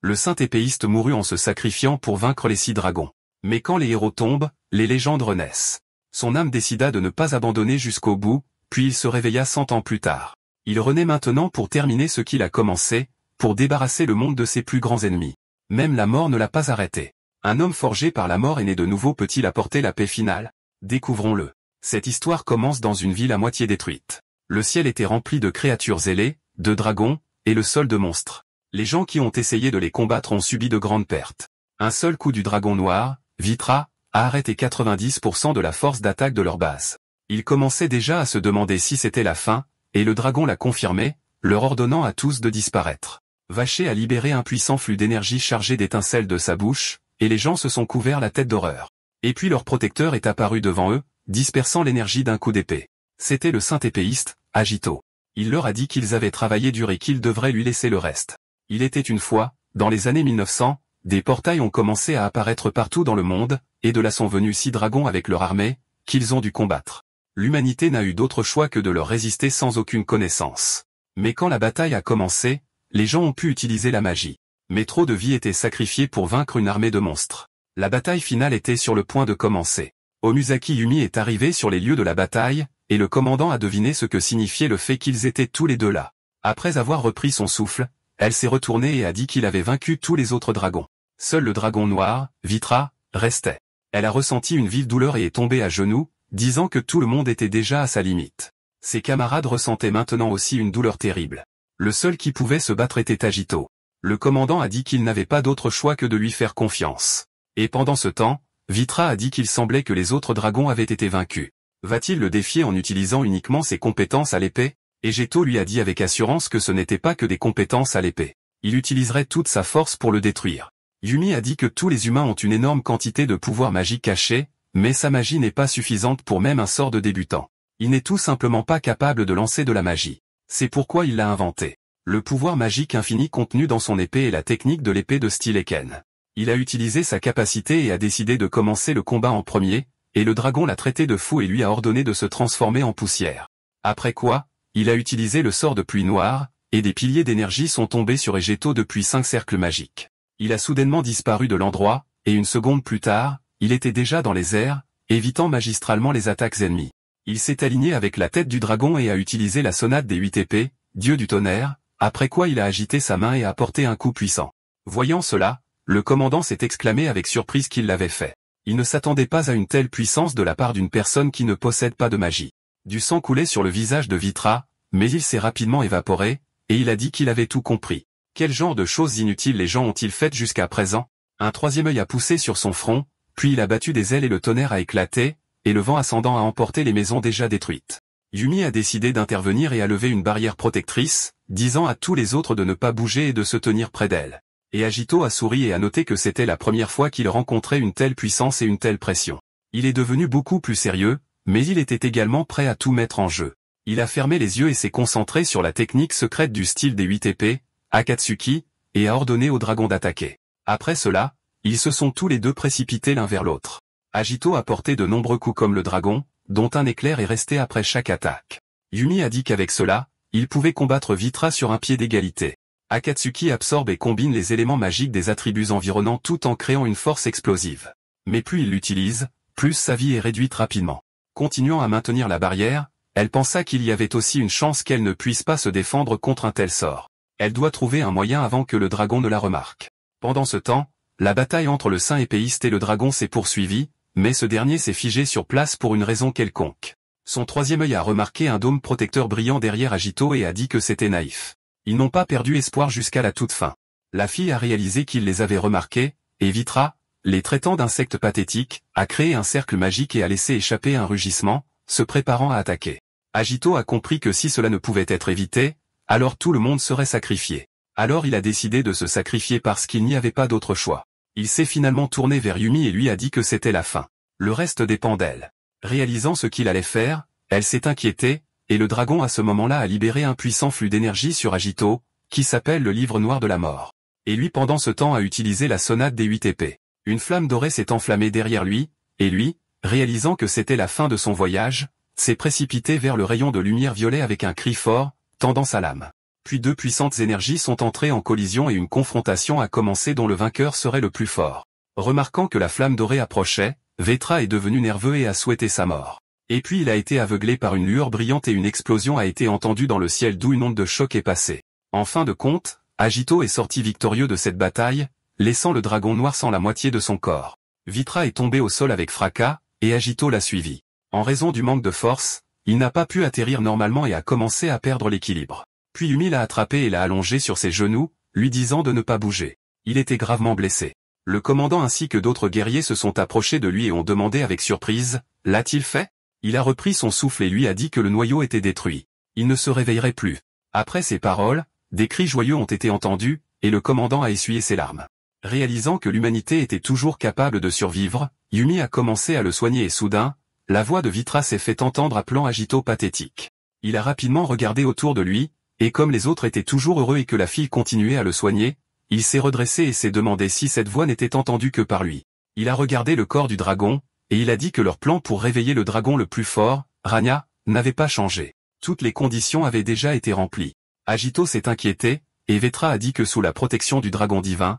Le saint épéiste mourut en se sacrifiant pour vaincre les 6 dragons. Mais quand les héros tombent, les légendes renaissent. Son âme décida de ne pas abandonner jusqu'au bout, puis il se réveilla 100 ans plus tard. Il renaît maintenant pour terminer ce qu'il a commencé, pour débarrasser le monde de ses plus grands ennemis. Même la mort ne l'a pas arrêté. Un homme forgé par la mort est né de nouveau, peut-il apporter la paix finale? Découvrons-le. Cette histoire commence dans une ville à moitié détruite. Le ciel était rempli de créatures ailées, de dragons, et le sol de monstres. Les gens qui ont essayé de les combattre ont subi de grandes pertes. Un seul coup du dragon noir, Vitra, a arrêté 90% de la force d'attaque de leur base. Ils commençaient déjà à se demander si c'était la fin, et le dragon l'a confirmé, leur ordonnant à tous de disparaître. Vacher a libéré un puissant flux d'énergie chargé d'étincelles de sa bouche, et les gens se sont couverts la tête d'horreur. Et puis leur protecteur est apparu devant eux, dispersant l'énergie d'un coup d'épée. C'était le saint épéiste, Agito. Il leur a dit qu'ils avaient travaillé dur et qu'ils devraient lui laisser le reste. Il était une fois, dans les années 1900, des portails ont commencé à apparaître partout dans le monde, et de là sont venus 6 dragons avec leur armée, qu'ils ont dû combattre. L'humanité n'a eu d'autre choix que de leur résister sans aucune connaissance. Mais quand la bataille a commencé, les gens ont pu utiliser la magie. Mais trop de vies étaient sacrifiées pour vaincre une armée de monstres. La bataille finale était sur le point de commencer. Omusaki Yumi est arrivé sur les lieux de la bataille, et le commandant a deviné ce que signifiait le fait qu'ils étaient tous les deux là. Après avoir repris son souffle, elle s'est retournée et a dit qu'il avait vaincu tous les autres dragons. Seul le dragon noir, Vitra, restait. Elle a ressenti une vive douleur et est tombée à genoux, disant que tout le monde était déjà à sa limite. Ses camarades ressentaient maintenant aussi une douleur terrible. Le seul qui pouvait se battre était Agito. Le commandant a dit qu'il n'avait pas d'autre choix que de lui faire confiance. Et pendant ce temps, Vitra a dit qu'il semblait que les autres dragons avaient été vaincus. Va-t-il le défier en utilisant uniquement ses compétences à l'épée? Et Geto lui a dit avec assurance que ce n'était pas que des compétences à l'épée. Il utiliserait toute sa force pour le détruire. Yumi a dit que tous les humains ont une énorme quantité de pouvoirs magiques cachés, mais sa magie n'est pas suffisante pour même un sort de débutant. Il n'est tout simplement pas capable de lancer de la magie. C'est pourquoi il l'a inventé. Le pouvoir magique infini contenu dans son épée est la technique de l'épée de style Eken. Il a utilisé sa capacité et a décidé de commencer le combat en premier, et le dragon l'a traité de fou et lui a ordonné de se transformer en poussière. Après quoi, il a utilisé le sort de pluie noire, et des piliers d'énergie sont tombés sur Egeto depuis 5 cercles magiques. Il a soudainement disparu de l'endroit, et une seconde plus tard, il était déjà dans les airs, évitant magistralement les attaques ennemies. Il s'est aligné avec la tête du dragon et a utilisé la sonate des 8 épées, dieu du tonnerre, après quoi il a agité sa main et a porté un coup puissant. Voyant cela, le commandant s'est exclamé avec surprise qu'il l'avait fait. Il ne s'attendait pas à une telle puissance de la part d'une personne qui ne possède pas de magie. Du sang coulait sur le visage de Vitra, mais il s'est rapidement évaporé, et il a dit qu'il avait tout compris. Quel genre de choses inutiles les gens ont-ils faites jusqu'à présent? Un troisième œil a poussé sur son front, puis il a battu des ailes et le tonnerre a éclaté, et le vent ascendant a emporté les maisons déjà détruites. Yumi a décidé d'intervenir et a levé une barrière protectrice, disant à tous les autres de ne pas bouger et de se tenir près d'elle. Et Agito a souri et a noté que c'était la première fois qu'il rencontrait une telle puissance et une telle pression. Il est devenu beaucoup plus sérieux, mais il était également prêt à tout mettre en jeu. Il a fermé les yeux et s'est concentré sur la technique secrète du style des 8 épées, Akatsuki, et a ordonné au dragon d'attaquer. Après cela, ils se sont tous les deux précipités l'un vers l'autre. Agito a porté de nombreux coups comme le dragon, dont un éclair est resté après chaque attaque. Yumi a dit qu'avec cela, il pouvait combattre Vitra sur un pied d'égalité. Akatsuki absorbe et combine les éléments magiques des attributs environnants tout en créant une force explosive. Mais plus il l'utilise, plus sa vie est réduite rapidement. Continuant à maintenir la barrière, elle pensa qu'il y avait aussi une chance qu'elle ne puisse pas se défendre contre un tel sort. Elle doit trouver un moyen avant que le dragon ne la remarque. Pendant ce temps, la bataille entre le saint épéiste et le dragon s'est poursuivie, mais ce dernier s'est figé sur place pour une raison quelconque. Son troisième œil a remarqué un dôme protecteur brillant derrière Agito et a dit que c'était naïf. Ils n'ont pas perdu espoir jusqu'à la toute fin. La fille a réalisé qu'il les avait remarqués, et Vitra, les traitant d'insectes pathétiques, a créé un cercle magique et a laissé échapper un rugissement, se préparant à attaquer. Agito a compris que si cela ne pouvait être évité, alors tout le monde serait sacrifié. Alors il a décidé de se sacrifier parce qu'il n'y avait pas d'autre choix. Il s'est finalement tourné vers Yumi et lui a dit que c'était la fin. Le reste dépend d'elle. Réalisant ce qu'il allait faire, elle s'est inquiétée, et le dragon à ce moment-là a libéré un puissant flux d'énergie sur Agito, qui s'appelle le livre noir de la mort. Et lui pendant ce temps a utilisé la sonate des 8 épées. Une flamme dorée s'est enflammée derrière lui, et lui, réalisant que c'était la fin de son voyage, s'est précipité vers le rayon de lumière violet avec un cri fort, tendant sa lame. Puis deux puissantes énergies sont entrées en collision et une confrontation a commencé dont le vainqueur serait le plus fort. Remarquant que la flamme dorée approchait, Vetra est devenu nerveux et a souhaité sa mort. Et puis il a été aveuglé par une lueur brillante et une explosion a été entendue dans le ciel d'où une onde de choc est passée. En fin de compte, Agito est sorti victorieux de cette bataille, laissant le dragon noir sans la moitié de son corps. Vetra est tombé au sol avec fracas, et Agito l'a suivi. En raison du manque de force, il n'a pas pu atterrir normalement et a commencé à perdre l'équilibre. Puis Yumi l'a attrapé et l'a allongé sur ses genoux, lui disant de ne pas bouger. Il était gravement blessé. Le commandant ainsi que d'autres guerriers se sont approchés de lui et ont demandé avec surprise, « L'a-t-il fait ?» Il a repris son souffle et lui a dit que le noyau était détruit. Il ne se réveillerait plus. Après ces paroles, des cris joyeux ont été entendus, et le commandant a essuyé ses larmes. Réalisant que l'humanité était toujours capable de survivre, Yumi a commencé à le soigner et soudain, la voix de Vetra s'est fait entendre appelant Agito pathétique. Il a rapidement regardé autour de lui, et comme les autres étaient toujours heureux et que la fille continuait à le soigner, il s'est redressé et s'est demandé si cette voix n'était entendue que par lui. Il a regardé le corps du dragon, et il a dit que leur plan pour réveiller le dragon le plus fort, Rania, n'avait pas changé. Toutes les conditions avaient déjà été remplies. Agito s'est inquiété, et Vetra a dit que sous la protection du dragon divin,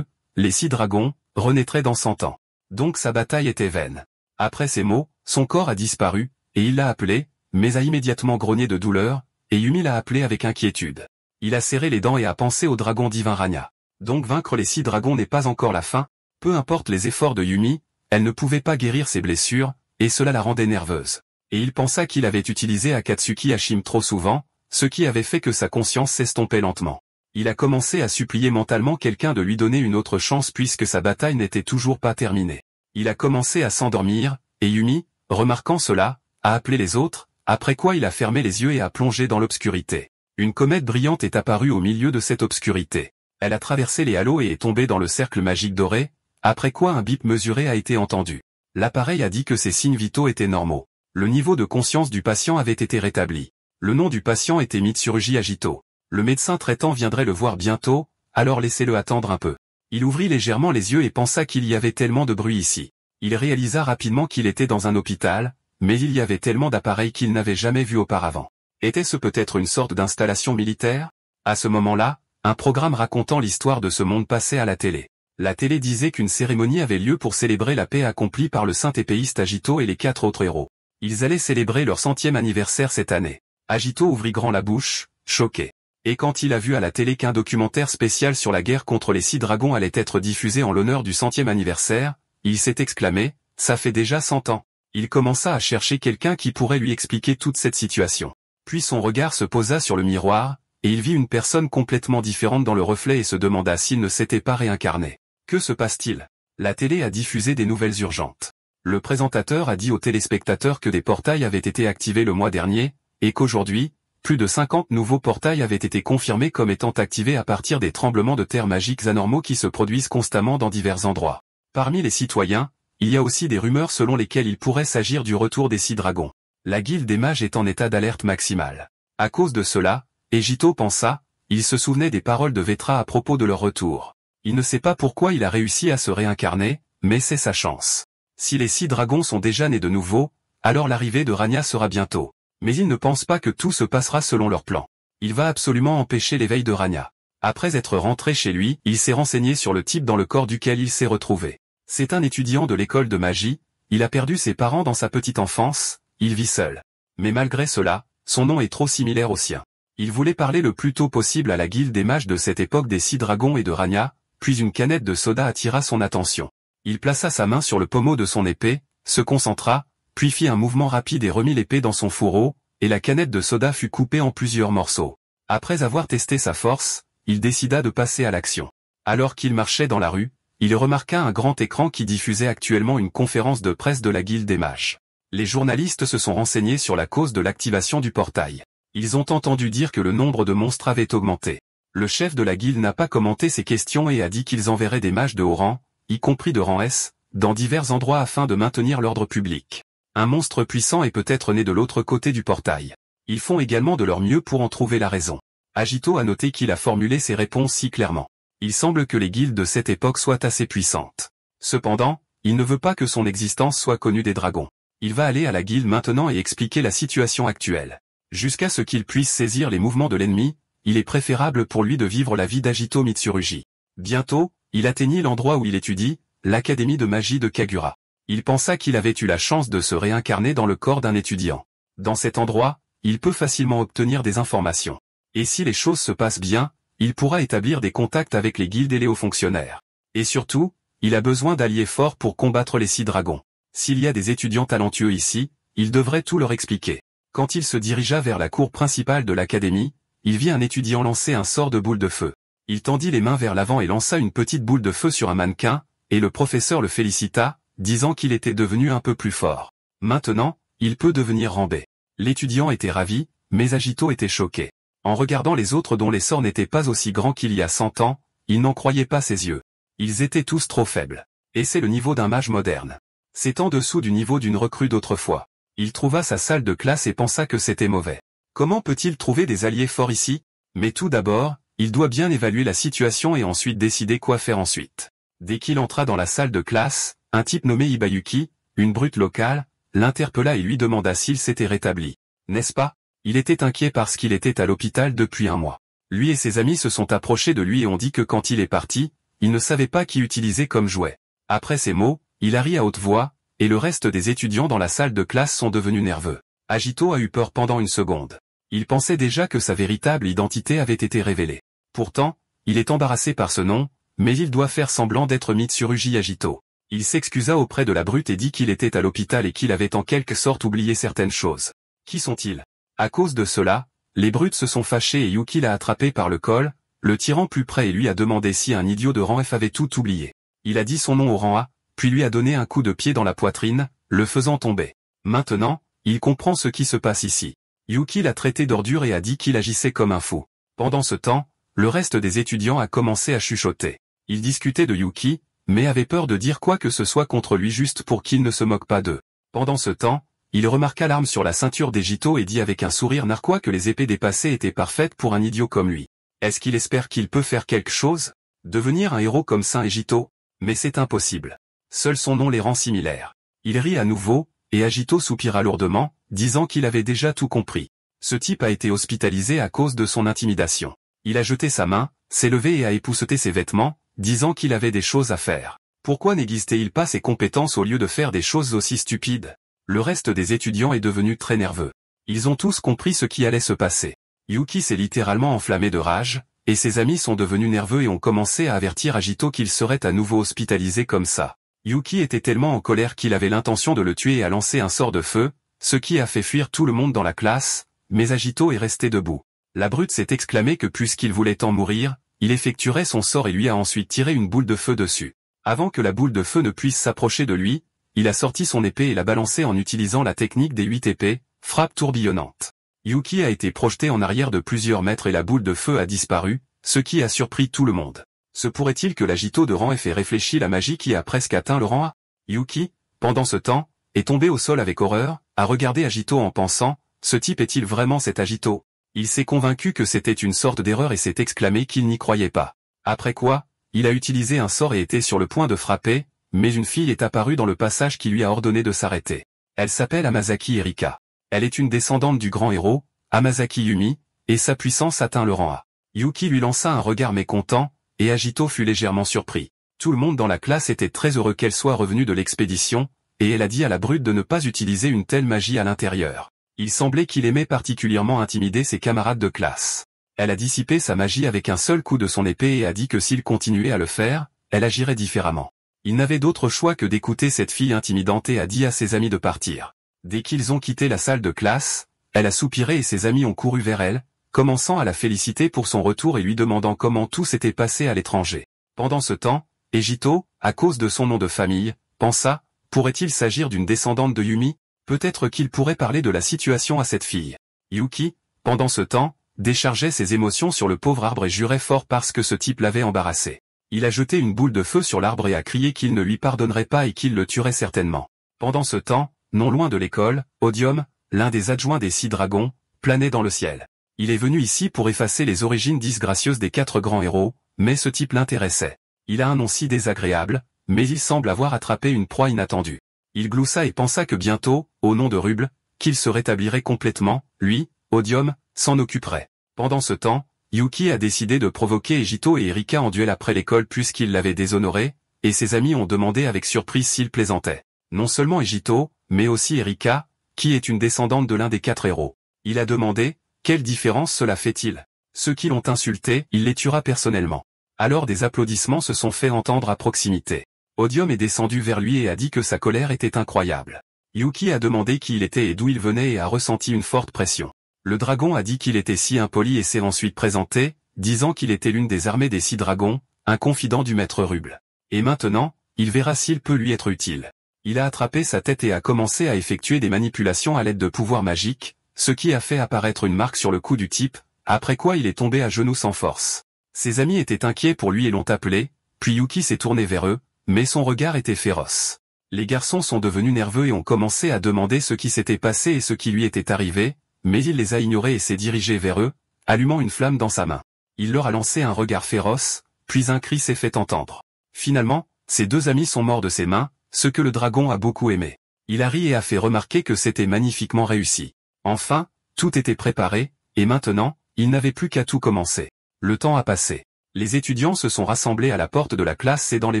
les 6 dragons, renaîtraient dans 100 ans. Donc sa bataille était vaine. Après ces mots, son corps a disparu, et il l'a appelé, mais a immédiatement grogné de douleur, et Yumi l'a appelé avec inquiétude. Il a serré les dents et a pensé au dragon divin Rania. Donc vaincre les 6 dragons n'est pas encore la fin, peu importe les efforts de Yumi, elle ne pouvait pas guérir ses blessures, et cela la rendait nerveuse. Et il pensa qu'il avait utilisé Akatsuki Hashim trop souvent, ce qui avait fait que sa conscience s'estompait lentement. Il a commencé à supplier mentalement quelqu'un de lui donner une autre chance puisque sa bataille n'était toujours pas terminée. Il a commencé à s'endormir, et Yumi, remarquant cela, a appelé les autres, après quoi il a fermé les yeux et a plongé dans l'obscurité. Une comète brillante est apparue au milieu de cette obscurité. Elle a traversé les halos et est tombée dans le cercle magique doré, après quoi un bip mesuré a été entendu. L'appareil a dit que ses signes vitaux étaient normaux. Le niveau de conscience du patient avait été rétabli. Le nom du patient était Mitsurugi Agito. Le médecin traitant viendrait le voir bientôt, alors laissez-le attendre un peu. Il ouvrit légèrement les yeux et pensa qu'il y avait tellement de bruit ici. Il réalisa rapidement qu'il était dans un hôpital, mais il y avait tellement d'appareils qu'il n'avait jamais vu auparavant. Était-ce peut-être une sorte d'installation militaire? À ce moment-là, un programme racontant l'histoire de ce monde passait à la télé. La télé disait qu'une cérémonie avait lieu pour célébrer la paix accomplie par le saint épéiste Agito et les 4 autres héros. Ils allaient célébrer leur 100e anniversaire cette année. Agito ouvrit grand la bouche, choqué. Et quand il a vu à la télé qu'un documentaire spécial sur la guerre contre les 6 dragons allait être diffusé en l'honneur du 100e anniversaire, il s'est exclamé, « Ça fait déjà 100 ans ». Il commença à chercher quelqu'un qui pourrait lui expliquer toute cette situation. Puis son regard se posa sur le miroir, et il vit une personne complètement différente dans le reflet et se demanda s'il ne s'était pas réincarné. Que se passe-t-il? La télé a diffusé des nouvelles urgentes. Le présentateur a dit aux téléspectateurs que des portails avaient été activés le mois dernier, et qu'aujourd'hui, plus de 50 nouveaux portails avaient été confirmés comme étant activés à partir des tremblements de terre magiques anormaux qui se produisent constamment dans divers endroits. Parmi les citoyens, il y a aussi des rumeurs selon lesquelles il pourrait s'agir du retour des 6 dragons. La guilde des mages est en état d'alerte maximale. À cause de cela, Agito pensa, il se souvenait des paroles de Vetra à propos de leur retour. Il ne sait pas pourquoi il a réussi à se réincarner, mais c'est sa chance. Si les 6 dragons sont déjà nés de nouveau, alors l'arrivée de Rania sera bientôt. Mais il ne pense pas que tout se passera selon leur plan. Il va absolument empêcher l'éveil de Rania. Après être rentré chez lui, il s'est renseigné sur le type dans le corps duquel il s'est retrouvé. C'est un étudiant de l'école de magie, il a perdu ses parents dans sa petite enfance, il vit seul. Mais malgré cela, son nom est trop similaire au sien. Il voulait parler le plus tôt possible à la guilde des mages de cette époque des 6 dragons et de Rania, puis une canette de soda attira son attention. Il plaça sa main sur le pommeau de son épée, se concentra, puis fit un mouvement rapide et remit l'épée dans son fourreau, et la canette de soda fut coupée en plusieurs morceaux. Après avoir testé sa force, il décida de passer à l'action. Alors qu'il marchait dans la rue, il remarqua un grand écran qui diffusait actuellement une conférence de presse de la guilde des mages. Les journalistes se sont renseignés sur la cause de l'activation du portail. Ils ont entendu dire que le nombre de monstres avait augmenté. Le chef de la guilde n'a pas commenté ces questions et a dit qu'ils enverraient des mages de haut rang, y compris de rang S, dans divers endroits afin de maintenir l'ordre public. Un monstre puissant est peut-être né de l'autre côté du portail. Ils font également de leur mieux pour en trouver la raison. Agito a noté qu'il a formulé ses réponses si clairement. Il semble que les guildes de cette époque soient assez puissantes. Cependant, il ne veut pas que son existence soit connue des dragons. Il va aller à la guilde maintenant et expliquer la situation actuelle. Jusqu'à ce qu'il puisse saisir les mouvements de l'ennemi, il est préférable pour lui de vivre la vie d'Agito Mitsurugi. Bientôt, il atteignit l'endroit où il étudie, l'Académie de magie de Kagura. Il pensa qu'il avait eu la chance de se réincarner dans le corps d'un étudiant. Dans cet endroit, il peut facilement obtenir des informations. Et si les choses se passent bien, il pourra établir des contacts avec les guildes et les hauts fonctionnaires. Et surtout, il a besoin d'alliés forts pour combattre les 6 dragons. S'il y a des étudiants talentueux ici, il devrait tout leur expliquer. Quand il se dirigea vers la cour principale de l'académie, il vit un étudiant lancer un sort de boule de feu. Il tendit les mains vers l'avant et lança une petite boule de feu sur un mannequin, et le professeur le félicita, disant qu'il était devenu un peu plus fort. Maintenant, il peut devenir Ranbei. L'étudiant était ravi, mais Agito était choqué. En regardant les autres dont les sorts n'étaient pas aussi grands qu'il y a 100 ans, il n'en croyait pas ses yeux. Ils étaient tous trop faibles. Et c'est le niveau d'un mage moderne. C'est en dessous du niveau d'une recrue d'autrefois. Il trouva sa salle de classe et pensa que c'était mauvais. Comment peut-il trouver des alliés forts ici? Mais tout d'abord, il doit bien évaluer la situation et ensuite décider quoi faire ensuite. Dès qu'il entra dans la salle de classe, un type nommé Ibayuki, une brute locale, l'interpella et lui demanda s'il s'était rétabli. N'est-ce pas? Il était inquiet parce qu'il était à l'hôpital depuis un mois. Lui et ses amis se sont approchés de lui et ont dit que quand il est parti, il ne savait pas qui utiliser comme jouet. Après ces mots, il a ri à haute voix, et le reste des étudiants dans la salle de classe sont devenus nerveux. Agito a eu peur pendant une seconde. Il pensait déjà que sa véritable identité avait été révélée. Pourtant, il est embarrassé par ce nom, mais il doit faire semblant d'être Mitsurugi Agito. Il s'excusa auprès de la brute et dit qu'il était à l'hôpital et qu'il avait en quelque sorte oublié certaines choses. Qui sont-ils? À cause de cela, les brutes se sont fâchées et Yuki l'a attrapé par le col, le tirant plus près et lui a demandé si un idiot de rang F avait tout oublié. Il a dit son nom au rang A, puis lui a donné un coup de pied dans la poitrine, le faisant tomber. Maintenant, il comprend ce qui se passe ici. Yuki l'a traité d'ordure et a dit qu'il agissait comme un fou. Pendant ce temps, le reste des étudiants a commencé à chuchoter. Ils discutaient de Yuki, mais avaient peur de dire quoi que ce soit contre lui juste pour qu'il ne se moque pas d'eux. Pendant ce temps, il remarqua l'arme sur la ceinture d'Agito et dit avec un sourire narquois que les épées dépassées étaient parfaites pour un idiot comme lui. Est-ce qu'il espère qu'il peut faire quelque chose? Devenir un héros comme Saint Agito? Mais c'est impossible. Seul son nom les rend similaires. Il rit à nouveau, et Agito soupira lourdement, disant qu'il avait déjà tout compris. Ce type a été hospitalisé à cause de son intimidation. Il a jeté sa main, s'est levé et a épousseté ses vêtements, disant qu'il avait des choses à faire. Pourquoi n'aiguisait-il pas ses compétences au lieu de faire des choses aussi stupides? Le reste des étudiants est devenu très nerveux. Ils ont tous compris ce qui allait se passer. Yuki s'est littéralement enflammé de rage, et ses amis sont devenus nerveux et ont commencé à avertir Agito qu'il serait à nouveau hospitalisé comme ça. Yuki était tellement en colère qu'il avait l'intention de le tuer et a lancé un sort de feu, ce qui a fait fuir tout le monde dans la classe, mais Agito est resté debout. La brute s'est exclamée que puisqu'il voulait en mourir, il effectuerait son sort et lui a ensuite tiré une boule de feu dessus. Avant que la boule de feu ne puisse s'approcher de lui, il a sorti son épée et l'a balancée en utilisant la technique des 8 épées, frappe tourbillonnante. Yuki a été projeté en arrière de plusieurs mètres et la boule de feu a disparu, ce qui a surpris tout le monde. Se pourrait-il que l'Agito de rang F ait réfléchi la magie qui a presque atteint le rang A? Yuki, pendant ce temps, est tombé au sol avec horreur, a regardé Agito en pensant, ce type est-il vraiment cet Agito? Il s'est convaincu que c'était une sorte d'erreur et s'est exclamé qu'il n'y croyait pas. Après quoi, il a utilisé un sort et était sur le point de frapper, mais une fille est apparue dans le passage qui lui a ordonné de s'arrêter. Elle s'appelle Amazaki Erika. Elle est une descendante du grand héros, Amazaki Yumi, et sa puissance atteint le rang A. Yuki lui lança un regard mécontent, et Agito fut légèrement surpris. Tout le monde dans la classe était très heureux qu'elle soit revenue de l'expédition, et elle a dit à la brute de ne pas utiliser une telle magie à l'intérieur. Il semblait qu'il aimait particulièrement intimider ses camarades de classe. Elle a dissipé sa magie avec un seul coup de son épée et a dit que s'il continuait à le faire, elle agirait différemment. Il n'avait d'autre choix que d'écouter cette fille intimidante et a dit à ses amis de partir. Dès qu'ils ont quitté la salle de classe, elle a soupiré et ses amis ont couru vers elle, commençant à la féliciter pour son retour et lui demandant comment tout s'était passé à l'étranger. Pendant ce temps, Agito, à cause de son nom de famille, pensa, pourrait-il s'agir d'une descendante de Yumi? Peut-être qu'il pourrait parler de la situation à cette fille. Yuki, pendant ce temps, déchargeait ses émotions sur le pauvre arbre et jurait fort parce que ce type l'avait embarrassé. Il a jeté une boule de feu sur l'arbre et a crié qu'il ne lui pardonnerait pas et qu'il le tuerait certainement. Pendant ce temps, non loin de l'école, Odium, l'un des adjoints des 6 dragons, planait dans le ciel. Il est venu ici pour effacer les origines disgracieuses des 4 grands héros, mais ce type l'intéressait. Il a un nom si désagréable, mais il semble avoir attrapé une proie inattendue. Il gloussa et pensa que bientôt, au nom de Ruble, qu'il se rétablirait complètement, lui, Odium, s'en occuperait. Pendant ce temps, Yuki a décidé de provoquer Ejito et Erika en duel après l'école puisqu'il l'avait déshonoré, et ses amis ont demandé avec surprise s'il plaisantait. Non seulement Ejito, mais aussi Erika, qui est une descendante de l'un des 4 héros. Il a demandé, quelle différence cela fait-il? Ceux qui l'ont insulté, il les tuera personnellement. Alors des applaudissements se sont fait entendre à proximité. Odium est descendu vers lui et a dit que sa colère était incroyable. Yuki a demandé qui il était et d'où il venait et a ressenti une forte pression. Le dragon a dit qu'il était si impoli et s'est ensuite présenté, disant qu'il était l'une des armées des 6 dragons, un confident du maître Ruble. Et maintenant, il verra s'il peut lui être utile. Il a attrapé sa tête et a commencé à effectuer des manipulations à l'aide de pouvoirs magiques, ce qui a fait apparaître une marque sur le cou du type, après quoi il est tombé à genoux sans force. Ses amis étaient inquiets pour lui et l'ont appelé, puis Yuki s'est tourné vers eux, mais son regard était féroce. Les garçons sont devenus nerveux et ont commencé à demander ce qui s'était passé et ce qui lui était arrivé, mais il les a ignorés et s'est dirigé vers eux, allumant une flamme dans sa main. Il leur a lancé un regard féroce, puis un cri s'est fait entendre. Finalement, ses 2 amis sont morts de ses mains, ce que le dragon a beaucoup aimé. Il a ri et a fait remarquer que c'était magnifiquement réussi. Enfin, tout était préparé, et maintenant, il n'avait plus qu'à tout commencer. Le temps a passé. Les étudiants se sont rassemblés à la porte de la classe et dans les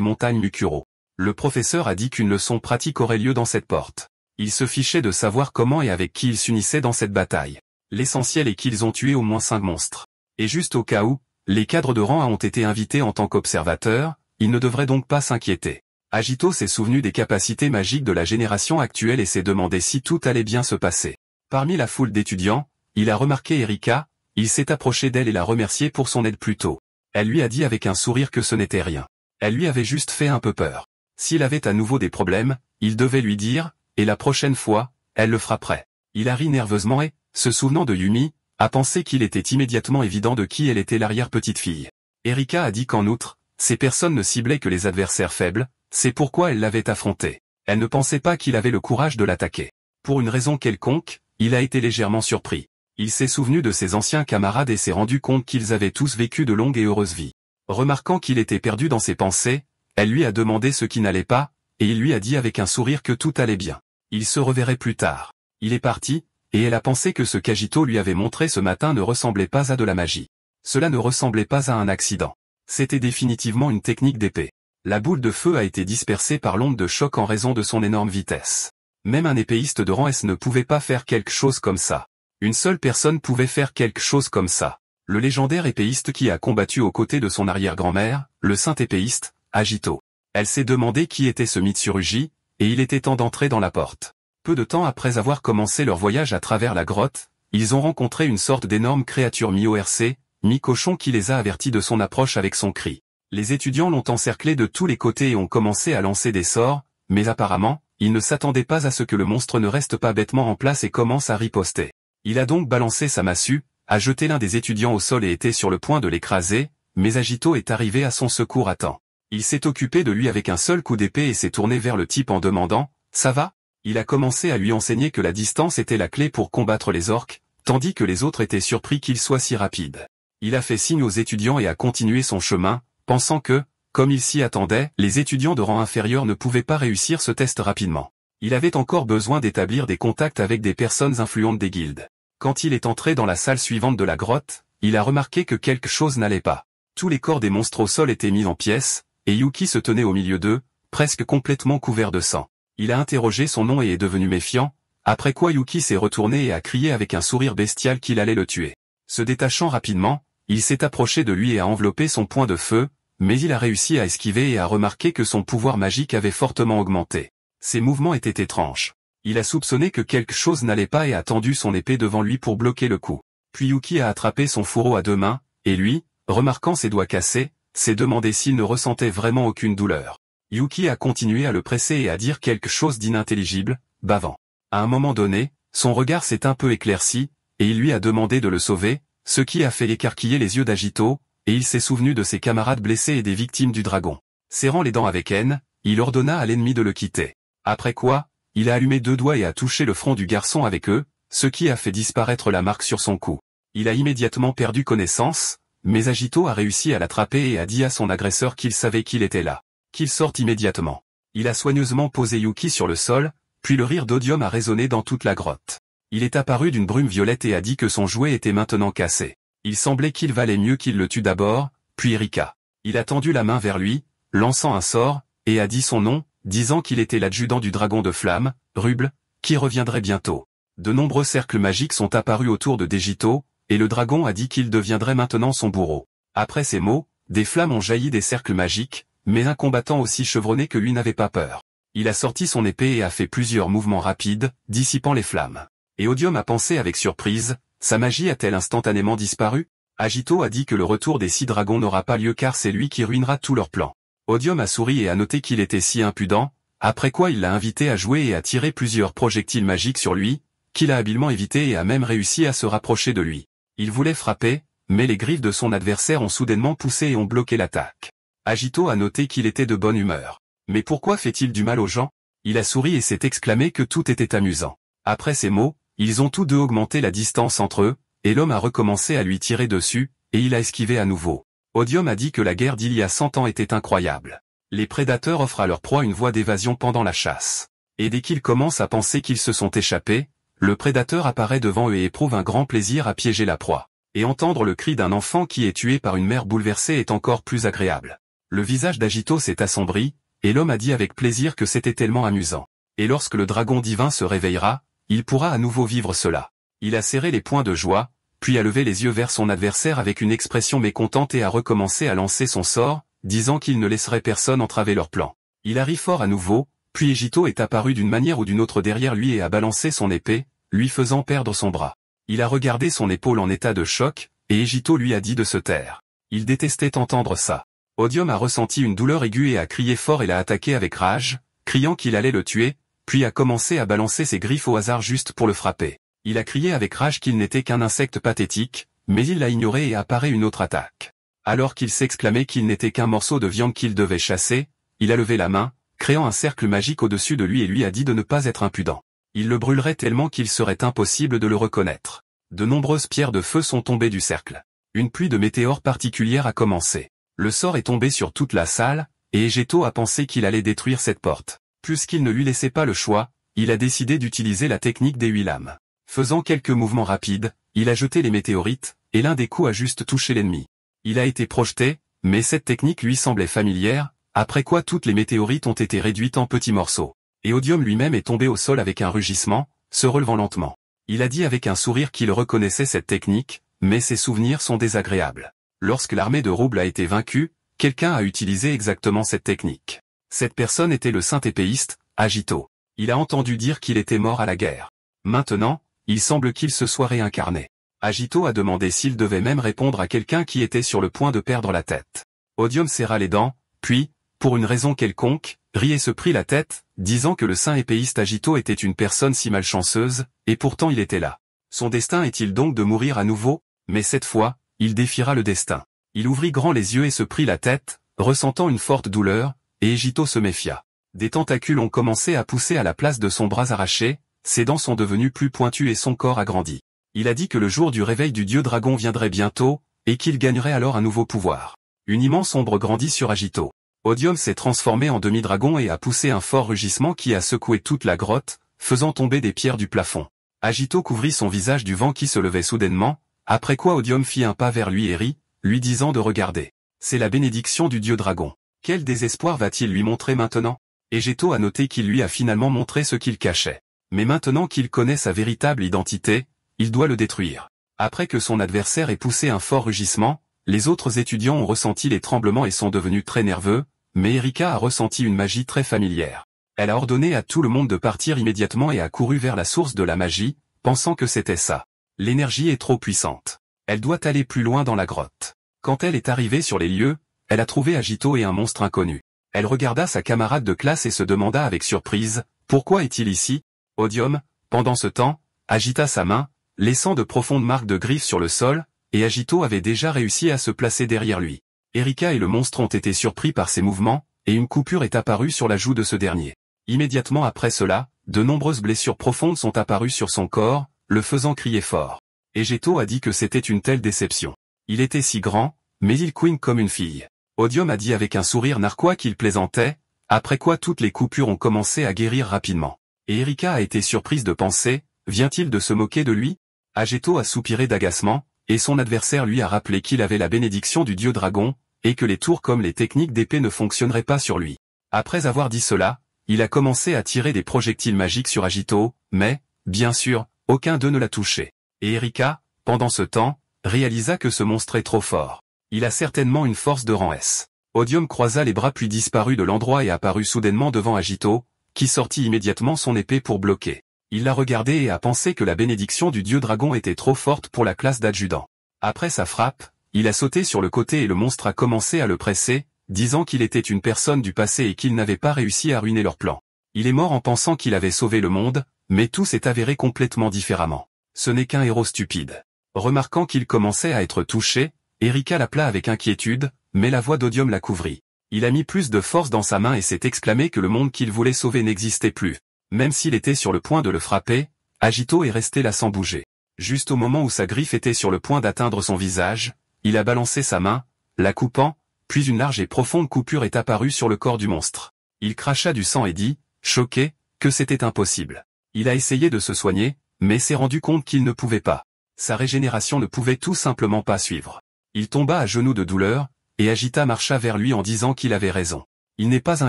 montagnes Mukuro. Le professeur a dit qu'une leçon pratique aurait lieu dans cette porte. Il se fichait de savoir comment et avec qui ils s'unissaient dans cette bataille. L'essentiel est qu'ils ont tué au moins 5 monstres. Et juste au cas où, les cadres de rang ont été invités en tant qu'observateurs, ils ne devraient donc pas s'inquiéter. Agito s'est souvenu des capacités magiques de la génération actuelle et s'est demandé si tout allait bien se passer. Parmi la foule d'étudiants, il a remarqué Erika, il s'est approché d'elle et l'a remerciée pour son aide plus tôt. Elle lui a dit avec un sourire que ce n'était rien. Elle lui avait juste fait un peu peur. S'il avait à nouveau des problèmes, il devait lui dire, et la prochaine fois, elle le frapperait. Il a ri nerveusement et, se souvenant de Yumi, a pensé qu'il était immédiatement évident de qui elle était l'arrière-petite-fille. Erika a dit qu'en outre, ces personnes ne ciblaient que les adversaires faibles, c'est pourquoi elle l'avait affronté. Elle ne pensait pas qu'il avait le courage de l'attaquer. Pour une raison quelconque, il a été légèrement surpris. Il s'est souvenu de ses anciens camarades et s'est rendu compte qu'ils avaient tous vécu de longues et heureuses vies. Remarquant qu'il était perdu dans ses pensées, elle lui a demandé ce qui n'allait pas, et il lui a dit avec un sourire que tout allait bien. Il se reverrait plus tard. Il est parti, et elle a pensé que ce qu'Agito lui avait montré ce matin ne ressemblait pas à de la magie. Cela ne ressemblait pas à un accident. C'était définitivement une technique d'épée. La boule de feu a été dispersée par l'onde de choc en raison de son énorme vitesse. Même un épéiste de rang S ne pouvait pas faire quelque chose comme ça. Une seule personne pouvait faire quelque chose comme ça. Le légendaire épéiste qui a combattu aux côtés de son arrière-grand-mère, le saint épéiste, Agito. Elle s'est demandé qui était ce Mitsurugi, et il était temps d'entrer dans la porte. Peu de temps après avoir commencé leur voyage à travers la grotte, ils ont rencontré une sorte d'énorme créature mi-ORC, mi-cochon qui les a avertis de son approche avec son cri. Les étudiants l'ont encerclé de tous les côtés et ont commencé à lancer des sorts, mais apparemment, ils ne s'attendaient pas à ce que le monstre ne reste pas bêtement en place et commence à riposter. Il a donc balancé sa massue, a jeté l'un des étudiants au sol et était sur le point de l'écraser, mais Agito est arrivé à son secours à temps. Il s'est occupé de lui avec un seul coup d'épée et s'est tourné vers le type en demandant « Ça va ?» Il a commencé à lui enseigner que la distance était la clé pour combattre les orques, tandis que les autres étaient surpris qu'il soit si rapide. Il a fait signe aux étudiants et a continué son chemin, pensant que, comme il s'y attendait, les étudiants de rang inférieur ne pouvaient pas réussir ce test rapidement. Il avait encore besoin d'établir des contacts avec des personnes influentes des guildes. Quand il est entré dans la salle suivante de la grotte, il a remarqué que quelque chose n'allait pas. Tous les corps des monstres au sol étaient mis en pièces, et Yuki se tenait au milieu d'eux, presque complètement couvert de sang. Il a interrogé son nom et est devenu méfiant, après quoi Yuki s'est retourné et a crié avec un sourire bestial qu'il allait le tuer. Se détachant rapidement, il s'est approché de lui et a enveloppé son poing de feu, mais il a réussi à esquiver et a remarqué que son pouvoir magique avait fortement augmenté. Ses mouvements étaient étranges. Il a soupçonné que quelque chose n'allait pas et a tendu son épée devant lui pour bloquer le coup. Puis Yuki a attrapé son fourreau à 2 mains, et lui, remarquant ses doigts cassés, s'est demandé s'il ne ressentait vraiment aucune douleur. Yuki a continué à le presser et à dire quelque chose d'inintelligible, bavant. À un moment donné, son regard s'est un peu éclairci, et il lui a demandé de le sauver, ce qui a fait écarquiller les yeux d'Agito, et il s'est souvenu de ses camarades blessés et des victimes du dragon. Serrant les dents avec haine, il ordonna à l'ennemi de le quitter. Après quoi, il a allumé 2 doigts et a touché le front du garçon avec eux, ce qui a fait disparaître la marque sur son cou. Il a immédiatement perdu connaissance, mais Agito a réussi à l'attraper et a dit à son agresseur qu'il savait qu'il était là. Qu'il sorte immédiatement. Il a soigneusement posé Yuki sur le sol, puis le rire d'Odium a résonné dans toute la grotte. Il est apparu d'une brume violette et a dit que son jouet était maintenant cassé. Il semblait qu'il valait mieux qu'il le tue d'abord, puis Erika. Il a tendu la main vers lui, lançant un sort, et a dit son nom, disant qu'il était l'adjudant du dragon de flamme, Ruble, qui reviendrait bientôt. De nombreux cercles magiques sont apparus autour de Dégito, et le dragon a dit qu'il deviendrait maintenant son bourreau. Après ces mots, des flammes ont jailli des cercles magiques, mais un combattant aussi chevronné que lui n'avait pas peur. Il a sorti son épée et a fait plusieurs mouvements rapides, dissipant les flammes. Et Odium a pensé avec surprise, sa magie a-t-elle instantanément disparu? Agito a dit que le retour des 6 dragons n'aura pas lieu car c'est lui qui ruinera tous leurs plans. Odium a souri et a noté qu'il était si impudent, après quoi il l'a invité à jouer et a tiré plusieurs projectiles magiques sur lui, qu'il a habilement évité et a même réussi à se rapprocher de lui. Il voulait frapper, mais les griffes de son adversaire ont soudainement poussé et ont bloqué l'attaque. Agito a noté qu'il était de bonne humeur. Mais pourquoi fait-il du mal aux gens? Il a souri et s'est exclamé que tout était amusant. Après ces mots, ils ont tous deux augmenté la distance entre eux, et l'homme a recommencé à lui tirer dessus, et il a esquivé à nouveau. Odium a dit que la guerre d'il y a 100 ans était incroyable. Les prédateurs offrent à leur proie une voie d'évasion pendant la chasse. Et dès qu'ils commencent à penser qu'ils se sont échappés, le prédateur apparaît devant eux et éprouve un grand plaisir à piéger la proie. Et entendre le cri d'un enfant qui est tué par une mère bouleversée est encore plus agréable. Le visage d'Agito s'est assombri, et l'homme a dit avec plaisir que c'était tellement amusant. Et lorsque le dragon divin se réveillera, il pourra à nouveau vivre cela. Il a serré les poings de joie, puis a levé les yeux vers son adversaire avec une expression mécontente et a recommencé à lancer son sort, disant qu'il ne laisserait personne entraver leur plan. Il a ri fort à nouveau, puis Agito est apparu d'une manière ou d'une autre derrière lui et a balancé son épée, lui faisant perdre son bras. Il a regardé son épaule en état de choc, et Agito lui a dit de se taire. Il détestait entendre ça. Odium a ressenti une douleur aiguë et a crié fort et l'a attaqué avec rage, criant qu'il allait le tuer, puis a commencé à balancer ses griffes au hasard juste pour le frapper. Il a crié avec rage qu'il n'était qu'un insecte pathétique, mais il l'a ignoré et a paré une autre attaque. Alors qu'il s'exclamait qu'il n'était qu'un morceau de viande qu'il devait chasser, il a levé la main, créant un cercle magique au-dessus de lui et lui a dit de ne pas être impudent. Il le brûlerait tellement qu'il serait impossible de le reconnaître. De nombreuses pierres de feu sont tombées du cercle. Une pluie de météores particulière a commencé. Le sort est tombé sur toute la salle, et Egeto a pensé qu'il allait détruire cette porte. Puisqu'il ne lui laissait pas le choix, il a décidé d'utiliser la technique des 8 lames. Faisant quelques mouvements rapides, il a jeté les météorites, et l'un des coups a juste touché l'ennemi. Il a été projeté, mais cette technique lui semblait familière, après quoi toutes les météorites ont été réduites en petits morceaux. Et Odium lui-même est tombé au sol avec un rugissement, se relevant lentement. Il a dit avec un sourire qu'il reconnaissait cette technique, mais ses souvenirs sont désagréables. Lorsque l'armée de Ruble a été vaincue, quelqu'un a utilisé exactement cette technique. Cette personne était le saint épéiste, Agito. Il a entendu dire qu'il était mort à la guerre. Maintenant, il semble qu'il se soit réincarné. Agito a demandé s'il devait même répondre à quelqu'un qui était sur le point de perdre la tête. Odium serra les dents, puis, pour une raison quelconque, rit et se prit la tête, disant que le saint épéiste Agito était une personne si malchanceuse, et pourtant il était là. Son destin est-il donc de mourir à nouveau? Mais cette fois, il défiera le destin. Il ouvrit grand les yeux et se prit la tête, ressentant une forte douleur, et Agito se méfia. Des tentacules ont commencé à pousser à la place de son bras arraché, ses dents sont devenues plus pointues et son corps a grandi. Il a dit que le jour du réveil du dieu dragon viendrait bientôt, et qu'il gagnerait alors un nouveau pouvoir. Une immense ombre grandit sur Agito. Odium s'est transformé en demi-dragon et a poussé un fort rugissement qui a secoué toute la grotte, faisant tomber des pierres du plafond. Agito couvrit son visage du vent qui se levait soudainement, après quoi Odium fit un pas vers lui et rit, lui disant de regarder. C'est la bénédiction du dieu dragon. Quel désespoir va-t-il lui montrer maintenant? Agito a noté qu'il lui a finalement montré ce qu'il cachait. Mais maintenant qu'il connaît sa véritable identité, il doit le détruire. Après que son adversaire ait poussé un fort rugissement, les autres étudiants ont ressenti les tremblements et sont devenus très nerveux, mais Erika a ressenti une magie très familière. Elle a ordonné à tout le monde de partir immédiatement et a couru vers la source de la magie, pensant que c'était ça. L'énergie est trop puissante. Elle doit aller plus loin dans la grotte. Quand elle est arrivée sur les lieux, elle a trouvé Agito et un monstre inconnu. Elle regarda sa camarade de classe et se demanda avec surprise, pourquoi est-il ici? Odium, pendant ce temps, agita sa main, laissant de profondes marques de griffes sur le sol, et Agito avait déjà réussi à se placer derrière lui. Erika et le monstre ont été surpris par ses mouvements, et une coupure est apparue sur la joue de ce dernier. Immédiatement après cela, de nombreuses blessures profondes sont apparues sur son corps, le faisant crier fort. Agito a dit que c'était une telle déception. Il était si grand, mais il couine comme une fille. Odium a dit avec un sourire narquois qu'il plaisantait, après quoi toutes les coupures ont commencé à guérir rapidement. Et Erika a été surprise de penser, vient-il de se moquer de lui? Agito a soupiré d'agacement, et son adversaire lui a rappelé qu'il avait la bénédiction du dieu dragon, et que les tours comme les techniques d'épée ne fonctionneraient pas sur lui. Après avoir dit cela, il a commencé à tirer des projectiles magiques sur Agito, mais, bien sûr, aucun d'eux ne l'a touché. Et Erika, pendant ce temps, réalisa que ce monstre est trop fort. Il a certainement une force de rang S. Odium croisa les bras puis disparut de l'endroit et apparut soudainement devant Agito, qui sortit immédiatement son épée pour bloquer. Il l'a regardé et a pensé que la bénédiction du dieu dragon était trop forte pour la classe d'adjudant. Après sa frappe, il a sauté sur le côté et le monstre a commencé à le presser, disant qu'il était une personne du passé et qu'il n'avait pas réussi à ruiner leur plan. Il est mort en pensant qu'il avait sauvé le monde, mais tout s'est avéré complètement différemment. Ce n'est qu'un héros stupide. Remarquant qu'il commençait à être touché, Erika l'appela avec inquiétude, mais la voix d'Odium la couvrit. Il a mis plus de force dans sa main et s'est exclamé que le monde qu'il voulait sauver n'existait plus. Même s'il était sur le point de le frapper, Agito est resté là sans bouger. Juste au moment où sa griffe était sur le point d'atteindre son visage, il a balancé sa main, la coupant, puis une large et profonde coupure est apparue sur le corps du monstre. Il cracha du sang et dit, choqué, que c'était impossible. Il a essayé de se soigner, mais s'est rendu compte qu'il ne pouvait pas. Sa régénération ne pouvait tout simplement pas suivre. Il tomba à genoux de douleur, et Agita marcha vers lui en disant qu'il avait raison. Il n'est pas un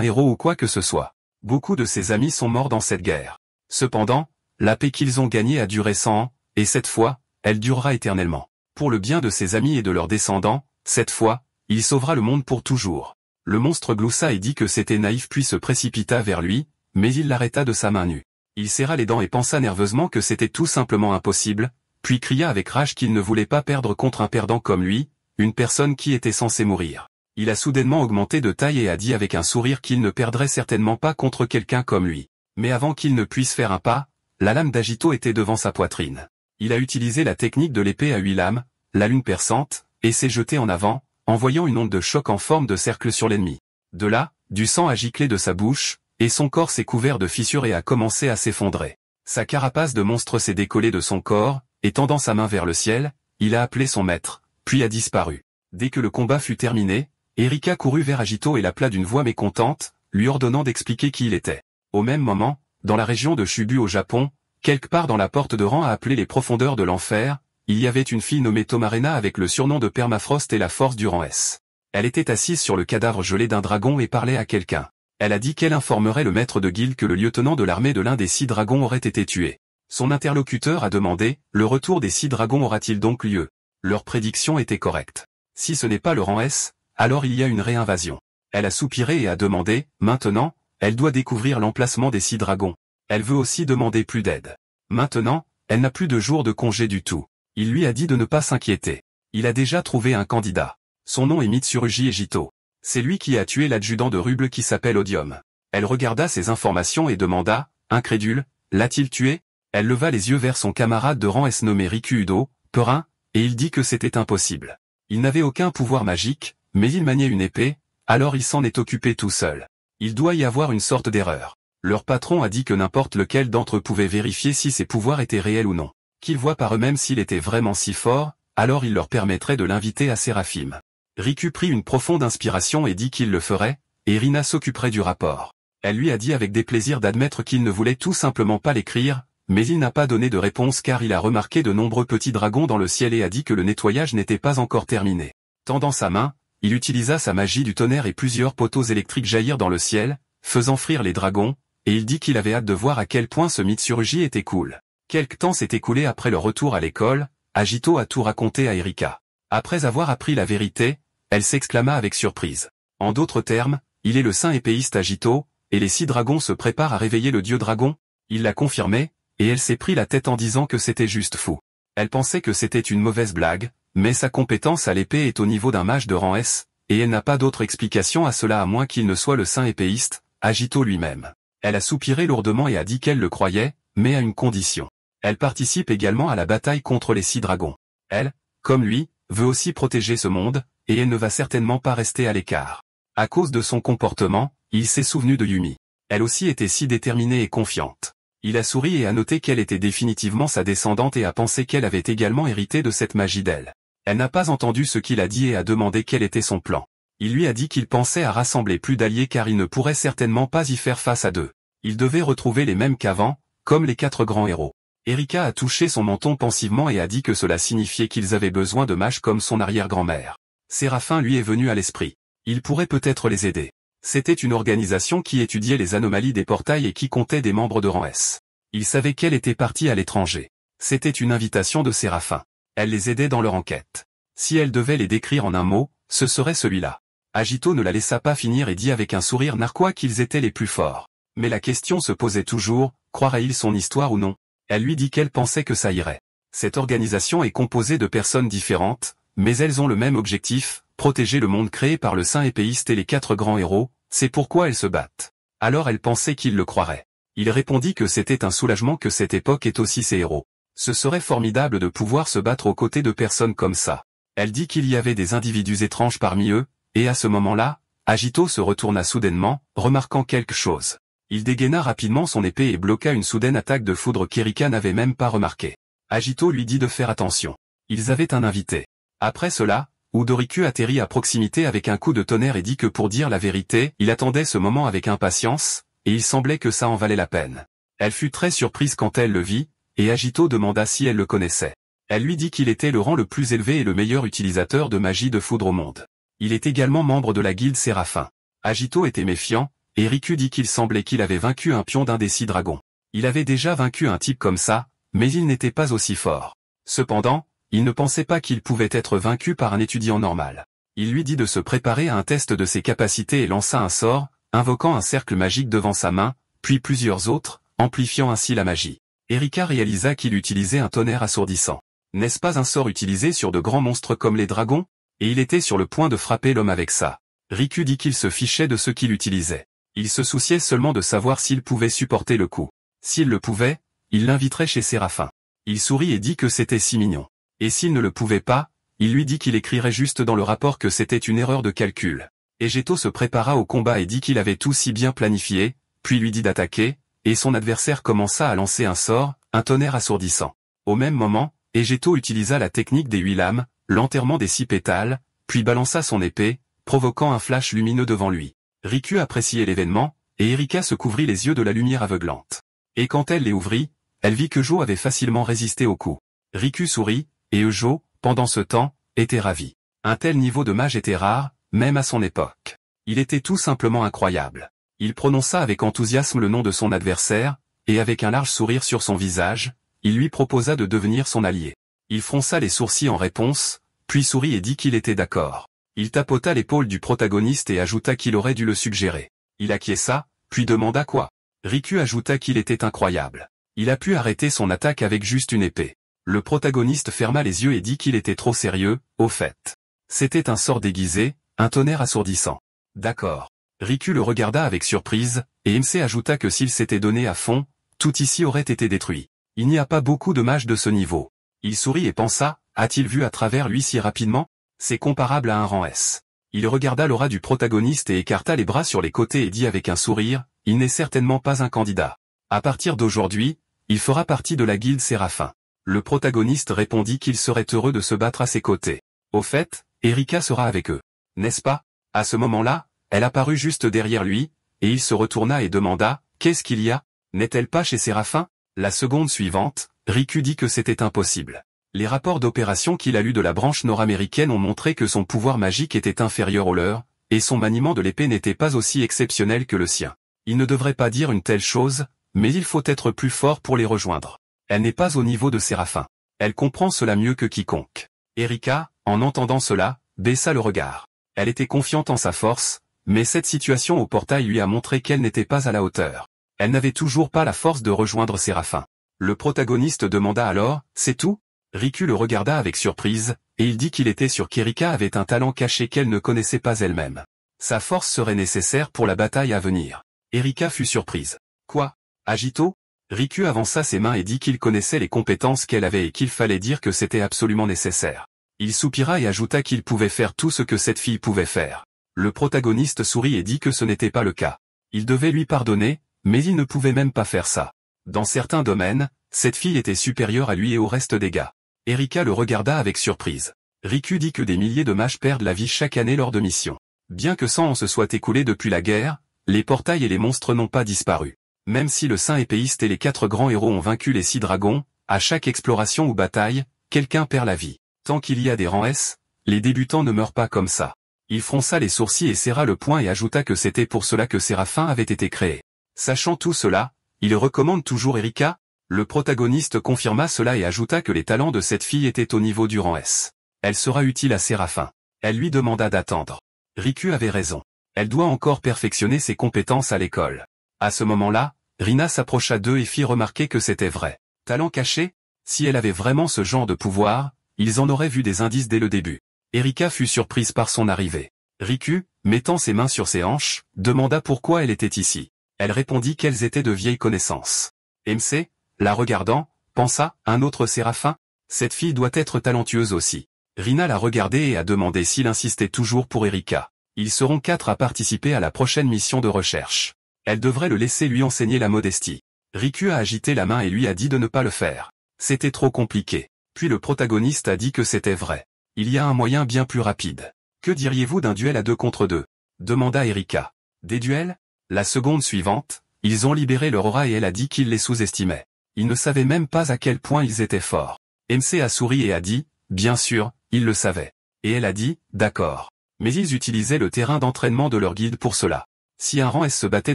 héros ou quoi que ce soit. Beaucoup de ses amis sont morts dans cette guerre. Cependant, la paix qu'ils ont gagnée a duré 100 ans, et cette fois, elle durera éternellement. Pour le bien de ses amis et de leurs descendants, cette fois, il sauvera le monde pour toujours. Le monstre gloussa et dit que c'était naïf puis se précipita vers lui, mais il l'arrêta de sa main nue. Il serra les dents et pensa nerveusement que c'était tout simplement impossible, puis cria avec rage qu'il ne voulait pas perdre contre un perdant comme lui, une personne qui était censée mourir. Il a soudainement augmenté de taille et a dit avec un sourire qu'il ne perdrait certainement pas contre quelqu'un comme lui. Mais avant qu'il ne puisse faire un pas, la lame d'Agito était devant sa poitrine. Il a utilisé la technique de l'épée à 8 lames, la lune perçante, et s'est jeté en avant, envoyant une onde de choc en forme de cercle sur l'ennemi. De là, du sang a giclé de sa bouche, et son corps s'est couvert de fissures et a commencé à s'effondrer. Sa carapace de monstre s'est décollée de son corps, et tendant sa main vers le ciel, il a appelé son maître, puis a disparu. Dès que le combat fut terminé, Erika courut vers Agito et l'appela d'une voix mécontente, lui ordonnant d'expliquer qui il était. Au même moment, dans la région de Chubu au Japon, quelque part dans la porte de rang à appeler les profondeurs de l'enfer, il y avait une fille nommée Tomarena avec le surnom de Permafrost et la force du rang S. Elle était assise sur le cadavre gelé d'un dragon et parlait à quelqu'un. Elle a dit qu'elle informerait le maître de guilde que le lieutenant de l'armée de l'un des 6 dragons aurait été tué. Son interlocuteur a demandé, le retour des 6 dragons aura-t-il donc lieu? Leur prédiction était correcte. Si ce n'est pas le rang S, alors il y a une réinvasion. Elle a soupiré et a demandé, maintenant, elle doit découvrir l'emplacement des 6 dragons. Elle veut aussi demander plus d'aide. Maintenant, elle n'a plus de jours de congé du tout. Il lui a dit de ne pas s'inquiéter. Il a déjà trouvé un candidat. Son nom est Mitsurugi Ejito. C'est lui qui a tué l'adjudant de Ruble qui s'appelle Odium. Elle regarda ces informations et demanda, incrédule, l'a-t-il tué? Elle leva les yeux vers son camarade de rang S nommé Riku Udo, Perrin, et il dit que c'était impossible. Il n'avait aucun pouvoir magique, mais il maniait une épée, alors il s'en est occupé tout seul. Il doit y avoir une sorte d'erreur. Leur patron a dit que n'importe lequel d'entre eux pouvait vérifier si ses pouvoirs étaient réels ou non. Qu'ils voient par eux-mêmes s'il était vraiment si fort, alors il leur permettrait de l'inviter à Séraphim. Riku prit une profonde inspiration et dit qu'il le ferait, et Rina s'occuperait du rapport. Elle lui a dit avec déplaisir d'admettre qu'il ne voulait tout simplement pas l'écrire, mais il n'a pas donné de réponse car il a remarqué de nombreux petits dragons dans le ciel et a dit que le nettoyage n'était pas encore terminé. Tendant sa main, il utilisa sa magie du tonnerre et plusieurs poteaux électriques jaillirent dans le ciel, faisant frire les dragons, et il dit qu'il avait hâte de voir à quel point ce Mitsurugi était cool. Quelque temps s'est écoulé après leur retour à l'école, Agito a tout raconté à Erika. Après avoir appris la vérité, elle s'exclama avec surprise. En d'autres termes, il est le saint épéiste Agito, et les 6 dragons se préparent à réveiller le dieu dragon? Il l'a confirmé, et elle s'est pris la tête en disant que c'était juste fou. Elle pensait que c'était une mauvaise blague, mais sa compétence à l'épée est au niveau d'un mage de rang S, et elle n'a pas d'autre explication à cela à moins qu'il ne soit le saint épéiste, Agito lui-même. Elle a soupiré lourdement et a dit qu'elle le croyait, mais à une condition. Elle participe également à la bataille contre les 6 dragons. Elle, comme lui, veut aussi protéger ce monde, et elle ne va certainement pas rester à l'écart. À cause de son comportement, il s'est souvenu de Yumi. Elle aussi était si déterminée et confiante. Il a souri et a noté qu'elle était définitivement sa descendante et a pensé qu'elle avait également hérité de cette magie d'elle. Elle n'a pas entendu ce qu'il a dit et a demandé quel était son plan. Il lui a dit qu'il pensait à rassembler plus d'alliés car il ne pourrait certainement pas y faire face à 2. Il devait retrouver les mêmes qu'avant, comme les 4 grands héros. Erika a touché son menton pensivement et a dit que cela signifiait qu'ils avaient besoin de mages comme son arrière-grand-mère. Séraphin lui est venu à l'esprit. Il pourrait peut-être les aider. C'était une organisation qui étudiait les anomalies des portails et qui comptait des membres de rang S. Il savait qu'elle était partie à l'étranger. C'était une invitation de Séraphin. Elle les aidait dans leur enquête. Si elle devait les décrire en un mot, ce serait celui-là. Agito ne la laissa pas finir et dit avec un sourire narquois qu'ils étaient les plus forts. Mais la question se posait toujours, croirait-il son histoire ou non? Elle lui dit qu'elle pensait que ça irait. Cette organisation est composée de personnes différentes, mais elles ont le même objectif, protéger le monde créé par le saint épéiste et les 4 grands héros, c'est pourquoi elles se battent. Alors elle pensait qu'il le croirait. Il répondit que c'était un soulagement que cette époque ait aussi ses héros. Ce serait formidable de pouvoir se battre aux côtés de personnes comme ça. Elle dit qu'il y avait des individus étranges parmi eux, et à ce moment-là, Agito se retourna soudainement, remarquant quelque chose. Il dégaina rapidement son épée et bloqua une soudaine attaque de foudre qu'Erika n'avait même pas remarquée. Agito lui dit de faire attention. Ils avaient un invité. Après cela, Udoriku atterrit à proximité avec un coup de tonnerre et dit que pour dire la vérité, il attendait ce moment avec impatience, et il semblait que ça en valait la peine. Elle fut très surprise quand elle le vit, et Agito demanda si elle le connaissait. Elle lui dit qu'il était le rang le plus élevé et le meilleur utilisateur de magie de foudre au monde. Il est également membre de la guilde Séraphin. Agito était méfiant, et Riku dit qu'il semblait qu'il avait vaincu un pion d'un des 6 dragons. Il avait déjà vaincu un type comme ça, mais il n'était pas aussi fort. Cependant, il ne pensait pas qu'il pouvait être vaincu par un étudiant normal. Il lui dit de se préparer à un test de ses capacités et lança un sort, invoquant un cercle magique devant sa main, puis plusieurs autres, amplifiant ainsi la magie. Erika réalisa qu'il utilisait un tonnerre assourdissant. N'est-ce pas un sort utilisé sur de grands monstres comme les dragons? Et il était sur le point de frapper l'homme avec ça. Riku dit qu'il se fichait de ce qu'il utilisait. Il se souciait seulement de savoir s'il pouvait supporter le coup. S'il le pouvait, il l'inviterait chez Séraphin. Il sourit et dit que c'était si mignon. Et s'il ne le pouvait pas, il lui dit qu'il écrirait juste dans le rapport que c'était une erreur de calcul. Egeto se prépara au combat et dit qu'il avait tout si bien planifié, puis lui dit d'attaquer, et son adversaire commença à lancer un sort, un tonnerre assourdissant. Au même moment, Egeto utilisa la technique des 8 lames, l'enterrement des 6 pétales, puis balança son épée, provoquant un flash lumineux devant lui. Riku appréciait l'événement, et Erika se couvrit les yeux de la lumière aveuglante. Et quand elle les ouvrit, elle vit que Jo avait facilement résisté au coup. Riku sourit, et Jo, pendant ce temps, était ravi. Un tel niveau de mage était rare, même à son époque. Il était tout simplement incroyable. Il prononça avec enthousiasme le nom de son adversaire, et avec un large sourire sur son visage, il lui proposa de devenir son allié. Il fronça les sourcils en réponse, puis sourit et dit qu'il était d'accord. Il tapota l'épaule du protagoniste et ajouta qu'il aurait dû le suggérer. Il acquiesça, puis demanda quoi. Riku ajouta qu'il était incroyable. Il a pu arrêter son attaque avec juste une épée. Le protagoniste ferma les yeux et dit qu'il était trop sérieux, au fait. C'était un sort déguisé, un tonnerre assourdissant. D'accord. Riku le regarda avec surprise, et MC ajouta que s'il s'était donné à fond, tout ici aurait été détruit. Il n'y a pas beaucoup de mages de ce niveau. Il sourit et pensa, a-t-il vu à travers lui si rapidement? C'est comparable à un rang S. Il regarda l'aura du protagoniste et écarta les bras sur les côtés et dit avec un sourire, il n'est certainement pas un candidat. À partir d'aujourd'hui, il fera partie de la guilde Séraphin. Le protagoniste répondit qu'il serait heureux de se battre à ses côtés. Au fait, Erika sera avec eux. N'est-ce pas? À ce moment-là, elle apparut juste derrière lui, et il se retourna et demanda, qu'est-ce qu'il y a? N'est-elle pas chez Séraphin? La seconde suivante, Riku dit que c'était impossible. Les rapports d'opération qu'il a lus de la branche nord-américaine ont montré que son pouvoir magique était inférieur au leur, et son maniement de l'épée n'était pas aussi exceptionnel que le sien. Il ne devrait pas dire une telle chose, mais il faut être plus fort pour les rejoindre. Elle n'est pas au niveau de Séraphin. Elle comprend cela mieux que quiconque. Erika, en entendant cela, baissa le regard. Elle était confiante en sa force, mais cette situation au portail lui a montré qu'elle n'était pas à la hauteur. Elle n'avait toujours pas la force de rejoindre Séraphin. Le protagoniste demanda alors, c'est tout? Riku le regarda avec surprise, et il dit qu'il était sûr qu'Erika avait un talent caché qu'elle ne connaissait pas elle-même. Sa force serait nécessaire pour la bataille à venir. Erika fut surprise. Quoi? Agito? Riku avança ses mains et dit qu'il connaissait les compétences qu'elle avait et qu'il fallait dire que c'était absolument nécessaire. Il soupira et ajouta qu'il pouvait faire tout ce que cette fille pouvait faire. Le protagoniste sourit et dit que ce n'était pas le cas. Il devait lui pardonner, mais il ne pouvait même pas faire ça. Dans certains domaines, cette fille était supérieure à lui et au reste des gars. Erika le regarda avec surprise. Riku dit que des milliers de mages perdent la vie chaque année lors de missions. Bien que 100 ans se soient écoulés depuis la guerre, les portails et les monstres n'ont pas disparu. Même si le saint épéiste et les 4 grands héros ont vaincu les 6 dragons, À chaque exploration ou bataille, quelqu'un perd la vie. Tant qu'il y a des rangs S, les débutants ne meurent pas comme ça. Il fronça les sourcils et serra le poing et ajouta que c'était pour cela que Séraphin avait été créé. Sachant tout cela, il recommande toujours Erika. Le protagoniste confirma cela et ajouta que les talents de cette fille étaient au niveau du rang S. Elle sera utile à Séraphin. Elle lui demanda d'attendre. Riku avait raison. Elle doit encore perfectionner ses compétences à l'école. À ce moment-là, Rina s'approcha d'eux et fit remarquer que c'était vrai. Talent caché? Si elle avait vraiment ce genre de pouvoir, ils en auraient vu des indices dès le début. Erika fut surprise par son arrivée. Riku, mettant ses mains sur ses hanches, demanda pourquoi elle était ici. Elle répondit qu'elles étaient de vieilles connaissances. MC, la regardant, pensa, un autre Séraphin? Cette fille doit être talentueuse aussi. Rina l'a regardé et a demandé s'il insistait toujours pour Erika. Ils seront 4 à participer à la prochaine mission de recherche. Elle devrait le laisser lui enseigner la modestie. Riku a agité la main et lui a dit de ne pas le faire. C'était trop compliqué. Puis le protagoniste a dit que c'était vrai. Il y a un moyen bien plus rapide. Que diriez-vous d'un duel à 2 contre 2? Demanda Erika. Des duels? La seconde suivante, ils ont libéré leur aura et elle a dit qu'ils les sous-estimaient. Ils ne savaient même pas à quel point ils étaient forts. MC a souri et a dit, bien sûr, ils le savaient. Et elle a dit, d'accord. Mais ils utilisaient le terrain d'entraînement de leur guide pour cela. Si un rang S se battait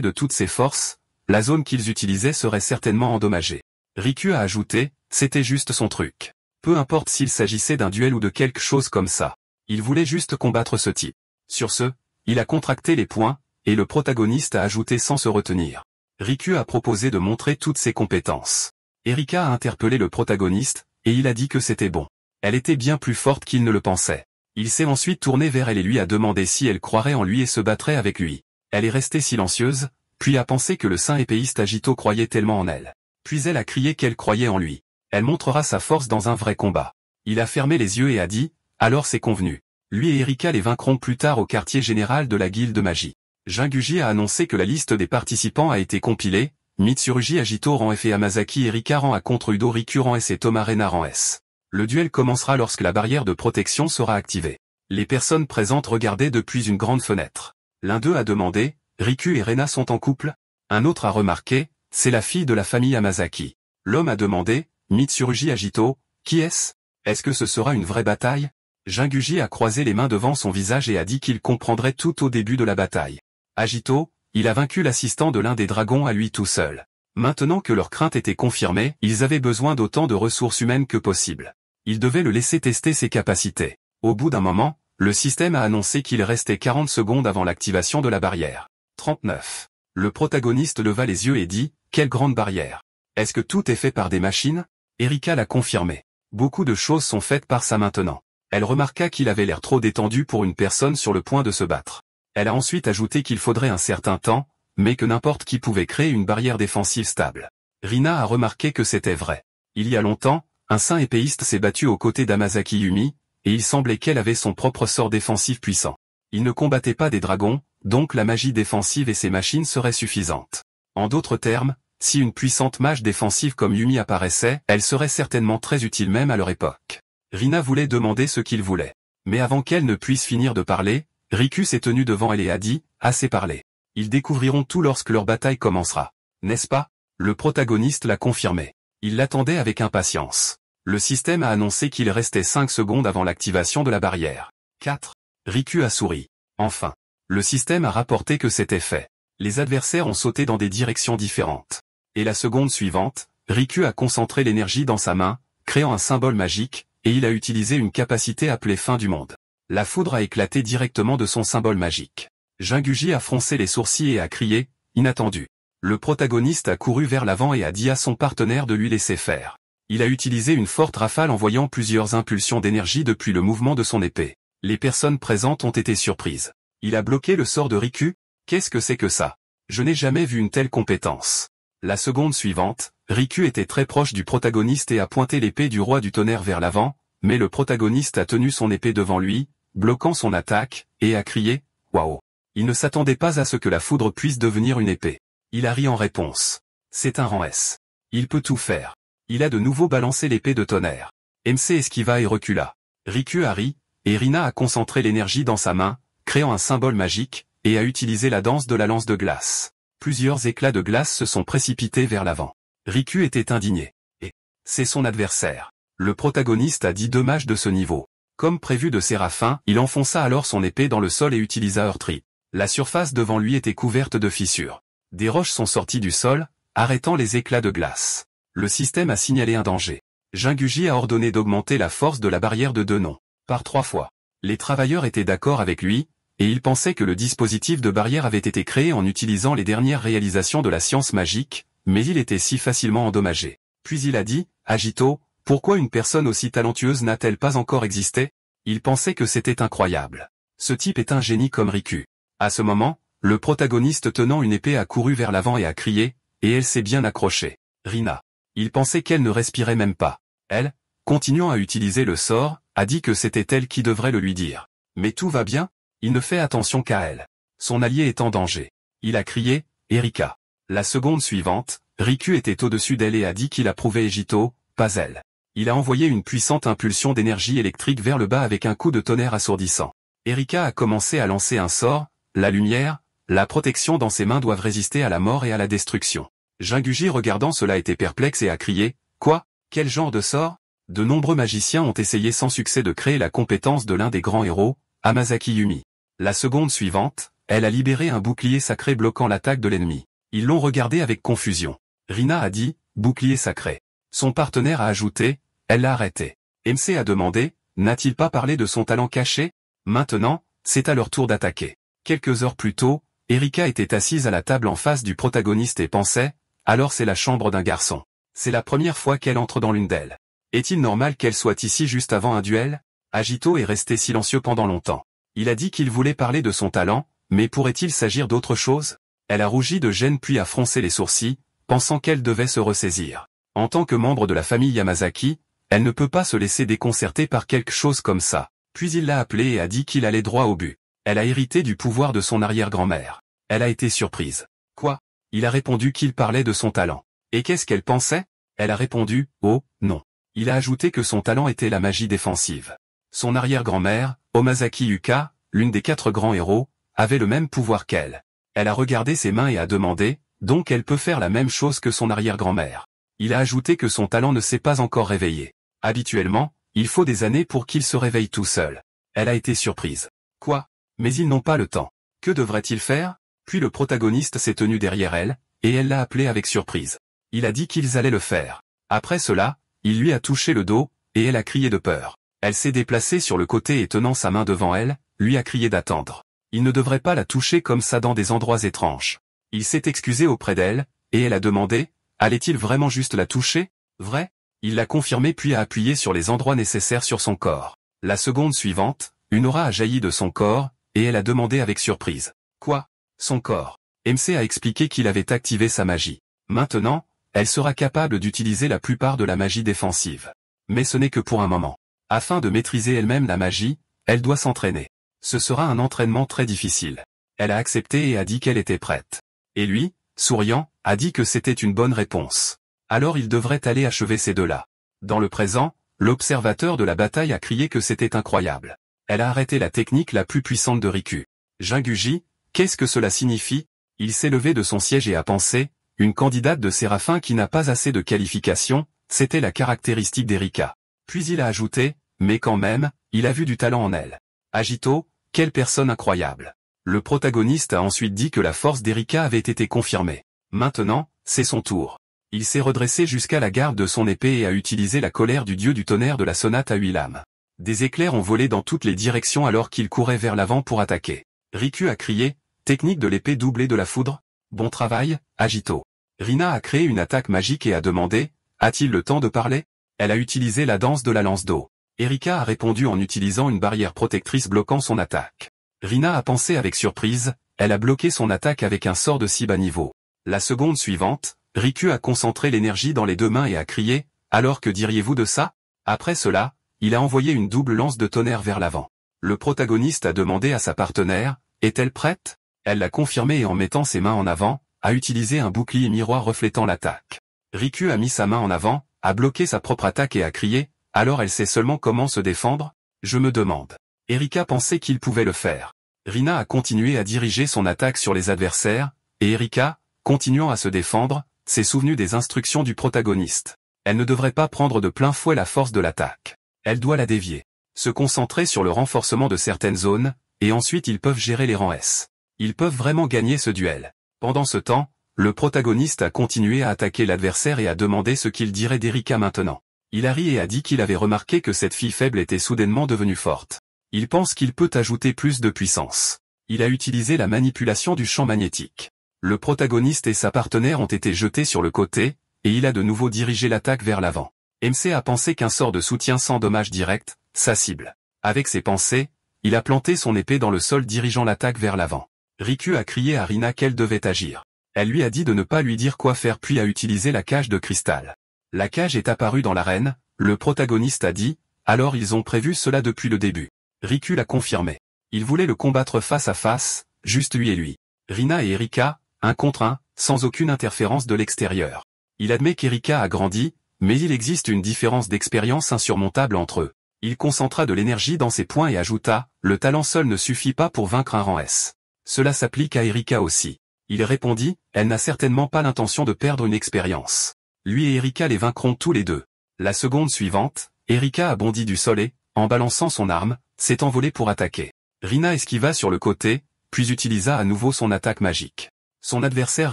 de toutes ses forces, la zone qu'ils utilisaient serait certainement endommagée. Riku a ajouté, c'était juste son truc. Peu importe s'il s'agissait d'un duel ou de quelque chose comme ça. Il voulait juste combattre ce type. Sur ce, il a contracté les poings, et le protagoniste a ajouté sans se retenir. Riku a proposé de montrer toutes ses compétences. Erika a interpellé le protagoniste, et il a dit que c'était bon. Elle était bien plus forte qu'il ne le pensait. Il s'est ensuite tourné vers elle et lui a demandé si elle croirait en lui et se battrait avec lui. Elle est restée silencieuse, puis a pensé que le saint épéiste Agito croyait tellement en elle. Puis elle a crié qu'elle croyait en lui. Elle montrera sa force dans un vrai combat. Il a fermé les yeux et a dit, alors c'est convenu. Lui et Erika les vaincront plus tard au quartier général de la guilde de magie. Jinguji a annoncé que la liste des participants a été compilée, Mitsurugi Agito rang F et Amazaki Erika rang A contre Udo Riku rang S et Tomarena rang S. Le duel commencera lorsque la barrière de protection sera activée. Les personnes présentes regardaient depuis une grande fenêtre. L'un d'eux a demandé, Riku et Rena sont en couple? Un autre a remarqué, c'est la fille de la famille Amazaki. L'homme a demandé, Mitsurugi Agito, qui est-ce? Est-ce que ce sera une vraie bataille? Jinguji a croisé les mains devant son visage et a dit qu'il comprendrait tout au début de la bataille. Agito, il a vaincu l'assistant de l'un des dragons à lui tout seul. Maintenant que leur crainte était confirmée, ils avaient besoin d'autant de ressources humaines que possible. Ils devaient le laisser tester ses capacités. Au bout d'un moment, le système a annoncé qu'il restait 40 secondes avant l'activation de la barrière. 39. Le protagoniste leva les yeux et dit, quelle grande barrière. Est-ce que tout est fait par des machines? Erika l'a confirmé. Beaucoup de choses sont faites par ça maintenant. Elle remarqua qu'il avait l'air trop détendu pour une personne sur le point de se battre. Elle a ensuite ajouté qu'il faudrait un certain temps, mais que n'importe qui pouvait créer une barrière défensive stable. Rina a remarqué que c'était vrai. Il y a longtemps, un saint épéiste s'est battu aux côtés d'Amazaki Yumi, et il semblait qu'elle avait son propre sort défensif puissant. Il ne combattait pas des dragons, donc la magie défensive et ses machines seraient suffisantes. En d'autres termes, si une puissante mage défensive comme Yumi apparaissait, elle serait certainement très utile même à leur époque. Rina voulait demander ce qu'il voulait. Mais avant qu'elle ne puisse finir de parler, Riku s'est tenu devant elle et a dit, assez parlé. Ils découvriront tout lorsque leur bataille commencera. N'est-ce pas? Le protagoniste l'a confirmé. Il l'attendait avec impatience. Le système a annoncé qu'il restait 5 secondes avant l'activation de la barrière. 4. Riku a souri. Enfin. Le système a rapporté que c'était fait. Les adversaires ont sauté dans des directions différentes. Et la seconde suivante, Riku a concentré l'énergie dans sa main, créant un symbole magique, et il a utilisé une capacité appelée fin du monde. La foudre a éclaté directement de son symbole magique. Jinguji a froncé les sourcils et a crié, inattendu. Le protagoniste a couru vers l'avant et a dit à son partenaire de lui laisser faire. Il a utilisé une forte rafale envoyant plusieurs impulsions d'énergie depuis le mouvement de son épée. Les personnes présentes ont été surprises. Il a bloqué le sort de Riku? Qu'est-ce que c'est que ça? Je n'ai jamais vu une telle compétence. La seconde suivante, Riku était très proche du protagoniste et a pointé l'épée du roi du tonnerre vers l'avant, mais le protagoniste a tenu son épée devant lui, bloquant son attaque, et a crié, waouh. Il ne s'attendait pas à ce que la foudre puisse devenir une épée. Il a ri en réponse. C'est un rang S. Il peut tout faire. Il a de nouveau balancé l'épée de tonnerre. MC esquiva et recula. Riku a ri, et Rina a concentré l'énergie dans sa main, créant un symbole magique, et a utilisé la danse de la lance de glace. Plusieurs éclats de glace se sont précipités vers l'avant. Riku était indigné. Et c'est son adversaire. Le protagoniste a dit 2 mages de ce niveau. Comme prévu de Séraphin, il enfonça alors son épée dans le sol et utilisa Heurtri. La surface devant lui était couverte de fissures. Des roches sont sorties du sol, arrêtant les éclats de glace. Le système a signalé un danger. Jinguji a ordonné d'augmenter la force de la barrière de Denon, par 3 fois. Les travailleurs étaient d'accord avec lui, et ils pensaient que le dispositif de barrière avait été créé en utilisant les dernières réalisations de la science magique, mais il était si facilement endommagé. Puis il a dit, Agito, pourquoi une personne aussi talentueuse n'a-t-elle pas encore existé? Il pensait que c'était incroyable. Ce type est un génie comme Riku. À ce moment, le protagoniste tenant une épée a couru vers l'avant et a crié, et elle s'est bien accrochée. Rina. Il pensait qu'elle ne respirait même pas. Elle, continuant à utiliser le sort, a dit que c'était elle qui devrait le lui dire. Mais tout va bien? Il ne fait attention qu'à elle. Son allié est en danger. Il a crié, Erika. La seconde suivante, Riku était au-dessus d'elle et a dit qu'il approuvait Ejito, pas elle. Il a envoyé une puissante impulsion d'énergie électrique vers le bas avec un coup de tonnerre assourdissant. Erika a commencé à lancer un sort, la lumière, la protection dans ses mains doivent résister à la mort et à la destruction. Jinguji regardant cela était perplexe et a crié, quoi? Quel genre de sort? De nombreux magiciens ont essayé sans succès de créer la compétence de l'un des grands héros, Hamasaki Yumi. La seconde suivante, elle a libéré un bouclier sacré bloquant l'attaque de l'ennemi. Ils l'ont regardé avec confusion. Rina a dit, bouclier sacré. Son partenaire a ajouté, elle l'a arrêté. MC a demandé, n'a-t-il pas parlé de son talent caché? Maintenant, c'est à leur tour d'attaquer. Quelques heures plus tôt, Erika était assise à la table en face du protagoniste et pensait, alors c'est la chambre d'un garçon. C'est la première fois qu'elle entre dans l'une d'elles. Est-il normal qu'elle soit ici juste avant un duel? Agito est resté silencieux pendant longtemps. Il a dit qu'il voulait parler de son talent, mais pourrait-il s'agir d'autre chose? Elle a rougi de gêne puis a froncé les sourcils, pensant qu'elle devait se ressaisir. En tant que membre de la famille Yamazaki, elle ne peut pas se laisser déconcerter par quelque chose comme ça. Puis il l'a appelé et a dit qu'il allait droit au but. Elle a hérité du pouvoir de son arrière-grand-mère. Elle a été surprise. Quoi? Il a répondu qu'il parlait de son talent. Et qu'est-ce qu'elle pensait? Elle a répondu, oh, non. Il a ajouté que son talent était la magie défensive. Son arrière-grand-mère, Omazaki Yuka, l'une des 4 grands héros, avait le même pouvoir qu'elle. Elle a regardé ses mains et a demandé, donc elle peut faire la même chose que son arrière-grand-mère. Il a ajouté que son talent ne s'est pas encore réveillé. Habituellement, il faut des années pour qu'il se réveille tout seul. Elle a été surprise. Quoi? Mais ils n'ont pas le temps. Que devrait-il faire? Puis le protagoniste s'est tenu derrière elle, et elle l'a appelé avec surprise. Il a dit qu'ils allaient le faire. Après cela, il lui a touché le dos, et elle a crié de peur. Elle s'est déplacée sur le côté et tenant sa main devant elle, lui a crié d'attendre. Il ne devrait pas la toucher comme ça dans des endroits étranges. Il s'est excusé auprès d'elle, et elle a demandé, allait-il vraiment juste la toucher? Vrai? Il l'a confirmé puis a appuyé sur les endroits nécessaires sur son corps. La seconde suivante, une aura a jailli de son corps, et elle a demandé avec surprise. Quoi? Son corps. MC a expliqué qu'il avait activé sa magie. Maintenant, elle sera capable d'utiliser la plupart de la magie défensive. Mais ce n'est que pour un moment. Afin de maîtriser elle-même la magie, elle doit s'entraîner. Ce sera un entraînement très difficile. Elle a accepté et a dit qu'elle était prête. Et lui, souriant, a dit que c'était une bonne réponse. Alors il devrait aller achever ces deux-là. Dans le présent, l'observateur de la bataille a crié que c'était incroyable. Elle a arrêté la technique la plus puissante de Riku. Jinguji, qu'est-ce que cela signifie? Il s'est levé de son siège et a pensé, une candidate de Séraphin qui n'a pas assez de qualifications, c'était la caractéristique d'Erika. Puis il a ajouté, mais quand même, il a vu du talent en elle. Agito, quelle personne incroyable. Le protagoniste a ensuite dit que la force d'Erika avait été confirmée. Maintenant, c'est son tour. Il s'est redressé jusqu'à la garde de son épée et a utilisé la colère du dieu du tonnerre de la sonate à 8 lames. Des éclairs ont volé dans toutes les directions alors qu'il courait vers l'avant pour attaquer. Riku a crié, technique de l'épée doublée de la foudre, bon travail, Agito. Rina a créé une attaque magique et a demandé, a-t-il le temps de parler? Elle a utilisé la danse de la lance d'eau. Erika a répondu en utilisant une barrière protectrice bloquant son attaque. Rina a pensé avec surprise, elle a bloqué son attaque avec un sort de si bas niveau. La seconde suivante, Riku a concentré l'énergie dans les 2 mains et a crié, alors que diriez-vous de ça? Après cela, il a envoyé une double lance de tonnerre vers l'avant. Le protagoniste a demandé à sa partenaire, est-elle prête? Elle l'a confirmé et en mettant ses mains en avant, a utilisé un bouclier miroir reflétant l'attaque. Riku a mis sa main en avant, a bloqué sa propre attaque et a crié, alors elle sait seulement comment se défendre? Je me demande. Erika pensait qu'il pouvait le faire. Rina a continué à diriger son attaque sur les adversaires, et Erika, continuant à se défendre, s'est souvenu des instructions du protagoniste. Elle ne devrait pas prendre de plein fouet la force de l'attaque. Elle doit la dévier. Se concentrer sur le renforcement de certaines zones, et ensuite ils peuvent gérer les rangs S. Ils peuvent vraiment gagner ce duel. Pendant ce temps, le protagoniste a continué à attaquer l'adversaire et à demander ce qu'il dirait d'Erika maintenant. Il a ri et a dit qu'il avait remarqué que cette fille faible était soudainement devenue forte. Il pense qu'il peut ajouter plus de puissance. Il a utilisé la manipulation du champ magnétique. Le protagoniste et sa partenaire ont été jetés sur le côté, et il a de nouveau dirigé l'attaque vers l'avant. MC a pensé qu'un sort de soutien sans dommage direct, sa cible. Avec ses pensées, il a planté son épée dans le sol dirigeant l'attaque vers l'avant. Riku a crié à Rina qu'elle devait agir. Elle lui a dit de ne pas lui dire quoi faire puis a utilisé la cage de cristal. La cage est apparue dans l'arène, le protagoniste a dit, alors ils ont prévu cela depuis le début. Riku l'a confirmé. Ils voulaient le combattre face à face, juste lui et lui. Rina et Erika, 1 contre 1, sans aucune interférence de l'extérieur. Il admet qu'Erika a grandi, mais il existe une différence d'expérience insurmontable entre eux. Il concentra de l'énergie dans ses poings et ajouta, le talent seul ne suffit pas pour vaincre un rang S. Cela s'applique à Erika aussi. Il répondit, elle n'a certainement pas l'intention de perdre une expérience. Lui et Erika les vaincront tous les deux. La seconde suivante, Erika a bondi du sol et, en balançant son arme, s'est envolée pour attaquer. Rina esquiva sur le côté, puis utilisa à nouveau son attaque magique. Son adversaire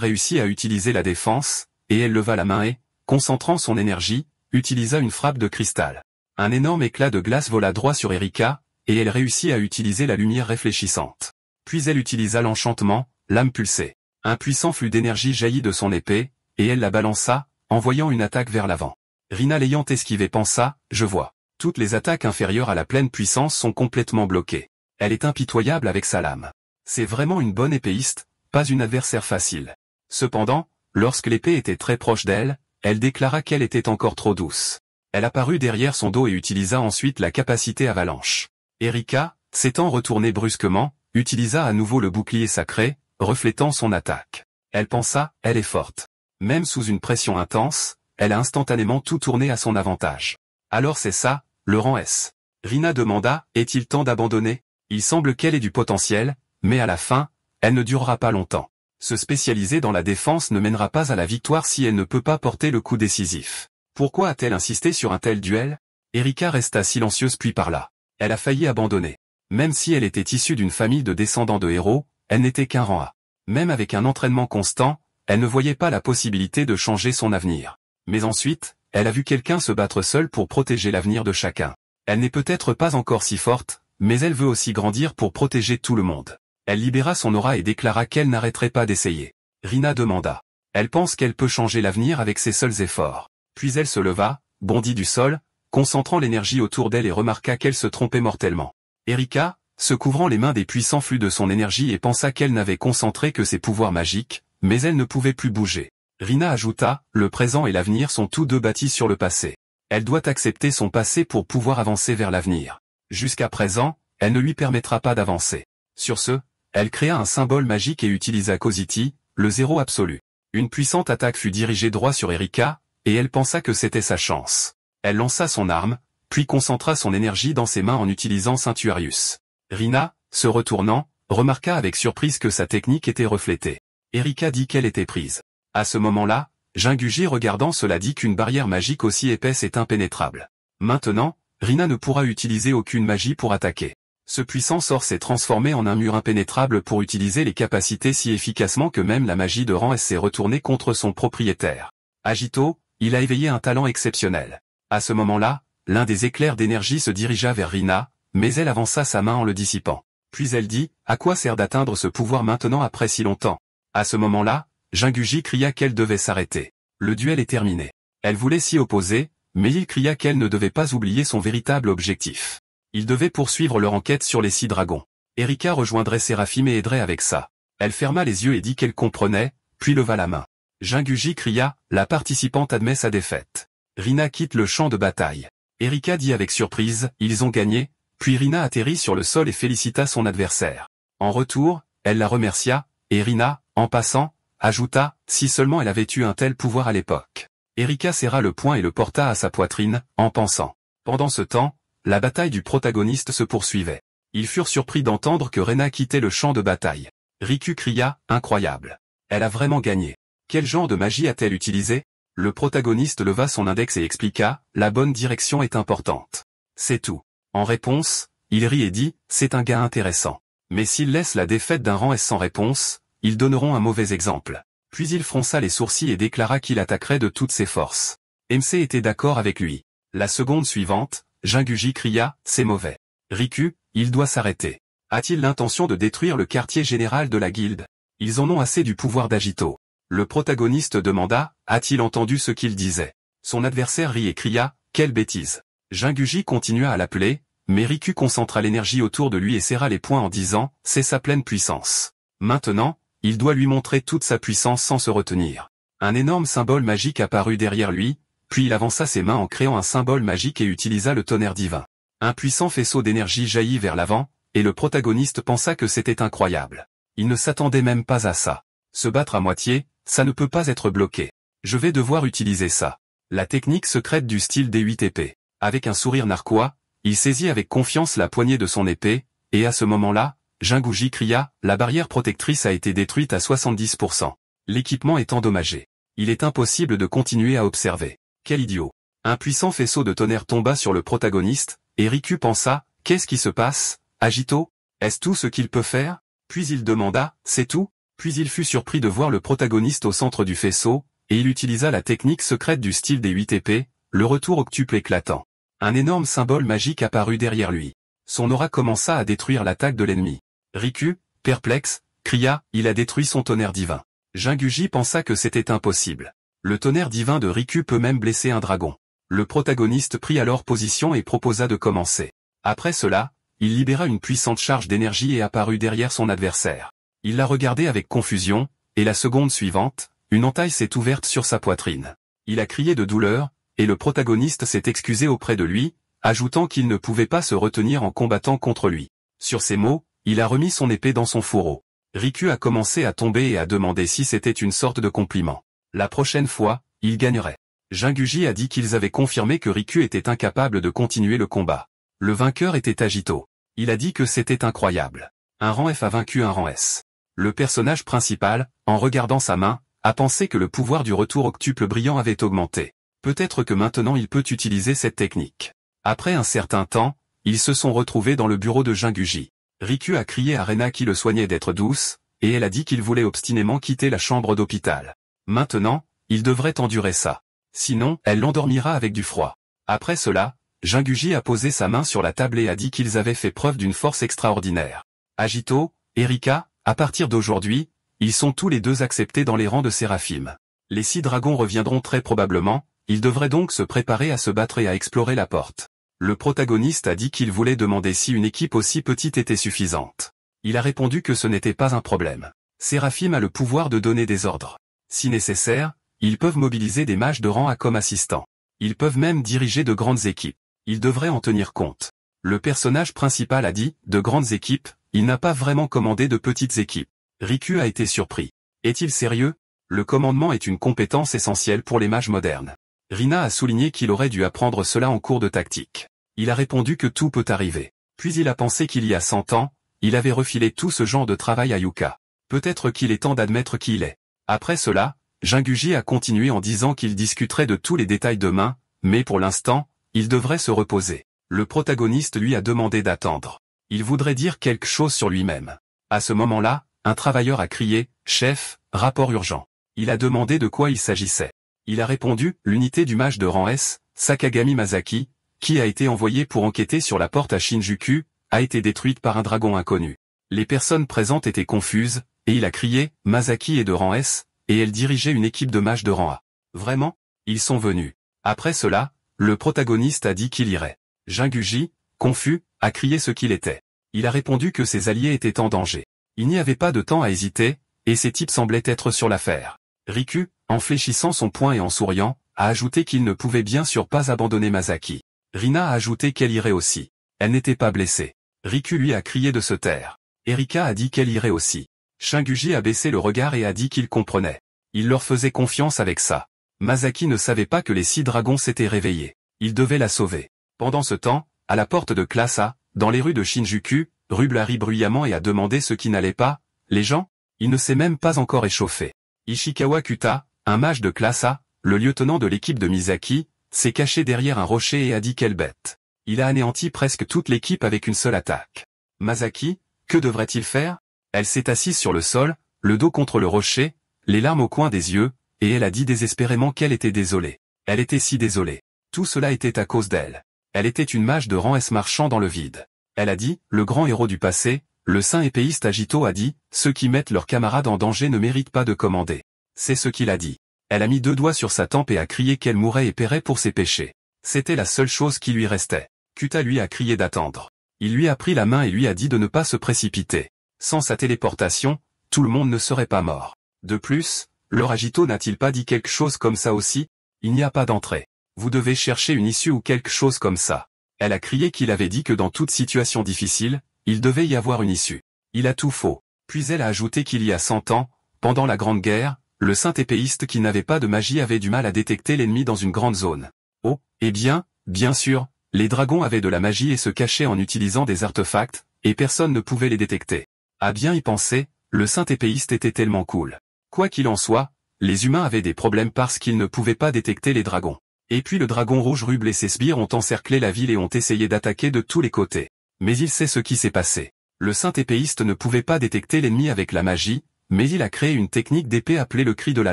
réussit à utiliser la défense, et elle leva la main et, concentrant son énergie, utilisa une frappe de cristal. Un énorme éclat de glace vola droit sur Erika, et elle réussit à utiliser la lumière réfléchissante. Puis elle utilisa l'enchantement, l'âme pulsée. Un puissant flux d'énergie jaillit de son épée, et elle la balança, envoyant une attaque vers l'avant. Rina l'ayant esquivé pensa, je vois. Toutes les attaques inférieures à la pleine puissance sont complètement bloquées. Elle est impitoyable avec sa lame. C'est vraiment une bonne épéiste, pas une adversaire facile. Cependant, lorsque l'épée était très proche d'elle, elle déclara qu'elle était encore trop douce. Elle apparut derrière son dos et utilisa ensuite la capacité avalanche. Erika, s'étant retournée brusquement, utilisa à nouveau le bouclier sacré, reflétant son attaque. Elle pensa, elle est forte. Même sous une pression intense, elle a instantanément tout tourné à son avantage. Alors c'est ça, le rang S. Rina demanda, est-il temps d'abandonner? Il semble qu'elle ait du potentiel, mais à la fin, elle ne durera pas longtemps. Se spécialiser dans la défense ne mènera pas à la victoire si elle ne peut pas porter le coup décisif. Pourquoi a-t-elle insisté sur un tel duel? Erika resta silencieuse puis parla. Elle a failli abandonner. Même si elle était issue d'une famille de descendants de héros, elle n'était qu'un rang A. Même avec un entraînement constant, elle ne voyait pas la possibilité de changer son avenir. Mais ensuite, elle a vu quelqu'un se battre seul pour protéger l'avenir de chacun. Elle n'est peut-être pas encore si forte, mais elle veut aussi grandir pour protéger tout le monde. Elle libéra son aura et déclara qu'elle n'arrêterait pas d'essayer. Rina demanda. Elle pense qu'elle peut changer l'avenir avec ses seuls efforts. Puis elle se leva, bondit du sol, concentrant l'énergie autour d'elle et remarqua qu'elle se trompait mortellement. Erika, se couvrant les mains des puissants flux de son énergie et pensa qu'elle n'avait concentré que ses pouvoirs magiques, mais elle ne pouvait plus bouger. Rina ajouta, le présent et l'avenir sont tous deux bâtis sur le passé. Elle doit accepter son passé pour pouvoir avancer vers l'avenir. Jusqu'à présent, elle ne lui permettra pas d'avancer. Sur ce, elle créa un symbole magique et utilisa Cosity, le zéro absolu. Une puissante attaque fut dirigée droit sur Erika, et elle pensa que c'était sa chance. Elle lança son arme, puis concentra son énergie dans ses mains en utilisant Saintuarius. Rina, se retournant, remarqua avec surprise que sa technique était reflétée. Erika dit qu'elle était prise. À ce moment-là, Jinguji regardant cela dit qu'une barrière magique aussi épaisse est impénétrable. Maintenant, Rina ne pourra utiliser aucune magie pour attaquer. Ce puissant sort s'est transformé en un mur impénétrable pour utiliser les capacités si efficacement que même la magie de rang S s'est retournée contre son propriétaire. Agito, il a éveillé un talent exceptionnel. À ce moment-là, l'un des éclairs d'énergie se dirigea vers Rina, mais elle avança sa main en le dissipant. Puis elle dit, à quoi sert d'atteindre ce pouvoir maintenant après si longtemps? À ce moment-là, Jinguji cria qu'elle devait s'arrêter. Le duel est terminé. Elle voulait s'y opposer, mais il cria qu'elle ne devait pas oublier son véritable objectif. Ils devaient poursuivre leur enquête sur les 6 dragons. Erika rejoindrait Séraphim et aiderait avec ça. Elle ferma les yeux et dit qu'elle comprenait, puis leva la main. Jinguji cria, la participante admet sa défaite. Rina quitte le champ de bataille. Erika dit avec surprise, ils ont gagné, puis Rina atterrit sur le sol et félicita son adversaire. En retour, elle la remercia, et Rina, en passant, ajouta, si seulement elle avait eu un tel pouvoir à l'époque. Erika serra le poing et le porta à sa poitrine, en pensant. Pendant ce temps, la bataille du protagoniste se poursuivait. Ils furent surpris d'entendre que Rena quittait le champ de bataille. Riku cria, incroyable. Elle a vraiment gagné. Quel genre de magie a-t-elle utilisé? Le protagoniste leva son index et expliqua, la bonne direction est importante. C'est tout. En réponse, il rit et dit, c'est un gars intéressant. Mais s'il laisse la défaite d'un rang S sans réponse, ils donneront un mauvais exemple. Puis il fronça les sourcils et déclara qu'il attaquerait de toutes ses forces. MC était d'accord avec lui. La seconde suivante, Jinguji cria, c'est mauvais. Riku, il doit s'arrêter. A-t-il l'intention de détruire le quartier général de la guilde? Ils en ont assez du pouvoir d'Agito. Le protagoniste demanda, a-t-il entendu ce qu'il disait? Son adversaire rit et cria, quelle bêtise. Jinguji continua à l'appeler, mais Riku concentra l'énergie autour de lui et serra les poings en disant, c'est sa pleine puissance. Maintenant, il doit lui montrer toute sa puissance sans se retenir. Un énorme symbole magique apparut derrière lui, puis il avança ses mains en créant un symbole magique et utilisa le tonnerre divin. Un puissant faisceau d'énergie jaillit vers l'avant, et le protagoniste pensa que c'était incroyable. Il ne s'attendait même pas à ça. Se battre à moitié, ça ne peut pas être bloqué. Je vais devoir utiliser ça. La technique secrète du style des 8 épées. Avec un sourire narquois, il saisit avec confiance la poignée de son épée, et à ce moment-là, Jinguji cria, la barrière protectrice a été détruite à 70%. L'équipement est endommagé. Il est impossible de continuer à observer. Quel idiot. Un puissant faisceau de tonnerre tomba sur le protagoniste, et Riku pensa, qu'est-ce qui se passe, Agito? Est-ce tout ce qu'il peut faire? Puis il demanda, c'est tout? Puis il fut surpris de voir le protagoniste au centre du faisceau, et il utilisa la technique secrète du style des 8 épées, le retour octuple éclatant. Un énorme symbole magique apparut derrière lui. Son aura commença à détruire l'attaque de l'ennemi. Riku, perplexe, cria, il a détruit son tonnerre divin. Jinguji pensa que c'était impossible. Le tonnerre divin de Riku peut même blesser un dragon. Le protagoniste prit alors position et proposa de commencer. Après cela, il libéra une puissante charge d'énergie et apparut derrière son adversaire. Il la regardait avec confusion, et la seconde suivante, une entaille s'est ouverte sur sa poitrine. Il a crié de douleur, et le protagoniste s'est excusé auprès de lui, ajoutant qu'il ne pouvait pas se retenir en combattant contre lui. Sur ces mots, il a remis son épée dans son fourreau. Riku a commencé à tomber et a demandé si c'était une sorte de compliment. La prochaine fois, il gagnerait. Jinguji a dit qu'ils avaient confirmé que Riku était incapable de continuer le combat. Le vainqueur était Agito. Il a dit que c'était incroyable. Un rang F a vaincu un rang S. Le personnage principal, en regardant sa main, a pensé que le pouvoir du retour octuple brillant avait augmenté. Peut-être que maintenant il peut utiliser cette technique. Après un certain temps, ils se sont retrouvés dans le bureau de Jinguji. Riku a crié à Rena qui le soignait d'être douce, et elle a dit qu'il voulait obstinément quitter la chambre d'hôpital. Maintenant, il devrait endurer ça. Sinon, elle l'endormira avec du froid. Après cela, Jinguji a posé sa main sur la table et a dit qu'ils avaient fait preuve d'une force extraordinaire. Agito, Erika, à partir d'aujourd'hui, ils sont tous les deux acceptés dans les rangs de Séraphim. Les 6 dragons reviendront très probablement, ils devraient donc se préparer à se battre et à explorer la porte. Le protagoniste a dit qu'il voulait demander si une équipe aussi petite était suffisante. Il a répondu que ce n'était pas un problème. Séraphim a le pouvoir de donner des ordres. Si nécessaire, ils peuvent mobiliser des mages de rang A comme assistants. Ils peuvent même diriger de grandes équipes. Ils devraient en tenir compte. Le personnage principal a dit, de grandes équipes, il n'a pas vraiment commandé de petites équipes. Riku a été surpris. Est-il sérieux? Le commandement est une compétence essentielle pour les mages modernes. Rina a souligné qu'il aurait dû apprendre cela en cours de tactique. Il a répondu que tout peut arriver. Puis il a pensé qu'il y a 100 ans, il avait refilé tout ce genre de travail à Yuka. Peut-être qu'il est temps d'admettre qui il est. Après cela, Jinguji a continué en disant qu'il discuterait de tous les détails demain, mais pour l'instant, il devrait se reposer. Le protagoniste lui a demandé d'attendre. Il voudrait dire quelque chose sur lui-même. À ce moment-là, un travailleur a crié, « Chef, rapport urgent ». Il a demandé de quoi il s'agissait. Il a répondu, l'unité du mage de rang S, Sakagami Masaki, qui a été envoyée pour enquêter sur la porte à Shinjuku, a été détruite par un dragon inconnu. Les personnes présentes étaient confuses, et il a crié, Masaki est de rang S, et elle dirigeait une équipe de mages de rang A. Vraiment? Ils sont venus. Après cela, le protagoniste a dit qu'il irait. Jinguji, confus, a crié ce qu'il était. Il a répondu que ses alliés étaient en danger. Il n'y avait pas de temps à hésiter, et ces types semblaient être sur l'affaire. Riku, en fléchissant son poing et en souriant, a ajouté qu'il ne pouvait bien sûr pas abandonner Masaki. Rina a ajouté qu'elle irait aussi. Elle n'était pas blessée. Riku lui a crié de se taire. Erika a dit qu'elle irait aussi. Jinguji a baissé le regard et a dit qu'il comprenait. Il leur faisait confiance avec ça. Masaki ne savait pas que les 6 dragons s'étaient réveillés. Il devait la sauver. Pendant ce temps, à la porte de classe A, dans les rues de Shinjuku, Rubla rit bruyamment et a demandé ce qui n'allait pas. Les gens? Il ne s'est même pas encore échauffé. Ishikawa Kuta, un mage de classe A, le lieutenant de l'équipe de Misaki, s'est caché derrière un rocher et a dit quelle bête. Il a anéanti presque toute l'équipe avec une seule attaque. Masaki, que devrait-il faire? Elle s'est assise sur le sol, le dos contre le rocher, les larmes au coin des yeux, et elle a dit désespérément qu'elle était désolée. Elle était si désolée. Tout cela était à cause d'elle. Elle était une mage de rang S marchant dans le vide. Elle a dit, le grand héros du passé, le saint épéiste Agito a dit, ceux qui mettent leurs camarades en danger ne méritent pas de commander. C'est ce qu'il a dit. Elle a mis 2 doigts sur sa tempe et a crié qu'elle mourrait et paierait pour ses péchés. C'était la seule chose qui lui restait. Kuta lui a crié d'attendre. Il lui a pris la main et lui a dit de ne pas se précipiter. Sans sa téléportation, tout le monde ne serait pas mort. De plus, Lord Agito n'a-t-il pas dit quelque chose comme ça aussi? Il n'y a pas d'entrée. Vous devez chercher une issue ou quelque chose comme ça. Elle a crié qu'il avait dit que dans toute situation difficile, il devait y avoir une issue. Il a tout faux. Puis elle a ajouté qu'il y a 100 ans, pendant la Grande Guerre, le saint épéiste qui n'avait pas de magie avait du mal à détecter l'ennemi dans une grande zone. Oh, eh bien sûr, les dragons avaient de la magie et se cachaient en utilisant des artefacts, et personne ne pouvait les détecter. À bien y penser, le saint épéiste était tellement cool. Quoi qu'il en soit, les humains avaient des problèmes parce qu'ils ne pouvaient pas détecter les dragons. Et puis le dragon rouge Ruble et ses sbires ont encerclé la ville et ont essayé d'attaquer de tous les côtés. Mais il sait ce qui s'est passé. Le saint épéiste ne pouvait pas détecter l'ennemi avec la magie, mais il a créé une technique d'épée appelée le cri de la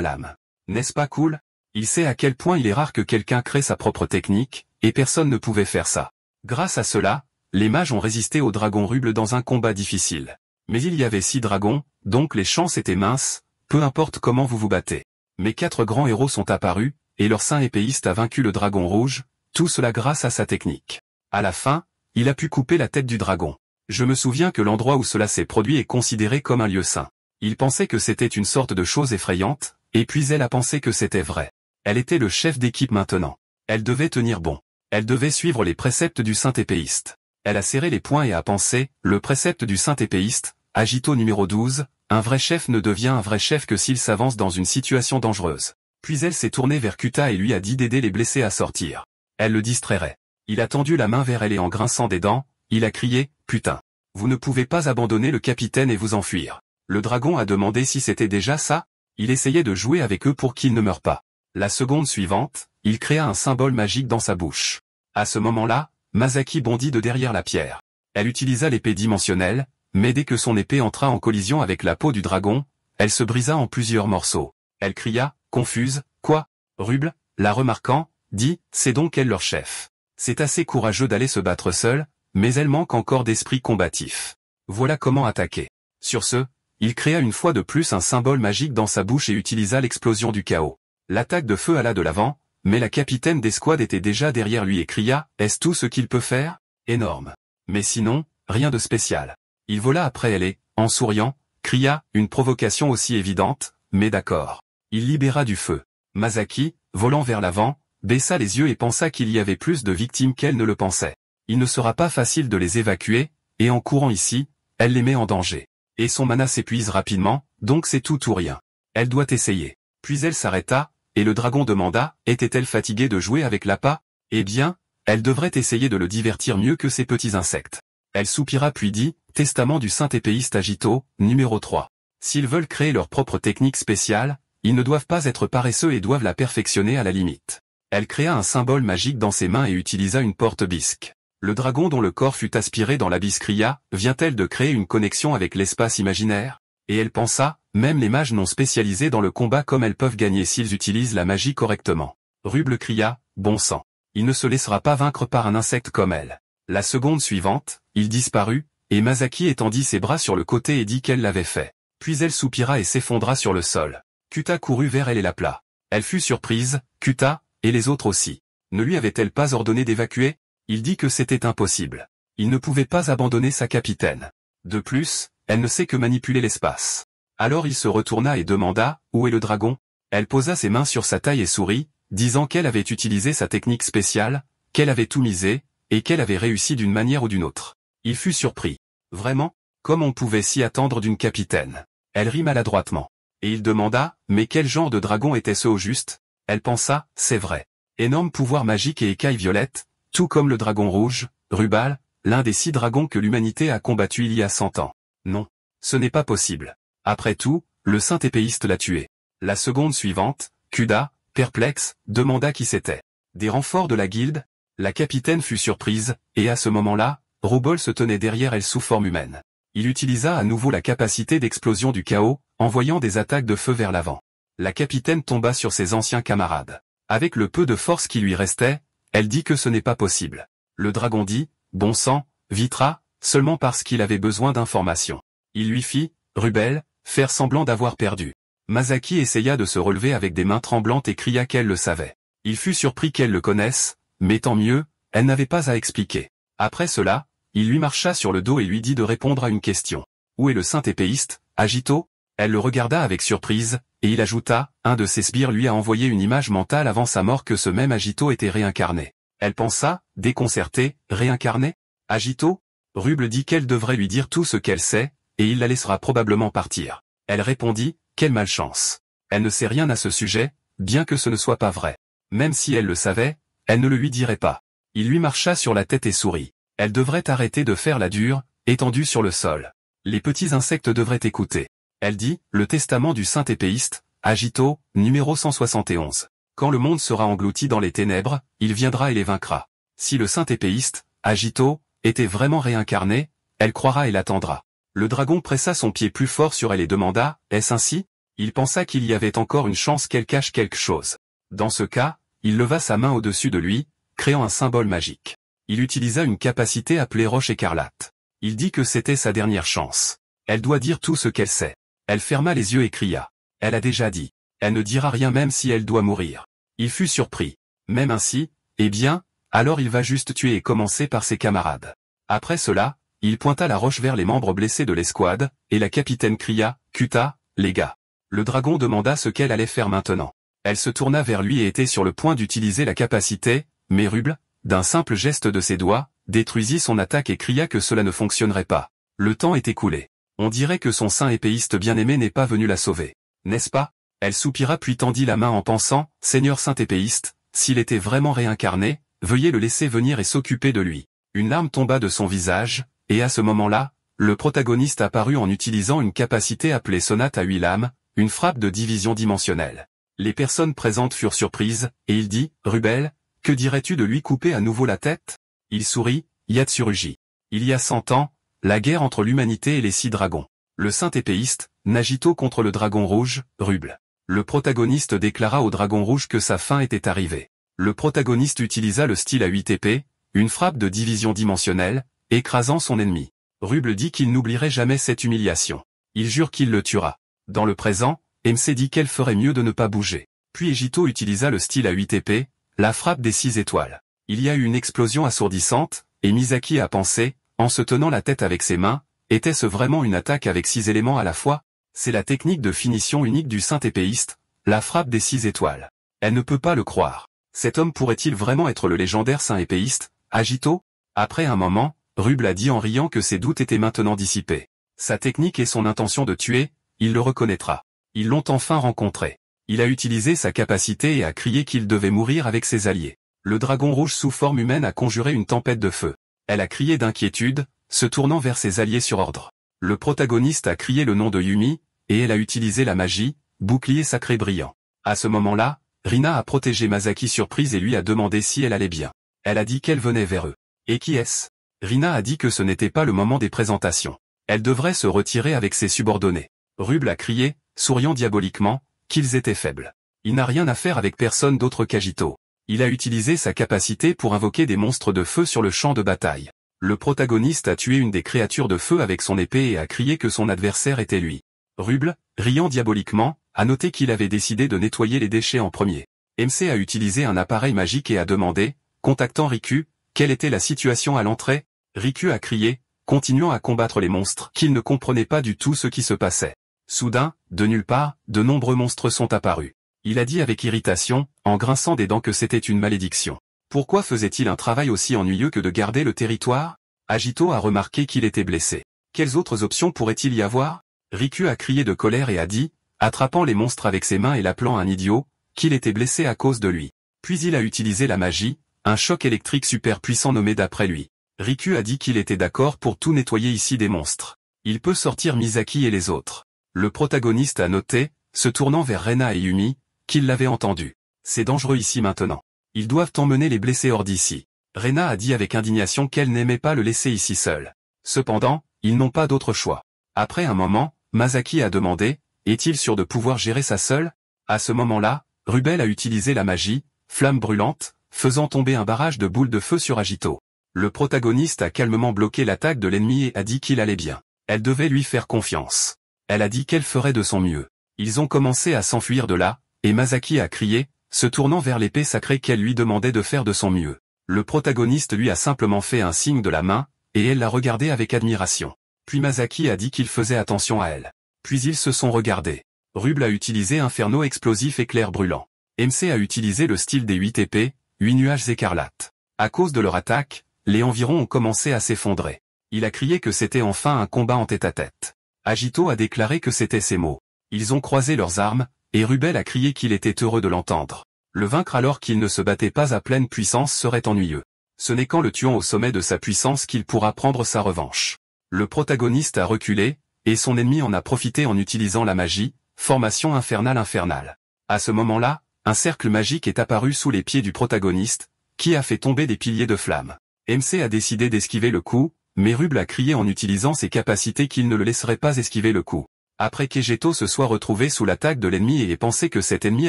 lame. N'est-ce pas cool? Il sait à quel point il est rare que quelqu'un crée sa propre technique, et personne ne pouvait faire ça. Grâce à cela, les mages ont résisté au dragon Ruble dans un combat difficile. Mais il y avait 6 dragons, donc les chances étaient minces, peu importe comment vous vous battez. Mais 4 grands héros sont apparus, et leur saint épéiste a vaincu le dragon rouge, tout cela grâce à sa technique. À la fin, il a pu couper la tête du dragon. Je me souviens que l'endroit où cela s'est produit est considéré comme un lieu saint. Il pensait que c'était une sorte de chose effrayante, et puis elle a pensé que c'était vrai. Elle était le chef d'équipe maintenant. Elle devait tenir bon. Elle devait suivre les préceptes du saint épéiste. Elle a serré les poings et a pensé, le précepte du saint épéiste, Agito numéro 12, un vrai chef ne devient un vrai chef que s'il s'avance dans une situation dangereuse. Puis elle s'est tournée vers Kuta et lui a dit d'aider les blessés à sortir. Elle le distrairait. Il a tendu la main vers elle et en grinçant des dents, il a crié, putain. Vous ne pouvez pas abandonner le capitaine et vous enfuir. Le dragon a demandé si c'était déjà ça. Il essayait de jouer avec eux pour qu'ils ne meurent pas. La seconde suivante, il créa un symbole magique dans sa bouche. À ce moment-là, Masaki bondit de derrière la pierre. Elle utilisa l'épée dimensionnelle, mais dès que son épée entra en collision avec la peau du dragon, elle se brisa en plusieurs morceaux. Elle cria, confuse, quoi? Ruble, la remarquant, dit, c'est donc elle leur chef. C'est assez courageux d'aller se battre seule, mais elle manque encore d'esprit combatif. Voilà comment attaquer. Sur ce, il créa une fois de plus un symbole magique dans sa bouche et utilisa l'explosion du chaos. L'attaque de feu alla de l'avant, mais la capitaine d'escouade était déjà derrière lui et cria, est-ce tout ce qu'il peut faire? Énorme. Mais sinon, rien de spécial. Il vola après elle et, en souriant, cria, une provocation aussi évidente, mais d'accord. Il libéra du feu. Masaki, volant vers l'avant, baissa les yeux et pensa qu'il y avait plus de victimes qu'elle ne le pensait. Il ne sera pas facile de les évacuer, et en courant ici, elle les met en danger. Et son mana s'épuise rapidement, donc c'est tout ou rien. Elle doit essayer. Puis elle s'arrêta, et le dragon demanda, était-elle fatiguée de jouer avec l'appât? Eh bien, elle devrait essayer de le divertir mieux que ces petits insectes. Elle soupira puis dit, testament du saint épéiste Agito, numéro 3. S'ils veulent créer leur propre technique spéciale, ils ne doivent pas être paresseux et doivent la perfectionner à la limite. Elle créa un symbole magique dans ses mains et utilisa une porte-bisque. Le dragon dont le corps fut aspiré dans l'abysse cria, vient-elle de créer une connexion avec l'espace imaginaire? Et elle pensa, même les mages non spécialisés dans le combat comme elles peuvent gagner s'ils utilisent la magie correctement. Ruble cria, bon sang. Il ne se laissera pas vaincre par un insecte comme elle. La seconde suivante, il disparut, et Masaki étendit ses bras sur le côté et dit qu'elle l'avait fait. Puis elle soupira et s'effondra sur le sol. Kuta courut vers elle et l'appela. Elle fut surprise, Kuta, et les autres aussi. Ne lui avait-elle pas ordonné d'évacuer? Il dit que c'était impossible. Il ne pouvait pas abandonner sa capitaine. De plus, elle ne sait que manipuler l'espace. Alors il se retourna et demanda, où est le dragon? Elle posa ses mains sur sa taille et sourit, disant qu'elle avait utilisé sa technique spéciale, qu'elle avait tout misé, et qu'elle avait réussi d'une manière ou d'une autre. Il fut surpris. Vraiment? Comme on pouvait s'y attendre d'une capitaine. Elle rit maladroitement. Et il demanda, mais quel genre de dragon était-ce au juste? Elle pensa, c'est vrai. Énorme pouvoir magique et écaille violette, tout comme le dragon rouge, Rubal, l'un des 6 dragons que l'humanité a combattu il y a 100 ans. Non. Ce n'est pas possible. Après tout, le saint épéiste l'a tué. La seconde suivante, Kuda, perplexe, demanda qui c'était. Des renforts de la guilde? La capitaine fut surprise, et à ce moment-là, Roubol se tenait derrière elle sous forme humaine. Il utilisa à nouveau la capacité d'explosion du chaos, envoyant des attaques de feu vers l'avant. La capitaine tomba sur ses anciens camarades. Avec le peu de force qui lui restait, elle dit que ce n'est pas possible. Le dragon dit, bon sang, Vitra, seulement parce qu'il avait besoin d'informations. Il lui fit, Rubel, faire semblant d'avoir perdu. Masaki essaya de se relever avec des mains tremblantes et cria qu'elle le savait. Il fut surpris qu'elle le connaisse, mais tant mieux, elle n'avait pas à expliquer. Après cela, il lui marcha sur le dos et lui dit de répondre à une question. Où est le saint épéiste, Agito? Elle le regarda avec surprise, et il ajouta, un de ses sbires lui a envoyé une image mentale avant sa mort que ce même Agito était réincarné. Elle pensa, déconcertée, réincarné? Agito? Ruble dit qu'elle devrait lui dire tout ce qu'elle sait, et il la laissera probablement partir. Elle répondit, quelle malchance. Elle ne sait rien à ce sujet, bien que ce ne soit pas vrai. Même si elle le savait, elle ne le lui dirait pas. Il lui marcha sur la tête et sourit. Elle devrait arrêter de faire la dure, étendue sur le sol. Les petits insectes devraient écouter. Elle dit, le testament du saint épéiste, Agito, numéro 171. Quand le monde sera englouti dans les ténèbres, il viendra et les vaincra. Si le saint épéiste, Agito, était vraiment réincarné, elle croira et l'attendra. Le dragon pressa son pied plus fort sur elle et demanda, est-ce ainsi? Il pensa qu'il y avait encore une chance qu'elle cache quelque chose. Dans ce cas, il leva sa main au-dessus de lui, créant un symbole magique. Il utilisa une capacité appelée Roche écarlate. Il dit que c'était sa dernière chance. Elle doit dire tout ce qu'elle sait. Elle ferma les yeux et cria. Elle a déjà dit. Elle ne dira rien même si elle doit mourir. Il fut surpris. Même ainsi, eh bien, alors il va juste tuer et commencer par ses camarades. Après cela, il pointa la roche vers les membres blessés de l'escouade, et la capitaine cria, Kuta, les gars. Le dragon demanda ce qu'elle allait faire maintenant. Elle se tourna vers lui et était sur le point d'utiliser la capacité, mais Ruble, d'un simple geste de ses doigts, détruisit son attaque et cria que cela ne fonctionnerait pas. Le temps est écoulé. On dirait que son saint épéiste bien-aimé n'est pas venu la sauver. N'est-ce pas? Elle soupira puis tendit la main en pensant, Seigneur saint épéiste, s'il était vraiment réincarné, veuillez le laisser venir et s'occuper de lui. Une larme tomba de son visage, et à ce moment-là, le protagoniste apparut en utilisant une capacité appelée sonate à 8 lames, une frappe de division dimensionnelle. Les personnes présentes furent surprises, et il dit, Rubel, que dirais-tu de lui couper à nouveau la tête? Il sourit, Yatsurugi. Il y a 100 ans, la guerre entre l'humanité et les 6 dragons. Le saint épéiste, Nagito contre le dragon rouge, Ruble. Le protagoniste déclara au dragon rouge que sa fin était arrivée. Le protagoniste utilisa le style à 8 épées, une frappe de division dimensionnelle, écrasant son ennemi. Ruble dit qu'il n'oublierait jamais cette humiliation. Il jure qu'il le tuera. Dans le présent, MC dit qu'elle ferait mieux de ne pas bouger. Puis Egito utilisa le style à 8 épées, la frappe des 6 étoiles. Il y a eu une explosion assourdissante, et Misaki a pensé, en se tenant la tête avec ses mains, était-ce vraiment une attaque avec 6 éléments à la fois? C'est la technique de finition unique du saint épéiste, la frappe des 6 étoiles. Elle ne peut pas le croire. Cet homme pourrait-il vraiment être le légendaire saint épéiste, Agito? Après un moment, Ruble a dit en riant que ses doutes étaient maintenant dissipés. Sa technique et son intention de tuer, il le reconnaîtra. Ils l'ont enfin rencontré. Il a utilisé sa capacité et a crié qu'il devait mourir avec ses alliés. Le dragon rouge sous forme humaine a conjuré une tempête de feu. Elle a crié d'inquiétude, se tournant vers ses alliés sur ordre. Le protagoniste a crié le nom de Yumi, et elle a utilisé la magie, bouclier sacré brillant. À ce moment-là, Rina a protégé Masaki surprise et lui a demandé si elle allait bien. Elle a dit qu'elle venait vers eux. Et qui est-ce? Rina a dit que ce n'était pas le moment des présentations. Elle devrait se retirer avec ses subordonnés. Ruble a crié, souriant diaboliquement, qu'ils étaient faibles. Il n'a rien à faire avec personne d'autre qu'Agito. Il a utilisé sa capacité pour invoquer des monstres de feu sur le champ de bataille. Le protagoniste a tué une des créatures de feu avec son épée et a crié que son adversaire était lui. Ruble, riant diaboliquement, a noté qu'il avait décidé de nettoyer les déchets en premier. MC a utilisé un appareil magique et a demandé, contactant Riku, quelle était la situation à l'entrée. Riku a crié, continuant à combattre les monstres, qu'il ne comprenait pas du tout ce qui se passait. Soudain, de nulle part, de nombreux monstres sont apparus. Il a dit avec irritation, en grinçant des dents que c'était une malédiction. Pourquoi faisait-il un travail aussi ennuyeux que de garder le territoire? Agito a remarqué qu'il était blessé. Quelles autres options pourrait-il y avoir? Riku a crié de colère et a dit, attrapant les monstres avec ses mains et l'appelant un idiot, qu'il était blessé à cause de lui. Puis il a utilisé la magie, un choc électrique super puissant nommé d'après lui. Riku a dit qu'il était d'accord pour tout nettoyer ici des monstres. Il peut sortir Misaki et les autres. Le protagoniste a noté, se tournant vers Rena et Yumi, qu'il l'avait entendu. C'est dangereux ici maintenant. Ils doivent emmener les blessés hors d'ici. Rena a dit avec indignation qu'elle n'aimait pas le laisser ici seul. Cependant, ils n'ont pas d'autre choix. Après un moment, Masaki a demandé, est-il sûr de pouvoir gérer ça seul? À ce moment-là, Rubel a utilisé la magie, flamme brûlante, faisant tomber un barrage de boules de feu sur Agito. Le protagoniste a calmement bloqué l'attaque de l'ennemi et a dit qu'il allait bien. Elle devait lui faire confiance. Elle a dit qu'elle ferait de son mieux. Ils ont commencé à s'enfuir de là, et Masaki a crié, se tournant vers l'épée sacrée qu'elle lui demandait de faire de son mieux. Le protagoniste lui a simplement fait un signe de la main, et elle l'a regardé avec admiration. Puis Masaki a dit qu'il faisait attention à elle. Puis ils se sont regardés. Rubel a utilisé Inferno explosif éclair brûlant. MC a utilisé le style des 8 épées, 8 nuages écarlates. À cause de leur attaque, les environs ont commencé à s'effondrer. Il a crié que c'était enfin un combat en tête-à-tête. Agito a déclaré que c'était ses mots. Ils ont croisé leurs armes, et Rubel a crié qu'il était heureux de l'entendre. Le vaincre alors qu'il ne se battait pas à pleine puissance serait ennuyeux. Ce n'est qu'en le tuant au sommet de sa puissance qu'il pourra prendre sa revanche. Le protagoniste a reculé, et son ennemi en a profité en utilisant la magie, formation infernale. À ce moment-là, un cercle magique est apparu sous les pieds du protagoniste, qui a fait tomber des piliers de flammes. MC a décidé d'esquiver le coup, mais Rubel a crié en utilisant ses capacités qu'il ne le laisserait pas esquiver le coup. Après qu'Egeto se soit retrouvé sous l'attaque de l'ennemi et ait pensé que cet ennemi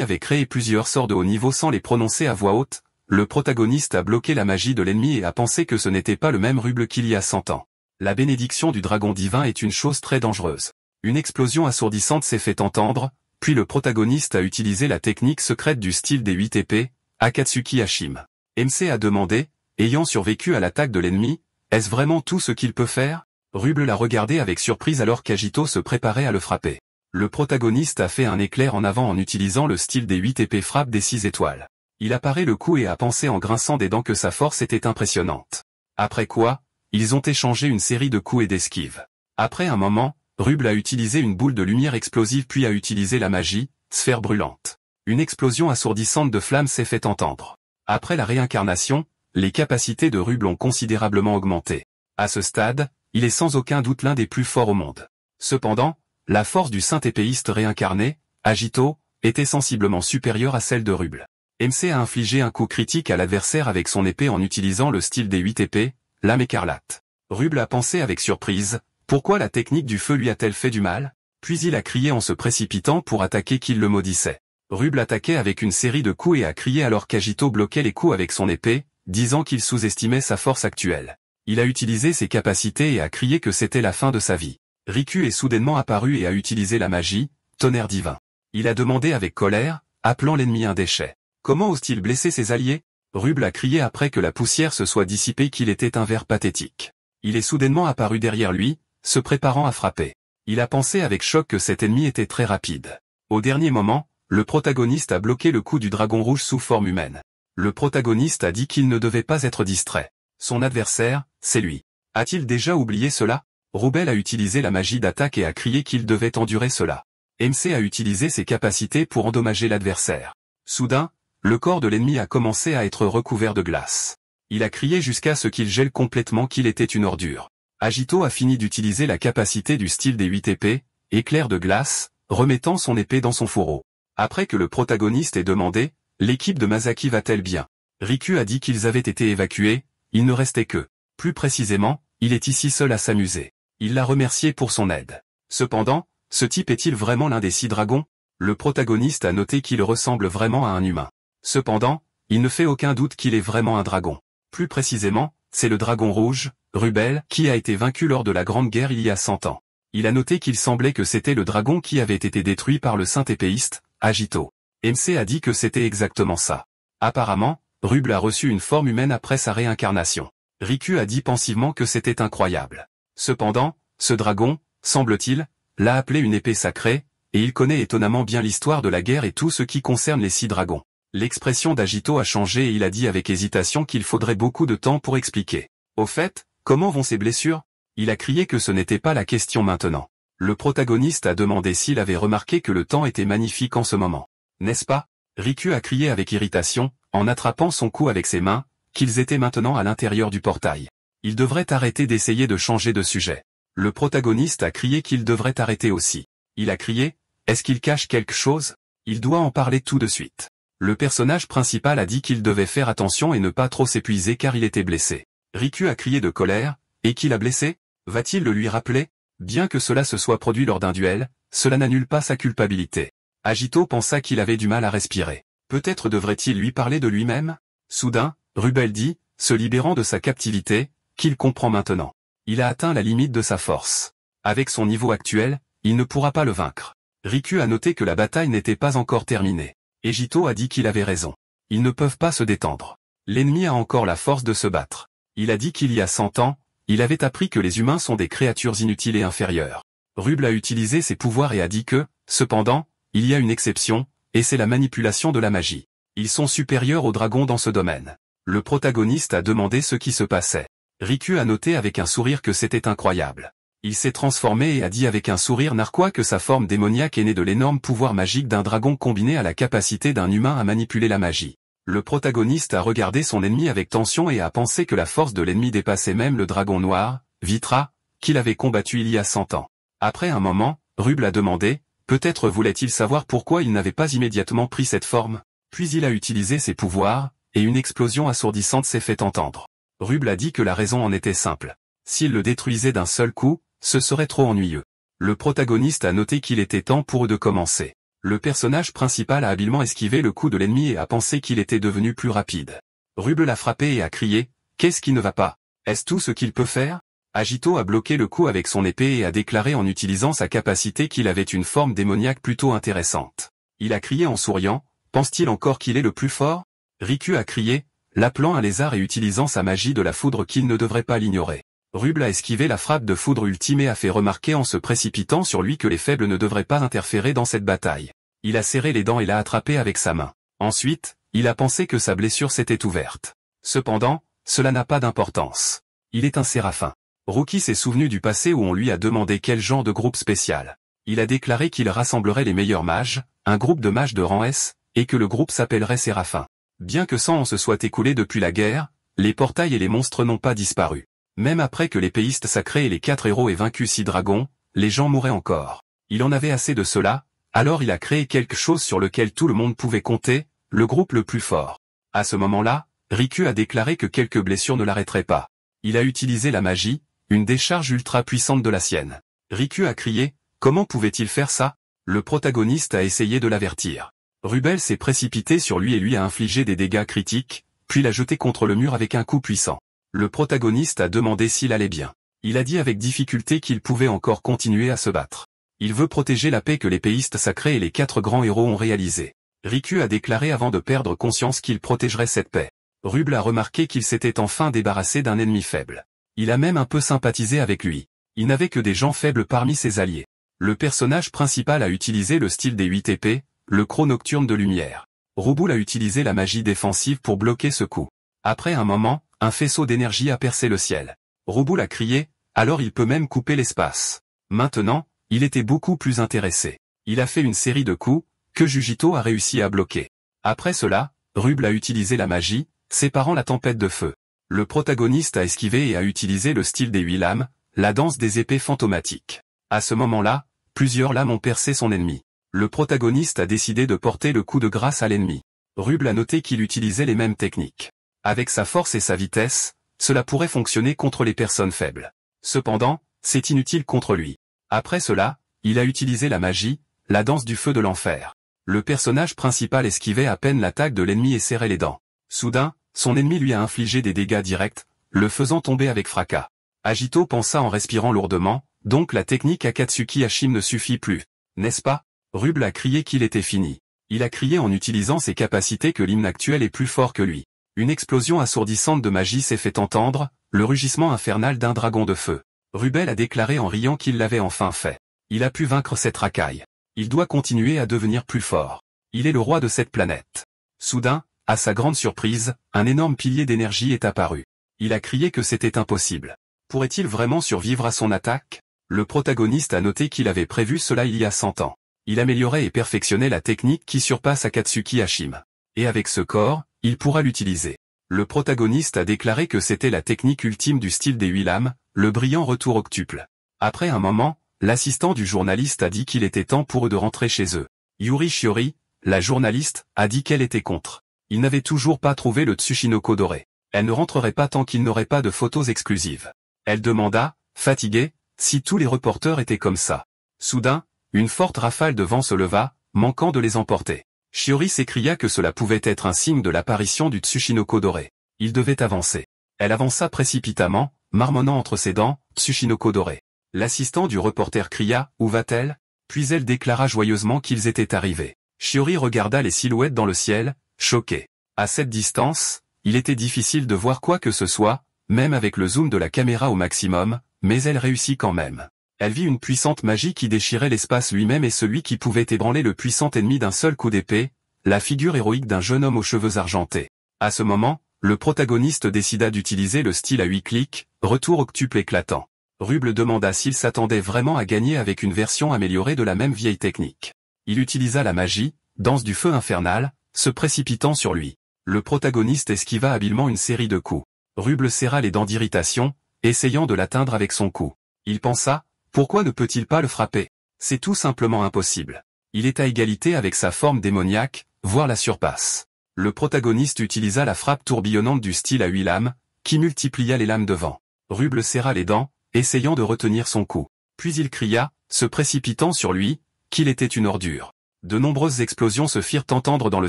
avait créé plusieurs sorts de haut niveau sans les prononcer à voix haute, le protagoniste a bloqué la magie de l'ennemi et a pensé que ce n'était pas le même Rubel qu'il y a 100 ans. La bénédiction du dragon divin est une chose très dangereuse. Une explosion assourdissante s'est fait entendre, puis le protagoniste a utilisé la technique secrète du style des 8 épées, Akatsuki Hashim. MC a demandé, ayant survécu à l'attaque de l'ennemi, est-ce vraiment tout ce qu'il peut faire? Rubel l'a regardé avec surprise alors qu'Agito se préparait à le frapper. Le protagoniste a fait un éclair en avant en utilisant le style des 8 épées frappe des 6 étoiles. Il a paré le coup et a pensé en grinçant des dents que sa force était impressionnante. Après quoi, ils ont échangé une série de coups et d'esquives. Après un moment, Rubel a utilisé une boule de lumière explosive puis a utilisé la magie, sphère brûlante. Une explosion assourdissante de flammes s'est fait entendre. Après la réincarnation, les capacités de Rubel ont considérablement augmenté. À ce stade, il est sans aucun doute l'un des plus forts au monde. Cependant, la force du saint épéiste réincarné, Agito, était sensiblement supérieure à celle de Rubel. MC a infligé un coup critique à l'adversaire avec son épée en utilisant le style des 8 épées, lame écarlate. Rubel a pensé avec surprise, pourquoi la technique du feu lui a-t-elle fait du mal? Puis il a crié en se précipitant pour attaquer qu'il le maudissait. Rubel attaquait avec une série de coups et a crié alors qu'Agito bloquait les coups avec son épée, disant qu'il sous-estimait sa force actuelle. Il a utilisé ses capacités et a crié que c'était la fin de sa vie. Riku est soudainement apparu et a utilisé la magie, tonnerre divin. Il a demandé avec colère, appelant l'ennemi un déchet. Comment ose-t-il blesser ses alliés? Rubel a crié après que la poussière se soit dissipée qu'il était un ver pathétique. Il est soudainement apparu derrière lui, se préparant à frapper. Il a pensé avec choc que cet ennemi était très rapide. Au dernier moment, le protagoniste a bloqué le coup du dragon rouge sous forme humaine. Le protagoniste a dit qu'il ne devait pas être distrait. Son adversaire, c'est lui. A-t-il déjà oublié cela? Rubel a utilisé la magie d'attaque et a crié qu'il devait endurer cela. MC a utilisé ses capacités pour endommager l'adversaire. Soudain, le corps de l'ennemi a commencé à être recouvert de glace. Il a crié jusqu'à ce qu'il gèle complètement qu'il était une ordure. Agito a fini d'utiliser la capacité du style des 8 épées, éclair de glace, remettant son épée dans son fourreau. Après que le protagoniste ait demandé, l'équipe de Masaki va-t-elle bien? Riku a dit qu'ils avaient été évacués, il ne restait que. Plus précisément, il est ici seul à s'amuser. Il l'a remercié pour son aide. Cependant, ce type est-il vraiment l'un des 6 dragons? Le protagoniste a noté qu'il ressemble vraiment à un humain. Cependant, il ne fait aucun doute qu'il est vraiment un dragon. Plus précisément, c'est le dragon rouge, Rubel, qui a été vaincu lors de la Grande Guerre il y a 100 ans. Il a noté qu'il semblait que c'était le dragon qui avait été détruit par le saint épéiste, Agito. MC a dit que c'était exactement ça. Apparemment, Rubel a reçu une forme humaine après sa réincarnation. Riku a dit pensivement que c'était incroyable. Cependant, ce dragon, semble-t-il, l'a appelé une épée sacrée, et il connaît étonnamment bien l'histoire de la guerre et tout ce qui concerne les 6 dragons. L'expression d'Agito a changé et il a dit avec hésitation qu'il faudrait beaucoup de temps pour expliquer. Au fait, comment vont ses blessures? Il a crié que ce n'était pas la question maintenant. Le protagoniste a demandé s'il avait remarqué que le temps était magnifique en ce moment. N'est-ce pas? Riku a crié avec irritation, en attrapant son cou avec ses mains, qu'ils étaient maintenant à l'intérieur du portail. Il devrait arrêter d'essayer de changer de sujet. Le protagoniste a crié qu'il devrait arrêter aussi. Il a crié, est-ce qu'il cache quelque chose? Il doit en parler tout de suite. Le personnage principal a dit qu'il devait faire attention et ne pas trop s'épuiser car il était blessé. Riku a crié de colère, et qui l'a blessé? Va-t-il le lui rappeler? Bien que cela se soit produit lors d'un duel, cela n'annule pas sa culpabilité. Agito pensa qu'il avait du mal à respirer. Peut-être devrait-il lui parler de lui-même? Soudain, Rubel dit, se libérant de sa captivité, qu'il comprend maintenant. Il a atteint la limite de sa force. Avec son niveau actuel, il ne pourra pas le vaincre. Riku a noté que la bataille n'était pas encore terminée. Agito a dit qu'il avait raison. Ils ne peuvent pas se détendre. L'ennemi a encore la force de se battre. Il a dit qu'il y a 100 ans, il avait appris que les humains sont des créatures inutiles et inférieures. Rubel a utilisé ses pouvoirs et a dit que, cependant, il y a une exception, et c'est la manipulation de la magie. Ils sont supérieurs aux dragons dans ce domaine. Le protagoniste a demandé ce qui se passait. Riku a noté avec un sourire que c'était incroyable. Il s'est transformé et a dit avec un sourire narquois que sa forme démoniaque est née de l'énorme pouvoir magique d'un dragon combiné à la capacité d'un humain à manipuler la magie. Le protagoniste a regardé son ennemi avec tension et a pensé que la force de l'ennemi dépassait même le dragon noir, Vitra, qu'il avait combattu il y a 100 ans. Après un moment, Rubel a demandé, peut-être voulait-il savoir pourquoi il n'avait pas immédiatement pris cette forme. Puis il a utilisé ses pouvoirs, et une explosion assourdissante s'est fait entendre. Rubel a dit que la raison en était simple. S'il le détruisait d'un seul coup, ce serait trop ennuyeux. Le protagoniste a noté qu'il était temps pour eux de commencer. Le personnage principal a habilement esquivé le coup de l'ennemi et a pensé qu'il était devenu plus rapide. Rubel l'a frappé et a crié, « Qu'est-ce qui ne va pas? Est-ce tout ce qu'il peut faire ?» Agito a bloqué le coup avec son épée et a déclaré en utilisant sa capacité qu'il avait une forme démoniaque plutôt intéressante. Il a crié en souriant, « Pense-t-il encore qu'il est le plus fort ?» Riku a crié, l'appelant un lézard et utilisant sa magie de la foudre qu'il ne devrait pas l'ignorer. Rubel a esquivé la frappe de foudre ultime et a fait remarquer en se précipitant sur lui que les faibles ne devraient pas interférer dans cette bataille. Il a serré les dents et l'a attrapé avec sa main. Ensuite, il a pensé que sa blessure s'était ouverte. Cependant, cela n'a pas d'importance. Il est un séraphin. Rookie s'est souvenu du passé où on lui a demandé quel genre de groupe spécial. Il a déclaré qu'il rassemblerait les meilleurs mages, un groupe de mages de rang S, et que le groupe s'appellerait Séraphin. Bien que 100 ans se soient écoulés depuis la guerre, les portails et les monstres n'ont pas disparu. Même après que l'épéiste sacré et les 4 héros aient vaincu 6 dragons, les gens mouraient encore. Il en avait assez de cela, alors il a créé quelque chose sur lequel tout le monde pouvait compter, le groupe le plus fort. À ce moment-là, Riku a déclaré que quelques blessures ne l'arrêteraient pas. Il a utilisé la magie, une décharge ultra puissante de la sienne. Riku a crié, « Comment pouvait-il faire ça ?» Le protagoniste a essayé de l'avertir. Rubel s'est précipité sur lui et lui a infligé des dégâts critiques, puis l'a jeté contre le mur avec un coup puissant. Le protagoniste a demandé s'il allait bien. Il a dit avec difficulté qu'il pouvait encore continuer à se battre. Il veut protéger la paix que l'épéiste sacré et les 4 grands héros ont réalisée. Riku a déclaré avant de perdre conscience qu'il protégerait cette paix. Rubel a remarqué qu'il s'était enfin débarrassé d'un ennemi faible. Il a même un peu sympathisé avec lui. Il n'avait que des gens faibles parmi ses alliés. Le personnage principal a utilisé le style des 8 épées, le croc nocturne de lumière. Rubel a utilisé la magie défensive pour bloquer ce coup. Après un moment, un faisceau d'énergie a percé le ciel. Rubel a crié, alors il peut même couper l'espace. Maintenant, il était beaucoup plus intéressé. Il a fait une série de coups, que Jujito a réussi à bloquer. Après cela, Rubel a utilisé la magie, séparant la tempête de feu. Le protagoniste a esquivé et a utilisé le style des 8 lames, la danse des épées fantomatiques. À ce moment-là, plusieurs lames ont percé son ennemi. Le protagoniste a décidé de porter le coup de grâce à l'ennemi. Rubel a noté qu'il utilisait les mêmes techniques. Avec sa force et sa vitesse, cela pourrait fonctionner contre les personnes faibles. Cependant, c'est inutile contre lui. Après cela, il a utilisé la magie, la danse du feu de l'enfer. Le personnage principal esquivait à peine l'attaque de l'ennemi et serrait les dents. Soudain, son ennemi lui a infligé des dégâts directs, le faisant tomber avec fracas. Agito pensa en respirant lourdement, donc la technique Akatsuki Hashim ne suffit plus, n'est-ce pas? Rubel a crié qu'il était fini. Il a crié en utilisant ses capacités que l'hymne actuel est plus fort que lui. Une explosion assourdissante de magie s'est fait entendre, le rugissement infernal d'un dragon de feu. Rubel a déclaré en riant qu'il l'avait enfin fait. Il a pu vaincre cette racaille. Il doit continuer à devenir plus fort. Il est le roi de cette planète. Soudain, à sa grande surprise, un énorme pilier d'énergie est apparu. Il a crié que c'était impossible. Pourrait-il vraiment survivre à son attaque? Le protagoniste a noté qu'il avait prévu cela il y a 100 ans. Il améliorait et perfectionnait la technique qui surpasse Akatsuki Hashim. Et avec ce corps, il pourra l'utiliser. Le protagoniste a déclaré que c'était la technique ultime du style des 8 lames, le brillant retour octuple. Après un moment, l'assistant du journaliste a dit qu'il était temps pour eux de rentrer chez eux. Yuri Shiori, la journaliste, a dit qu'elle était contre. Il n'avait toujours pas trouvé le Tsushinoko doré. Elle ne rentrerait pas tant qu'il n'aurait pas de photos exclusives. Elle demanda, fatiguée, si tous les reporters étaient comme ça. Soudain, une forte rafale de vent se leva, manquant de les emporter. Shiori s'écria que cela pouvait être un signe de l'apparition du Tsushinoko doré. Il devait avancer. Elle avança précipitamment, marmonnant entre ses dents, Tsushinoko doré. L'assistant du reporter cria, où va-t-elle? Puis elle déclara joyeusement qu'ils étaient arrivés. Shiori regarda les silhouettes dans le ciel, choquée. À cette distance, il était difficile de voir quoi que ce soit, même avec le zoom de la caméra au maximum, mais elle réussit quand même. Elle vit une puissante magie qui déchirait l'espace lui-même et celui qui pouvait ébranler le puissant ennemi d'un seul coup d'épée, la figure héroïque d'un jeune homme aux cheveux argentés. À ce moment, le protagoniste décida d'utiliser le style à 8 clics, retour octuple éclatant. Ruble demanda s'il s'attendait vraiment à gagner avec une version améliorée de la même vieille technique. Il utilisa la magie, danse du feu infernal, se précipitant sur lui. Le protagoniste esquiva habilement une série de coups. Ruble serra les dents d'irritation, essayant de l'atteindre avec son coup. Il pensa, pourquoi ne peut-il pas le frapper? C'est tout simplement impossible. Il est à égalité avec sa forme démoniaque, voire la surpasse. Le protagoniste utilisa la frappe tourbillonnante du style à 8 lames, qui multiplia les lames de vent. Ruble serra les dents, essayant de retenir son coup. Puis il cria, se précipitant sur lui, qu'il était une ordure. De nombreuses explosions se firent entendre dans le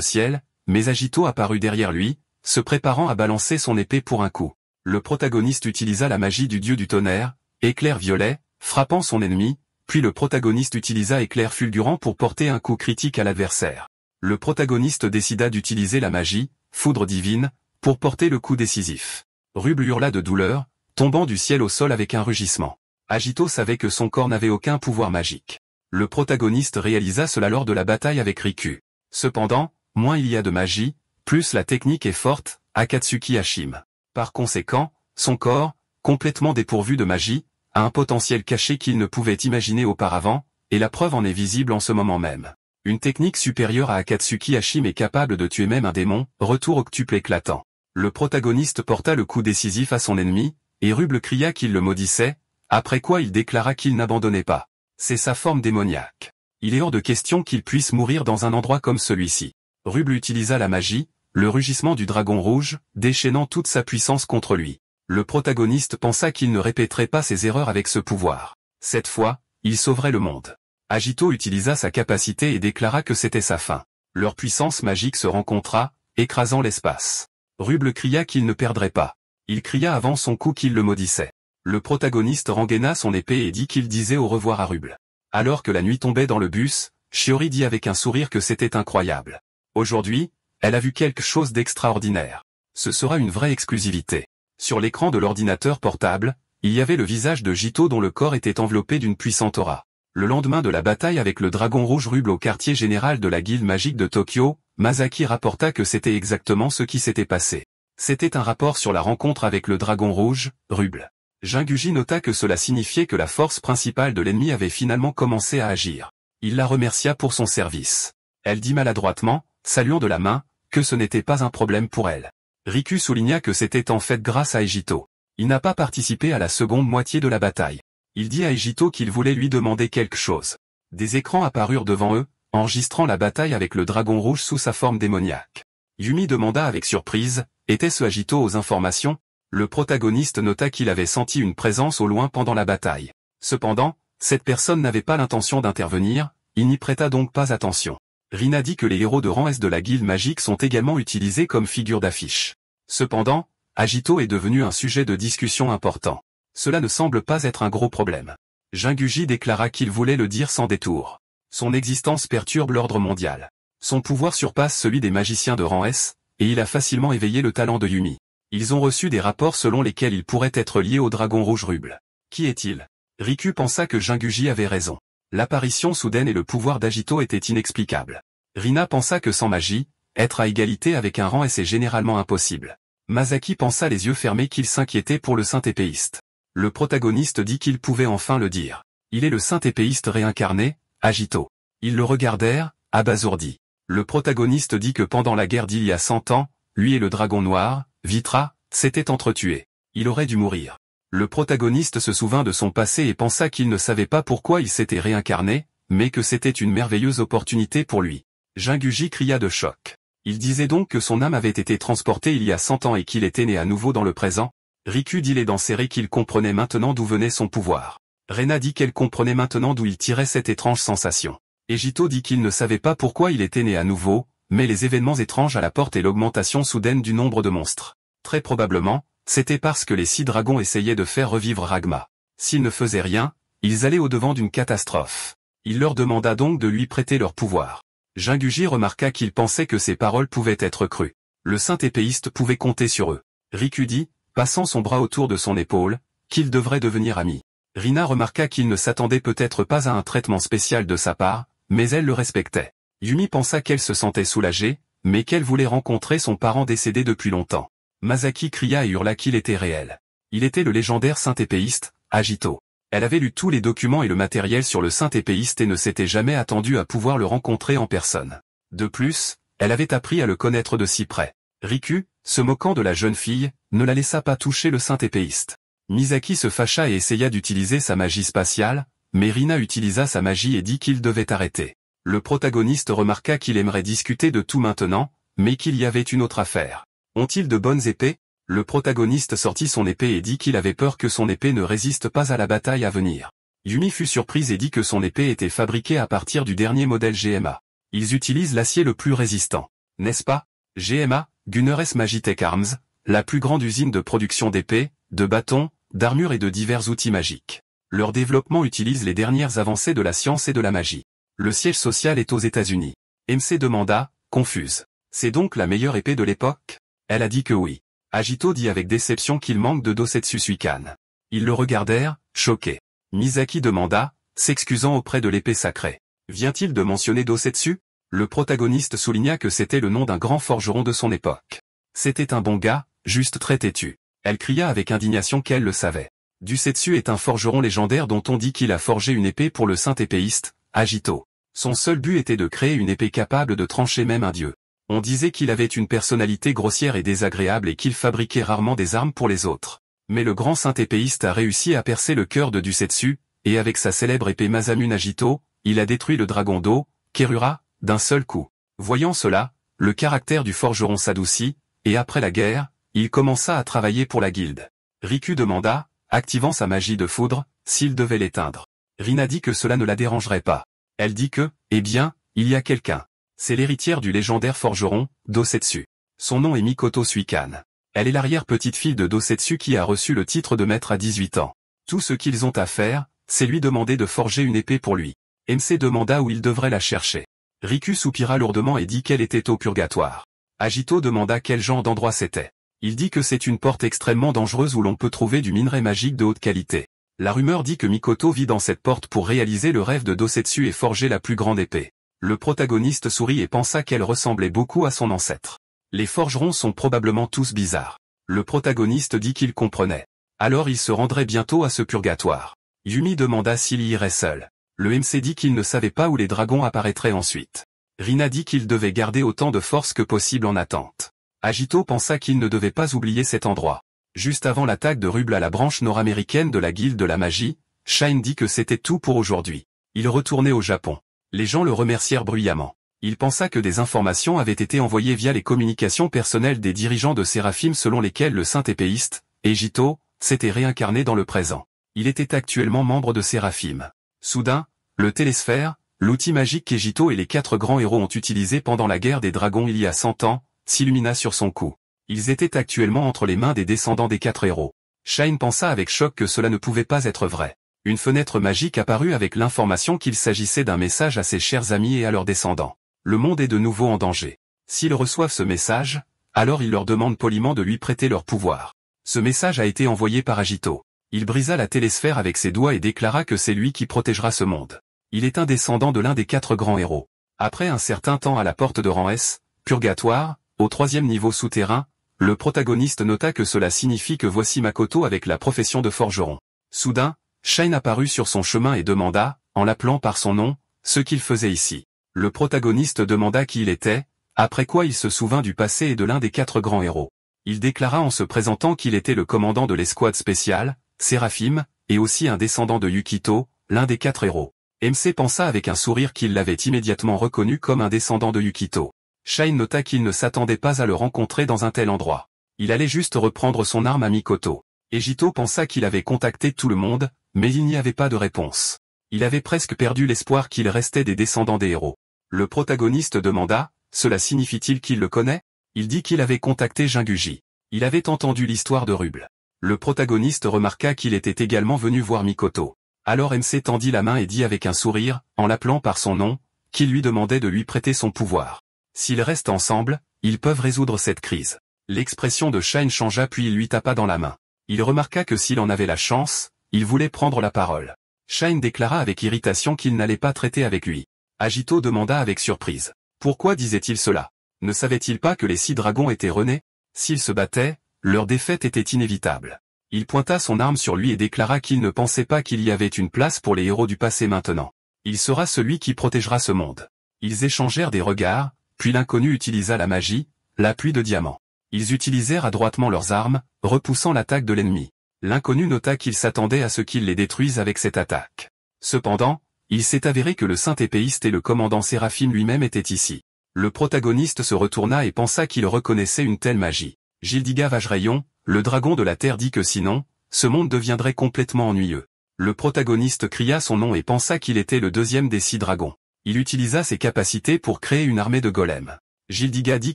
ciel, mais Agito apparut derrière lui, se préparant à balancer son épée pour un coup. Le protagoniste utilisa la magie du dieu du tonnerre, éclair violet, frappant son ennemi, puis le protagoniste utilisa éclair fulgurant pour porter un coup critique à l'adversaire. Le protagoniste décida d'utiliser la magie, foudre divine, pour porter le coup décisif. Ruble hurla de douleur, tombant du ciel au sol avec un rugissement. Agito savait que son corps n'avait aucun pouvoir magique. Le protagoniste réalisa cela lors de la bataille avec Riku. Cependant, moins il y a de magie, plus la technique est forte, Akatsuki Hashime. Par conséquent, son corps, complètement dépourvu de magie, a un potentiel caché qu'il ne pouvait imaginer auparavant, et la preuve en est visible en ce moment même. Une technique supérieure à Akatsuki Hashime est capable de tuer même un démon, retour octuple éclatant. Le protagoniste porta le coup décisif à son ennemi, et Ruble cria qu'il le maudissait, après quoi il déclara qu'il n'abandonnait pas. C'est sa forme démoniaque. Il est hors de question qu'il puisse mourir dans un endroit comme celui-ci. Ruble utilisa la magie, le rugissement du dragon rouge, déchaînant toute sa puissance contre lui. Le protagoniste pensa qu'il ne répéterait pas ses erreurs avec ce pouvoir. Cette fois, il sauverait le monde. Agito utilisa sa capacité et déclara que c'était sa fin. Leur puissance magique se rencontra, écrasant l'espace. Ruble cria qu'il ne perdrait pas. Il cria avant son coup qu'il le maudissait. Le protagoniste rengaina son épée et dit qu'il disait au revoir à Ruble. Alors que la nuit tombait dans le bus, Shiori dit avec un sourire que c'était incroyable. Aujourd'hui, elle a vu quelque chose d'extraordinaire. Ce sera une vraie exclusivité. Sur l'écran de l'ordinateur portable, il y avait le visage de Jito dont le corps était enveloppé d'une puissante aura. Le lendemain de la bataille avec le dragon rouge Ruble au quartier général de la guilde magique de Tokyo, Masaki rapporta que c'était exactement ce qui s'était passé. C'était un rapport sur la rencontre avec le dragon rouge, Ruble. Jinguji nota que cela signifiait que la force principale de l'ennemi avait finalement commencé à agir. Il la remercia pour son service. Elle dit maladroitement, saluant de la main, que ce n'était pas un problème pour elle. Riku souligna que c'était en fait grâce à Ejito. Il n'a pas participé à la seconde moitié de la bataille. Il dit à Ejito qu'il voulait lui demander quelque chose. Des écrans apparurent devant eux, enregistrant la bataille avec le dragon rouge sous sa forme démoniaque. Yumi demanda avec surprise, était-ce Agito aux informations? Le protagoniste nota qu'il avait senti une présence au loin pendant la bataille. Cependant, cette personne n'avait pas l'intention d'intervenir, il n'y prêta donc pas attention. Rina dit que les héros de rang S de la guilde magique sont également utilisés comme figure d'affiche. Cependant, Agito est devenu un sujet de discussion important. Cela ne semble pas être un gros problème. Jinguji déclara qu'il voulait le dire sans détour. Son existence perturbe l'ordre mondial. Son pouvoir surpasse celui des magiciens de rang S, et il a facilement éveillé le talent de Yumi. Ils ont reçu des rapports selon lesquels il pourrait être lié au dragon rouge Ruble. Qui est-il? Riku pensa que Jinguji avait raison. L'apparition soudaine et le pouvoir d'Agito étaient inexplicables. Rina pensa que sans magie, être à égalité avec un rang S est généralement impossible. Masaki pensa les yeux fermés qu'il s'inquiétait pour le saint épéiste. Le protagoniste dit qu'il pouvait enfin le dire. Il est le saint épéiste réincarné, Agito. Ils le regardèrent, abasourdis. Le protagoniste dit que pendant la guerre d'il y a 100 ans, lui et le dragon noir, Vitra, s'étaient entretués. Il aurait dû mourir. Le protagoniste se souvint de son passé et pensa qu'il ne savait pas pourquoi il s'était réincarné, mais que c'était une merveilleuse opportunité pour lui. Jinguji cria de choc. Il disait donc que son âme avait été transportée il y a 100 ans et qu'il était né à nouveau dans le présent. Riku dit les dents serrées qu'il comprenait maintenant d'où venait son pouvoir. Rena dit qu'elle comprenait maintenant d'où il tirait cette étrange sensation. Ejito dit qu'il ne savait pas pourquoi il était né à nouveau, mais les événements étranges à la porte et l'augmentation soudaine du nombre de monstres. Très probablement, c'était parce que les 6 dragons essayaient de faire revivre Ragma. S'ils ne faisaient rien, ils allaient au-devant d'une catastrophe. Il leur demanda donc de lui prêter leur pouvoir. Jinguji remarqua qu'il pensait que ces paroles pouvaient être crues. Le saint épéiste pouvait compter sur eux. Riku dit, passant son bras autour de son épaule, qu'ils devraient devenir amis. Rina remarqua qu'il ne s'attendait peut-être pas à un traitement spécial de sa part, mais elle le respectait. Yumi pensa qu'elle se sentait soulagée, mais qu'elle voulait rencontrer son parent décédé depuis longtemps. Masaki cria et hurla qu'il était réel. Il était le légendaire saint épéiste, Agito. Elle avait lu tous les documents et le matériel sur le saint épéiste et ne s'était jamais attendue à pouvoir le rencontrer en personne. De plus, elle avait appris à le connaître de si près. Riku, se moquant de la jeune fille, ne la laissa pas toucher le saint épéiste. Misaki se fâcha et essaya d'utiliser sa magie spatiale, mais Rina utilisa sa magie et dit qu'il devait arrêter. Le protagoniste remarqua qu'il aimerait discuter de tout maintenant, mais qu'il y avait une autre affaire. Ont-ils de bonnes épées? Le protagoniste sortit son épée et dit qu'il avait peur que son épée ne résiste pas à la bataille à venir. Yumi fut surprise et dit que son épée était fabriquée à partir du dernier modèle GMA. Ils utilisent l'acier le plus résistant, n'est-ce pas? GMA, Gunner's Magitech Arms, la plus grande usine de production d'épées, de bâtons, d'armures et de divers outils magiques. Leur développement utilise les dernières avancées de la science et de la magie. Le siège social est aux États-Unis. MC demanda, confuse. C'est donc la meilleure épée de l'époque? Elle a dit que oui. Agito dit avec déception qu'il manque de Dosetsu Suikan. Ils le regardèrent, choqués. Misaki demanda, s'excusant auprès de l'épée sacrée. Vient-il de mentionner Dosetsu? Le protagoniste souligna que c'était le nom d'un grand forgeron de son époque. C'était un bon gars, juste très têtu. Elle cria avec indignation qu'elle le savait. Dosetsu est un forgeron légendaire dont on dit qu'il a forgé une épée pour le saint épéiste, Agito. Son seul but était de créer une épée capable de trancher même un dieu. On disait qu'il avait une personnalité grossière et désagréable et qu'il fabriquait rarement des armes pour les autres. Mais le grand saint épéiste a réussi à percer le cœur de Dosetsu, et avec sa célèbre épée Masamune Agito, il a détruit le dragon d'eau, Kerura, d'un seul coup. Voyant cela, le caractère du forgeron s'adoucit, et après la guerre, il commença à travailler pour la guilde. Riku demanda, activant sa magie de foudre, s'il devait l'éteindre. Rina dit que cela ne la dérangerait pas. Elle dit que, eh bien, il y a quelqu'un. C'est l'héritière du légendaire forgeron, Dosetsu. Son nom est Mikoto Suikan. Elle est l'arrière-petite-fille de Dosetsu qui a reçu le titre de maître à 18 ans. Tout ce qu'ils ont à faire, c'est lui demander de forger une épée pour lui. MC demanda où il devrait la chercher. Riku soupira lourdement et dit qu'elle était au purgatoire. Agito demanda quel genre d'endroit c'était. Il dit que c'est une porte extrêmement dangereuse où l'on peut trouver du minerai magique de haute qualité. La rumeur dit que Mikoto vit dans cette porte pour réaliser le rêve de Dosetsu et forger la plus grande épée. Le protagoniste sourit et pensa qu'elle ressemblait beaucoup à son ancêtre. Les forgerons sont probablement tous bizarres. Le protagoniste dit qu'il comprenait. Alors il se rendrait bientôt à ce purgatoire. Yumi demanda s'il y irait seul. Le MC dit qu'il ne savait pas où les dragons apparaîtraient ensuite. Rina dit qu'il devait garder autant de force que possible en attente. Agito pensa qu'il ne devait pas oublier cet endroit. Juste avant l'attaque de Ruble à la branche nord-américaine de la Guilde de la Magie, Shine dit que c'était tout pour aujourd'hui. Il retournait au Japon. Les gens le remercièrent bruyamment. Il pensa que des informations avaient été envoyées via les communications personnelles des dirigeants de Séraphim selon lesquelles le saint épéiste, Ejito, s'était réincarné dans le présent. Il était actuellement membre de Séraphim. Soudain, le télésphère, l'outil magique qu'Ejito et les 4 grands héros ont utilisé pendant la guerre des dragons il y a 100 ans, s'illumina sur son cou. Ils étaient actuellement entre les mains des descendants des 4 héros. Shine pensa avec choc que cela ne pouvait pas être vrai. Une fenêtre magique apparut avec l'information qu'il s'agissait d'un message à ses chers amis et à leurs descendants. Le monde est de nouveau en danger. S'ils reçoivent ce message, alors il leur demande poliment de lui prêter leur pouvoir. Ce message a été envoyé par Agito. Il brisa la télésphère avec ses doigts et déclara que c'est lui qui protégera ce monde. Il est un descendant de l'un des 4 grands héros. Après un certain temps à la porte de rang S, Purgatoire, au 3e niveau souterrain, le protagoniste nota que cela signifie que voici Makoto avec la profession de forgeron. Soudain, Shine apparut sur son chemin et demanda, en l'appelant par son nom, ce qu'il faisait ici. Le protagoniste demanda qui il était, après quoi il se souvint du passé et de l'un des 4 grands héros. Il déclara en se présentant qu'il était le commandant de l'escouade spéciale, Séraphim, et aussi un descendant de Yukito, l'un des 4 héros. MC pensa avec un sourire qu'il l'avait immédiatement reconnu comme un descendant de Yukito. Shine nota qu'il ne s'attendait pas à le rencontrer dans un tel endroit. Il allait juste reprendre son arme à Mikoto. Ejito pensa qu'il avait contacté tout le monde, mais il n'y avait pas de réponse. Il avait presque perdu l'espoir qu'il restait des descendants des héros. Le protagoniste demanda, « Cela signifie-t-il qu'il le connaît ?» Il dit qu'il avait contacté Jinguji. Il avait entendu l'histoire de Ruble. Le protagoniste remarqua qu'il était également venu voir Mikoto. Alors MC tendit la main et dit avec un sourire, en l'appelant par son nom, qu'il lui demandait de lui prêter son pouvoir. S'ils restent ensemble, ils peuvent résoudre cette crise. L'expression de Shine changea puis il lui tapa dans la main. Il remarqua que s'il en avait la chance, il voulait prendre la parole. Shine déclara avec irritation qu'il n'allait pas traiter avec lui. Agito demanda avec surprise. Pourquoi disait-il cela? Ne savait-il pas que les 6 dragons étaient renés? S'ils se battaient, leur défaite était inévitable. Il pointa son arme sur lui et déclara qu'il ne pensait pas qu'il y avait une place pour les héros du passé maintenant. Il sera celui qui protégera ce monde. Ils échangèrent des regards, puis l'inconnu utilisa la magie, la pluie de diamants. Ils utilisèrent adroitement leurs armes, repoussant l'attaque de l'ennemi. L'inconnu nota qu'il s'attendait à ce qu'il les détruise avec cette attaque. Cependant, il s'est avéré que le saint épéiste et le commandant Séraphine lui-même étaient ici. Le protagoniste se retourna et pensa qu'il reconnaissait une telle magie. Gildiga Vajrayon, le dragon de la terre dit que sinon, ce monde deviendrait complètement ennuyeux. Le protagoniste cria son nom et pensa qu'il était le deuxième des 6 dragons. Il utilisa ses capacités pour créer une armée de golems. Gildiga dit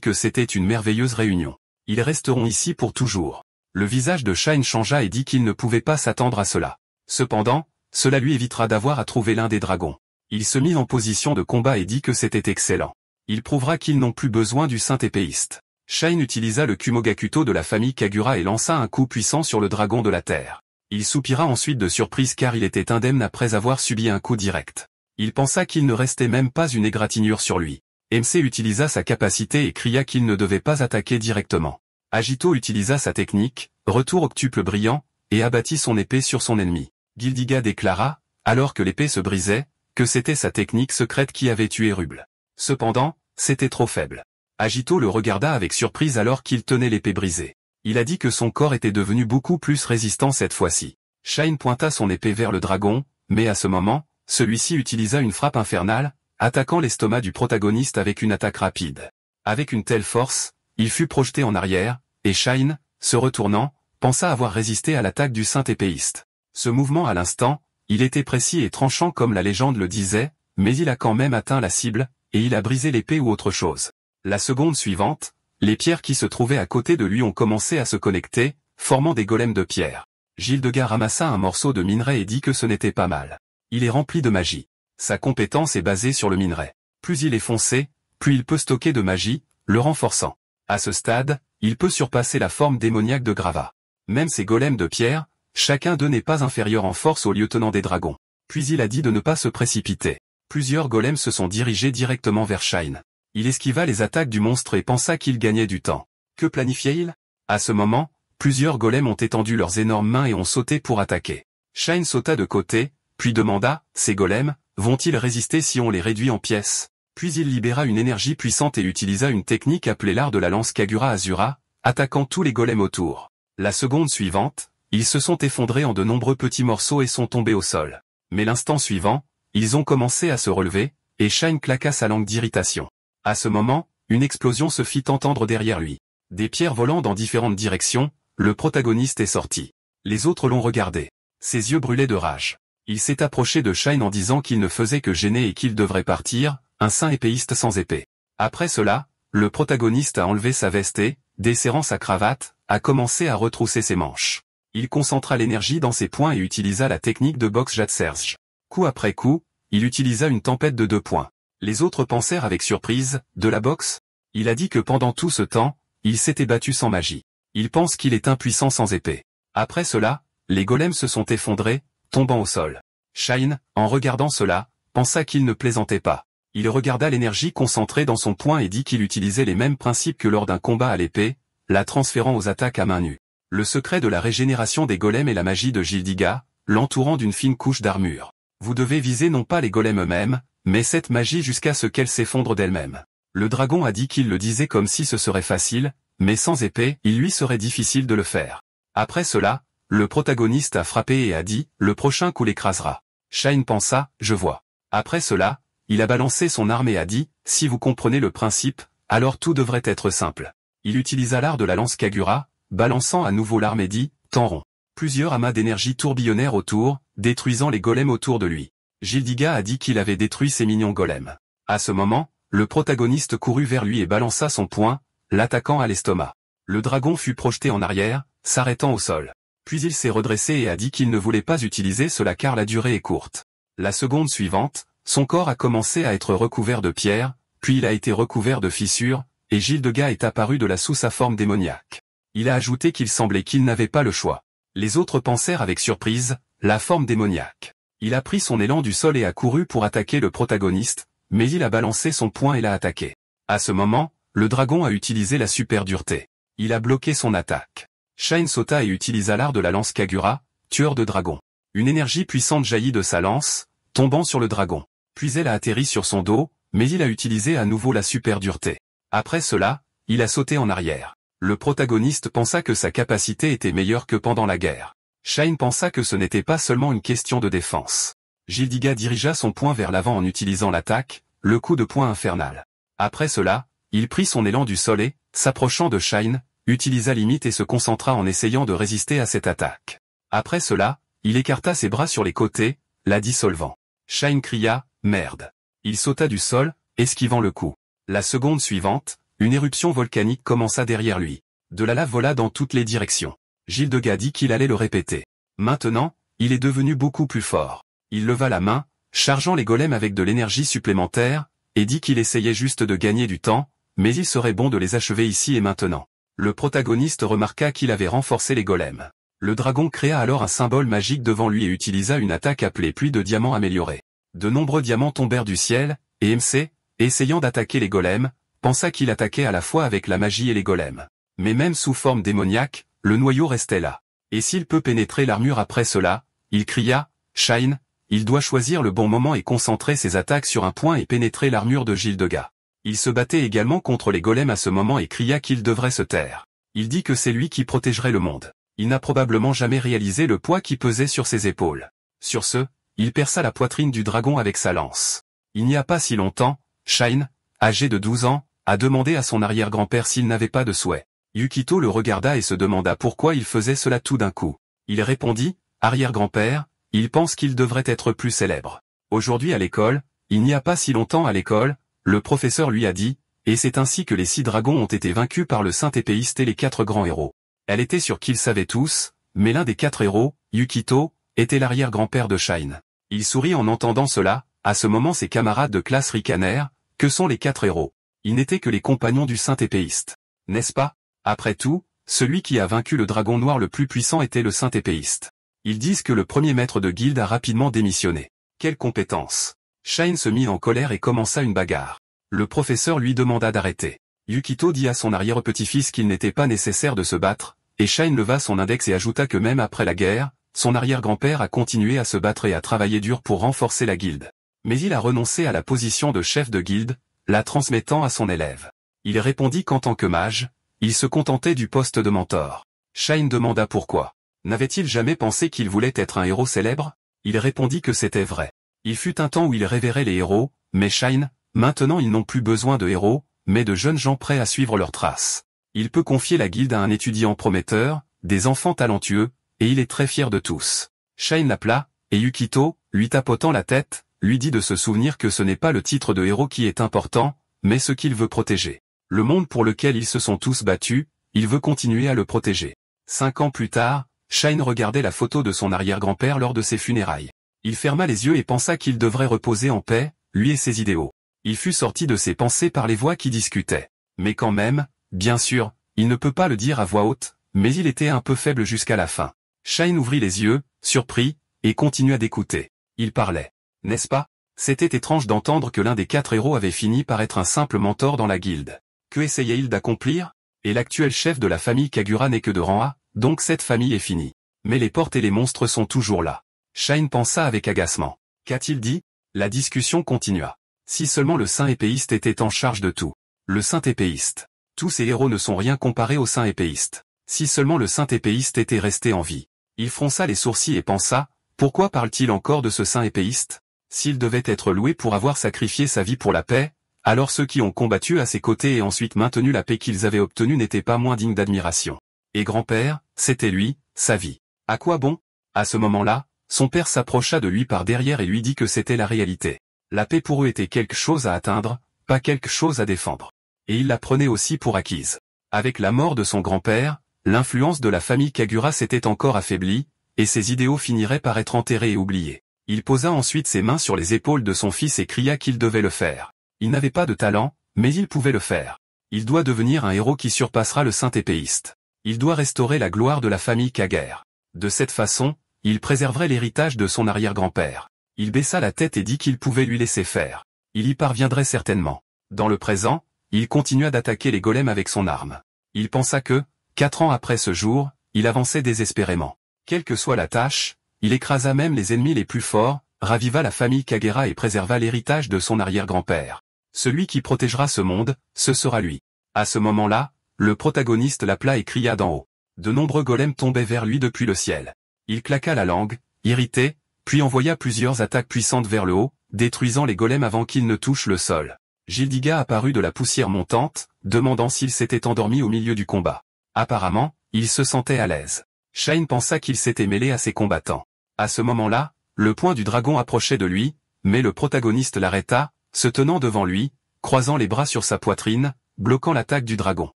que c'était une merveilleuse réunion. Ils resteront ici pour toujours. Le visage de Shine changea et dit qu'il ne pouvait pas s'attendre à cela. Cependant, cela lui évitera d'avoir à trouver l'un des dragons. Il se mit en position de combat et dit que c'était excellent. Il prouvera qu'ils n'ont plus besoin du saint épéiste. Shine utilisa le Kumogakuto de la famille Kagura et lança un coup puissant sur le dragon de la terre. Il soupira ensuite de surprise car il était indemne après avoir subi un coup direct. Il pensa qu'il ne restait même pas une égratignure sur lui. MC utilisa sa capacité et cria qu'il ne devait pas attaquer directement. Agito utilisa sa technique, retour octuple brillant, et abattit son épée sur son ennemi. Gildiga déclara, alors que l'épée se brisait, que c'était sa technique secrète qui avait tué Ruble. Cependant, c'était trop faible. Agito le regarda avec surprise alors qu'il tenait l'épée brisée. Il a dit que son corps était devenu beaucoup plus résistant cette fois-ci. Shine pointa son épée vers le dragon, mais à ce moment, celui-ci utilisa une frappe infernale, attaquant l'estomac du protagoniste avec une attaque rapide. Avec une telle force, il fut projeté en arrière, et Shine, se retournant, pensa avoir résisté à l'attaque du saint épéiste. Ce mouvement à l'instant, il était précis et tranchant comme la légende le disait, mais il a quand même atteint la cible, et il a brisé l'épée ou autre chose. La seconde suivante, les pierres qui se trouvaient à côté de lui ont commencé à se connecter, formant des golems de pierre. Gildiga ramassa un morceau de minerai et dit que ce n'était pas mal. Il est rempli de magie. Sa compétence est basée sur le minerai. Plus il est foncé, plus il peut stocker de magie, le renforçant. À ce stade, il peut surpasser la forme démoniaque de Grava. Même ces golems de pierre, chacun d'eux n'est pas inférieur en force au lieutenant des dragons. Puis il a dit de ne pas se précipiter. Plusieurs golems se sont dirigés directement vers Shine. Il esquiva les attaques du monstre et pensa qu'il gagnait du temps. Que planifiait-il? À ce moment, plusieurs golems ont étendu leurs énormes mains et ont sauté pour attaquer. Shine sauta de côté, puis demanda, ces golems, vont-ils résister si on les réduit en pièces? Puis il libéra une énergie puissante et utilisa une technique appelée l'art de la lance Kagura Azura, attaquant tous les golems autour. La seconde suivante, ils se sont effondrés en de nombreux petits morceaux et sont tombés au sol. Mais l'instant suivant, ils ont commencé à se relever, et Shine claqua sa langue d'irritation. À ce moment, une explosion se fit entendre derrière lui. Des pierres volant dans différentes directions, le protagoniste est sorti. Les autres l'ont regardé. Ses yeux brûlaient de rage. Il s'est approché de Shine en disant qu'il ne faisait que gêner et qu'il devrait partir, un saint épéiste sans épée. Après cela, le protagoniste a enlevé sa veste et, desserrant sa cravate, a commencé à retrousser ses manches. Il concentra l'énergie dans ses poings et utilisa la technique de boxe Jatserge. Coup après coup, il utilisa une tempête de 2 points. Les autres pensèrent avec surprise, de la boxe? Il a dit que pendant tout ce temps, il s'était battu sans magie. Il pense qu'il est impuissant sans épée. Après cela, les golems se sont effondrés, tombant au sol. Shine, en regardant cela, pensa qu'il ne plaisantait pas. Il regarda l'énergie concentrée dans son poing et dit qu'il utilisait les mêmes principes que lors d'un combat à l'épée, la transférant aux attaques à main nue. Le secret de la régénération des golems est la magie de Gildiga, l'entourant d'une fine couche d'armure. Vous devez viser non pas les golems eux-mêmes, mais cette magie jusqu'à ce qu'elle s'effondre d'elle-même. Le dragon a dit qu'il le disait comme si ce serait facile, mais sans épée, il lui serait difficile de le faire. Après cela, le protagoniste a frappé et a dit, le prochain coup l'écrasera. Shine pensa, je vois. Après cela, il a balancé son arme et a dit, si vous comprenez le principe, alors tout devrait être simple. Il utilisa l'art de la lance Kagura, balançant à nouveau l'arme et dit, temps rond. Plusieurs amas d'énergie tourbillonnèrent autour, détruisant les golems autour de lui. Gildiga a dit qu'il avait détruit ses mignons golems. À ce moment, le protagoniste courut vers lui et balança son poing, l'attaquant à l'estomac. Le dragon fut projeté en arrière, s'arrêtant au sol. Puis il s'est redressé et a dit qu'il ne voulait pas utiliser cela car la durée est courte. La seconde suivante, son corps a commencé à être recouvert de pierres, puis il a été recouvert de fissures, et Gildiga est apparu de là sous sa forme démoniaque. Il a ajouté qu'il semblait qu'il n'avait pas le choix. Les autres pensèrent avec surprise, la forme démoniaque. Il a pris son élan du sol et a couru pour attaquer le protagoniste, mais il a balancé son poing et l'a attaqué. À ce moment, le dragon a utilisé la super dureté. Il a bloqué son attaque. Shine sauta et utilisa l'art de la lance Kagura, tueur de dragons. Une énergie puissante jaillit de sa lance, tombant sur le dragon. Puis elle a atterri sur son dos, mais il a utilisé à nouveau la super dureté. Après cela, il a sauté en arrière. Le protagoniste pensa que sa capacité était meilleure que pendant la guerre. Shine pensa que ce n'était pas seulement une question de défense. Gildiga dirigea son poing vers l'avant en utilisant l'attaque, le coup de poing infernal. Après cela, il prit son élan du sol et, s'approchant de Shine, utilisa limite et se concentra en essayant de résister à cette attaque. Après cela, il écarta ses bras sur les côtés, la dissolvant. Shine cria, merde. Il sauta du sol, esquivant le coup. La seconde suivante, une éruption volcanique commença derrière lui. De la lave vola dans toutes les directions. Gildiga dit qu'il allait le répéter. Maintenant, il est devenu beaucoup plus fort. Il leva la main, chargeant les golems avec de l'énergie supplémentaire, et dit qu'il essayait juste de gagner du temps, mais il serait bon de les achever ici et maintenant. Le protagoniste remarqua qu'il avait renforcé les golems. Le dragon créa alors un symbole magique devant lui et utilisa une attaque appelée pluie de diamants améliorée. De nombreux diamants tombèrent du ciel, et MC, essayant d'attaquer les golems, pensa qu'il attaquait à la fois avec la magie et les golems. Mais même sous forme démoniaque, le noyau restait là. Et s'il peut pénétrer l'armure après cela, il cria, Shine, il doit choisir le bon moment et concentrer ses attaques sur un point et pénétrer l'armure de Gildiga. Il se battait également contre les golems à ce moment et cria qu'il devrait se taire. Il dit que c'est lui qui protégerait le monde. Il n'a probablement jamais réalisé le poids qui pesait sur ses épaules. Sur ce, il perça la poitrine du dragon avec sa lance. Il n'y a pas si longtemps, Shine, âgé de 12 ans, a demandé à son arrière-grand-père s'il n'avait pas de souhait. Yukito le regarda et se demanda pourquoi il faisait cela tout d'un coup. Il répondit, arrière-grand-père, il pense qu'il devrait être plus célèbre. Aujourd'hui à l'école, il n'y a pas si longtemps à l'école, le professeur lui a dit, et c'est ainsi que les 6 dragons ont été vaincus par le saint épéiste et les 4 grands héros. Elle était sûre qu'ils savaient tous, mais l'un des 4 héros, Yukito, était l'arrière-grand-père de Shine. Il sourit en entendant cela, à ce moment ses camarades de classe ricanèrent, que sont les 4 héros? Ils n'étaient que les compagnons du saint épéiste. N'est-ce pas? Après tout, celui qui a vaincu le dragon noir le plus puissant était le saint épéiste. Ils disent que le premier maître de guilde a rapidement démissionné. Quelle compétence! Shine se mit en colère et commença une bagarre. Le professeur lui demanda d'arrêter. Yukito dit à son arrière-petit-fils qu'il n'était pas nécessaire de se battre, et Shine leva son index et ajouta que même après la guerre, son arrière-grand-père a continué à se battre et à travailler dur pour renforcer la guilde. Mais il a renoncé à la position de chef de guilde, la transmettant à son élève. Il répondit qu'en tant que mage, il se contentait du poste de mentor. Shine demanda pourquoi. N'avait-il jamais pensé qu'il voulait être un héros célèbre? Il répondit que c'était vrai. Il fut un temps où il révérait les héros, mais Shine, maintenant ils n'ont plus besoin de héros, mais de jeunes gens prêts à suivre leurs traces. Il peut confier la guilde à un étudiant prometteur, des enfants talentueux, et il est très fier de tous. Shine l'appela, et Yukito, lui tapotant la tête, lui dit de se souvenir que ce n'est pas le titre de héros qui est important, mais ce qu'il veut protéger. Le monde pour lequel ils se sont tous battus, il veut continuer à le protéger. 5 ans plus tard, Shine regardait la photo de son arrière-grand-père lors de ses funérailles. Il ferma les yeux et pensa qu'il devrait reposer en paix, lui et ses idéaux. Il fut sorti de ses pensées par les voix qui discutaient. Mais quand même, bien sûr, il ne peut pas le dire à voix haute, mais il était un peu faible jusqu'à la fin. Shine ouvrit les yeux, surpris, et continua d'écouter. Il parlait. N'est-ce pas? C'était étrange d'entendre que l'un des 4 héros avait fini par être un simple mentor dans la guilde. Que essayait-il d'accomplir? Et l'actuel chef de la famille Kagura n'est que de rang A, donc cette famille est finie. Mais les portes et les monstres sont toujours là. Shine pensa avec agacement. Qu'a-t-il dit? La discussion continua. Si seulement le saint épéiste était en charge de tout. Le saint épéiste. Tous ces héros ne sont rien comparés au saint épéiste. Si seulement le saint épéiste était resté en vie. Il fronça les sourcils et pensa, pourquoi parle-t-il encore de ce saint épéiste? S'il devait être loué pour avoir sacrifié sa vie pour la paix, alors ceux qui ont combattu à ses côtés et ensuite maintenu la paix qu'ils avaient obtenue n'étaient pas moins dignes d'admiration. Et grand-père, c'était lui, sa vie. À quoi bon? À ce moment-là, son père s'approcha de lui par derrière et lui dit que c'était la réalité. La paix pour eux était quelque chose à atteindre, pas quelque chose à défendre. Et il la prenait aussi pour acquise. Avec la mort de son grand-père, l'influence de la famille Kagura s'était encore affaiblie, et ses idéaux finiraient par être enterrés et oubliés. Il posa ensuite ses mains sur les épaules de son fils et cria qu'il devait le faire. Il n'avait pas de talent, mais il pouvait le faire. Il doit devenir un héros qui surpassera le saint épéiste. Il doit restaurer la gloire de la famille Kagère. De cette façon, il préserverait l'héritage de son arrière-grand-père. Il baissa la tête et dit qu'il pouvait lui laisser faire. Il y parviendrait certainement. Dans le présent, il continua d'attaquer les golems avec son arme. Il pensa que, 4 ans après ce jour, il avançait désespérément. Quelle que soit la tâche, il écrasa même les ennemis les plus forts, raviva la famille Kagera et préserva l'héritage de son arrière-grand-père. Celui qui protégera ce monde, ce sera lui. À ce moment-là, le protagoniste l'appela et cria d'en haut. De nombreux golems tombaient vers lui depuis le ciel. Il claqua la langue, irrité, puis envoya plusieurs attaques puissantes vers le haut, détruisant les golems avant qu'ils ne touchent le sol. Gildiga apparut de la poussière montante, demandant s'il s'était endormi au milieu du combat. Apparemment, il se sentait à l'aise. Shine pensa qu'il s'était mêlé à ses combattants. À ce moment-là, le poing du dragon approchait de lui, mais le protagoniste l'arrêta, se tenant devant lui, croisant les bras sur sa poitrine, bloquant l'attaque du dragon.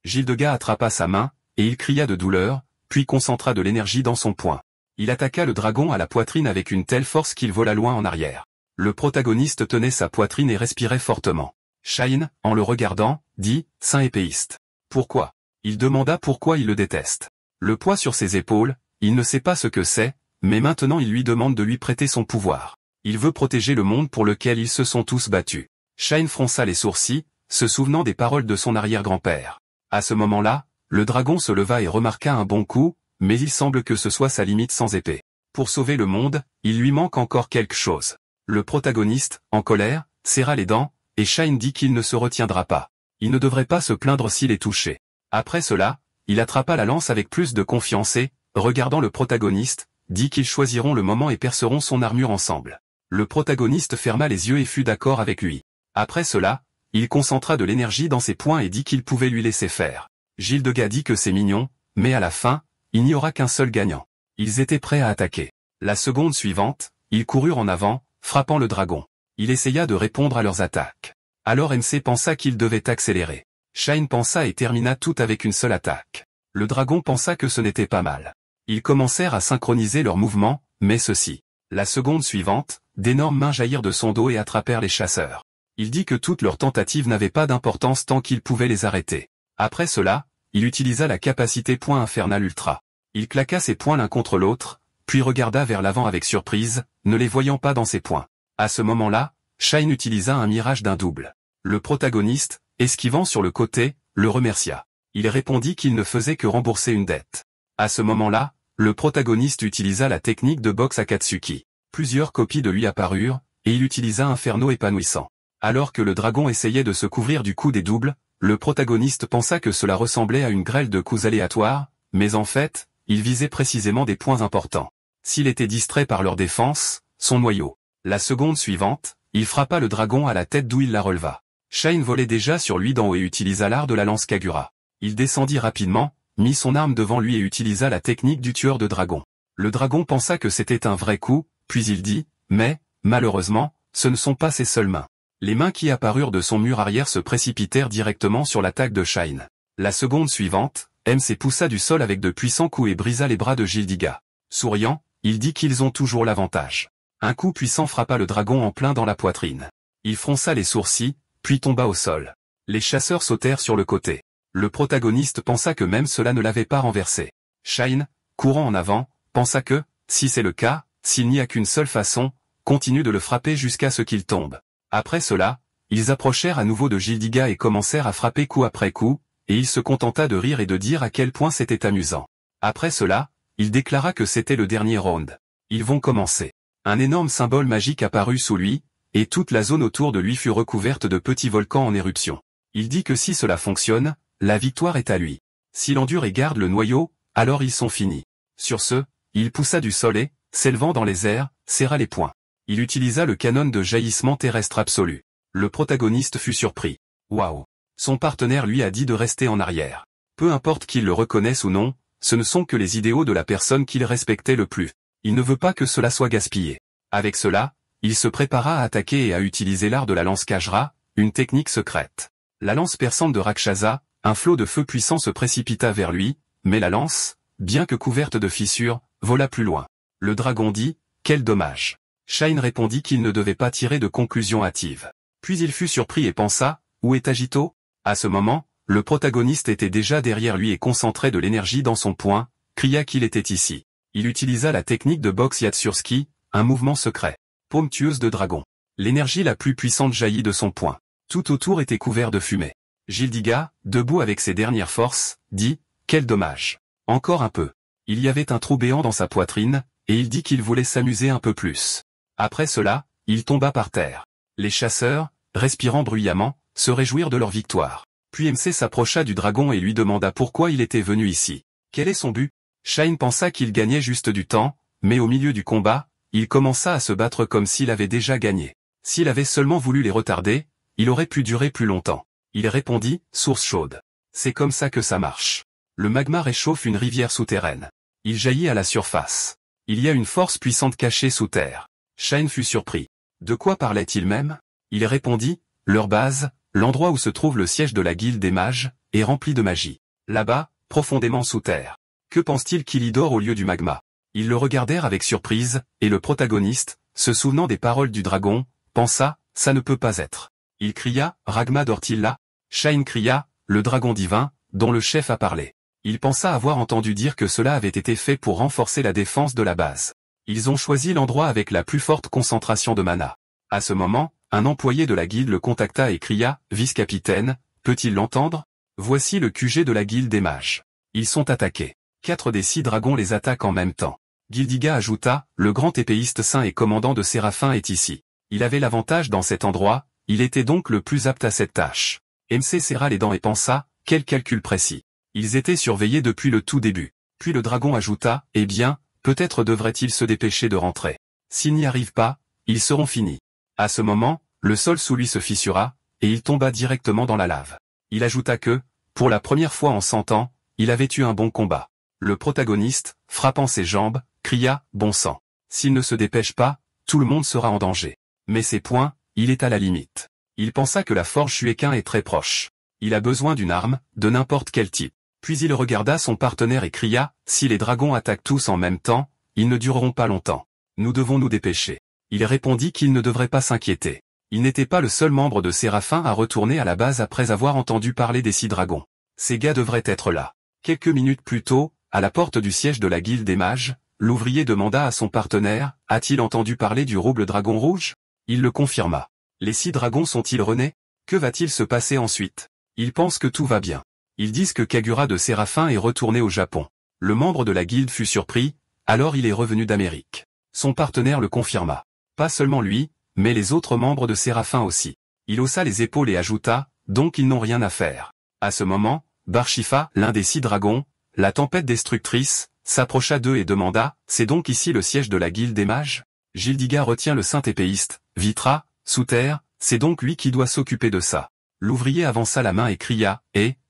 Gildiga attrapa sa main, et il cria de douleur, puis concentra de l'énergie dans son poing. Il attaqua le dragon à la poitrine avec une telle force qu'il vola loin en arrière. Le protagoniste tenait sa poitrine et respirait fortement. Shine, en le regardant, dit « Saint épéiste. » Pourquoi? Il demanda pourquoi il le déteste. Le poids sur ses épaules, il ne sait pas ce que c'est, mais maintenant il lui demande de lui prêter son pouvoir. Il veut protéger le monde pour lequel ils se sont tous battus. Shine fronça les sourcils, se souvenant des paroles de son arrière-grand-père. À ce moment-là, le dragon se leva et remarqua un bon coup, mais il semble que ce soit sa limite sans épée. Pour sauver le monde, il lui manque encore quelque chose. Le protagoniste, en colère, serra les dents, et Shine dit qu'il ne se retiendra pas. Il ne devrait pas se plaindre s'il est touché. Après cela, il attrapa la lance avec plus de confiance et, regardant le protagoniste, dit qu'ils choisiront le moment et perceront son armure ensemble. Le protagoniste ferma les yeux et fut d'accord avec lui. Après cela, il concentra de l'énergie dans ses poings et dit qu'il pouvait lui laisser faire. Gildiga dit que c'est mignon, mais à la fin, il n'y aura qu'un seul gagnant. Ils étaient prêts à attaquer. La seconde suivante, ils coururent en avant, frappant le dragon. Il essaya de répondre à leurs attaques. Alors MC pensa qu'il devait accélérer. Shine pensa et termina tout avec une seule attaque. Le dragon pensa que ce n'était pas mal. Ils commencèrent à synchroniser leurs mouvements, mais ceci. La seconde suivante, d'énormes mains jaillirent de son dos et attrapèrent les chasseurs. Il dit que toutes leurs tentatives n'avaient pas d'importance tant qu'il pouvait les arrêter. Après cela, il utilisa la capacité point infernal ultra. Il claqua ses poings l'un contre l'autre, puis regarda vers l'avant avec surprise, ne les voyant pas dans ses poings. À ce moment-là, Shine utilisa un mirage d'un double. Le protagoniste, esquivant sur le côté, le remercia. Il répondit qu'il ne faisait que rembourser une dette. À ce moment-là, le protagoniste utilisa la technique de boxe Akatsuki. Plusieurs copies de lui apparurent, et il utilisa Inferno épanouissant. Alors que le dragon essayait de se couvrir du coup des doubles, le protagoniste pensa que cela ressemblait à une grêle de coups aléatoires, mais en fait, il visait précisément des points importants. S'il était distrait par leur défense, son noyau. La seconde suivante, il frappa le dragon à la tête d'où il la releva. Shine volait déjà sur lui d'en haut et utilisa l'art de la lance Kagura. Il descendit rapidement, mit son arme devant lui et utilisa la technique du tueur de dragon. Le dragon pensa que c'était un vrai coup, puis il dit, mais, malheureusement, ce ne sont pas ses seules mains. Les mains qui apparurent de son mur arrière se précipitèrent directement sur l'attaque de Shine. La seconde suivante, MC poussa du sol avec de puissants coups et brisa les bras de Gildiga. Souriant, il dit qu'ils ont toujours l'avantage. Un coup puissant frappa le dragon en plein dans la poitrine. Il fronça les sourcils, puis tomba au sol. Les chasseurs sautèrent sur le côté. Le protagoniste pensa que même cela ne l'avait pas renversé. Shine, courant en avant, pensa que, si c'est le cas, s'il n'y a qu'une seule façon, continue de le frapper jusqu'à ce qu'il tombe. Après cela, ils approchèrent à nouveau de Gildiga et commencèrent à frapper coup après coup, et il se contenta de rire et de dire à quel point c'était amusant. Après cela, il déclara que c'était le dernier round. Ils vont commencer. Un énorme symbole magique apparut sous lui, et toute la zone autour de lui fut recouverte de petits volcans en éruption. Il dit que si cela fonctionne, la victoire est à lui. S'il endure et garde le noyau, alors ils sont finis. Sur ce, il poussa du sol et, s'élevant dans les airs, serra les poings. Il utilisa le canon de jaillissement terrestre absolu. Le protagoniste fut surpris. Waouh! Son partenaire lui a dit de rester en arrière. Peu importe qu'il le reconnaisse ou non, ce ne sont que les idéaux de la personne qu'il respectait le plus. Il ne veut pas que cela soit gaspillé. Avec cela, il se prépara à attaquer et à utiliser l'art de la lance Kajra, une technique secrète. La lance perçante de Rakshasa, un flot de feu puissant se précipita vers lui, mais la lance, bien que couverte de fissures, vola plus loin. Le dragon dit, « Quel dommage !» Shine répondit qu'il ne devait pas tirer de conclusion hâtive. Puis il fut surpris et pensa, « Où est Agito ?» À ce moment, le protagoniste était déjà derrière lui et concentrait de l'énergie dans son poing, cria qu'il était ici. Il utilisa la technique de boxe Yatsurski, un mouvement secret. Paume tueuse de dragon. L'énergie la plus puissante jaillit de son poing. Tout autour était couvert de fumée. Gildiga, debout avec ses dernières forces, dit « Quel dommage !» Encore un peu. Il y avait un trou béant dans sa poitrine, et il dit qu'il voulait s'amuser un peu plus. Après cela, il tomba par terre. Les chasseurs, respirant bruyamment, se réjouirent de leur victoire. Puis MC s'approcha du dragon et lui demanda pourquoi il était venu ici. Quel est son but? Shine pensa qu'il gagnait juste du temps, mais au milieu du combat, il commença à se battre comme s'il avait déjà gagné. S'il avait seulement voulu les retarder, il aurait pu durer plus longtemps. Il répondit, source chaude. C'est comme ça que ça marche. Le magma réchauffe une rivière souterraine. Il jaillit à la surface. Il y a une force puissante cachée sous terre. Shine fut surpris. De quoi parlait-il même? Il répondit, leur base, l'endroit où se trouve le siège de la guilde des mages, est rempli de magie. Là-bas, profondément sous terre. Que pense-t-il qu'il y dort au lieu du magma? Ils le regardèrent avec surprise, et le protagoniste, se souvenant des paroles du dragon, pensa, ça ne peut pas être. Il cria, Ragma dort-il là? Shine cria, le dragon divin, dont le chef a parlé. Il pensa avoir entendu dire que cela avait été fait pour renforcer la défense de la base. Ils ont choisi l'endroit avec la plus forte concentration de mana. À ce moment, un employé de la guilde le contacta et cria, vice-capitaine, peut-il l'entendre? Voici le QG de la guilde des mages. Ils sont attaqués. 4 des 6 dragons les attaquent en même temps. Gildiga ajouta, le grand épéiste saint et commandant de Séraphin est ici. Il avait l'avantage dans cet endroit, il était donc le plus apte à cette tâche. MC serra les dents et pensa, quel calcul précis. Ils étaient surveillés depuis le tout début. Puis le dragon ajouta, eh bien, peut-être devrait-il se dépêcher de rentrer. S'il n'y arrive pas, ils seront finis. À ce moment, le sol sous lui se fissura, et il tomba directement dans la lave. Il ajouta que, pour la première fois en 100 ans, il avait eu un bon combat. Le protagoniste, frappant ses jambes, cria, bon sang. S'il ne se dépêche pas, tout le monde sera en danger. Mais ses poings, il est à la limite. Il pensa que la forge Shuekin est très proche. Il a besoin d'une arme, de n'importe quel type. Puis il regarda son partenaire et cria, si les dragons attaquent tous en même temps, ils ne dureront pas longtemps. Nous devons nous dépêcher. Il répondit qu'il ne devrait pas s'inquiéter. Il n'était pas le seul membre de Séraphin à retourner à la base après avoir entendu parler des 6 dragons. Ces gars devraient être là. Quelques minutes plus tôt, à la porte du siège de la guilde des mages, l'ouvrier demanda à son partenaire, a-t-il entendu parler du rouble dragon rouge? Il le confirma. Les 6 dragons sont-ils renés? Que va-t-il se passer ensuite? Ils pensent que tout va bien. Ils disent que Kagura de Séraphin est retourné au Japon. Le membre de la guilde fut surpris, alors il est revenu d'Amérique. Son partenaire le confirma. Pas seulement lui, mais les autres membres de Séraphin aussi. Il haussa les épaules et ajouta, donc ils n'ont rien à faire. À ce moment, Barshifa, l'un des 6 dragons, la tempête destructrice, s'approcha d'eux et demanda, c'est donc ici le siège de la guilde des mages? Gildiga retient le saint épéiste, Vitra, sous terre, c'est donc lui qui doit s'occuper de ça. L'ouvrier avança la main et cria,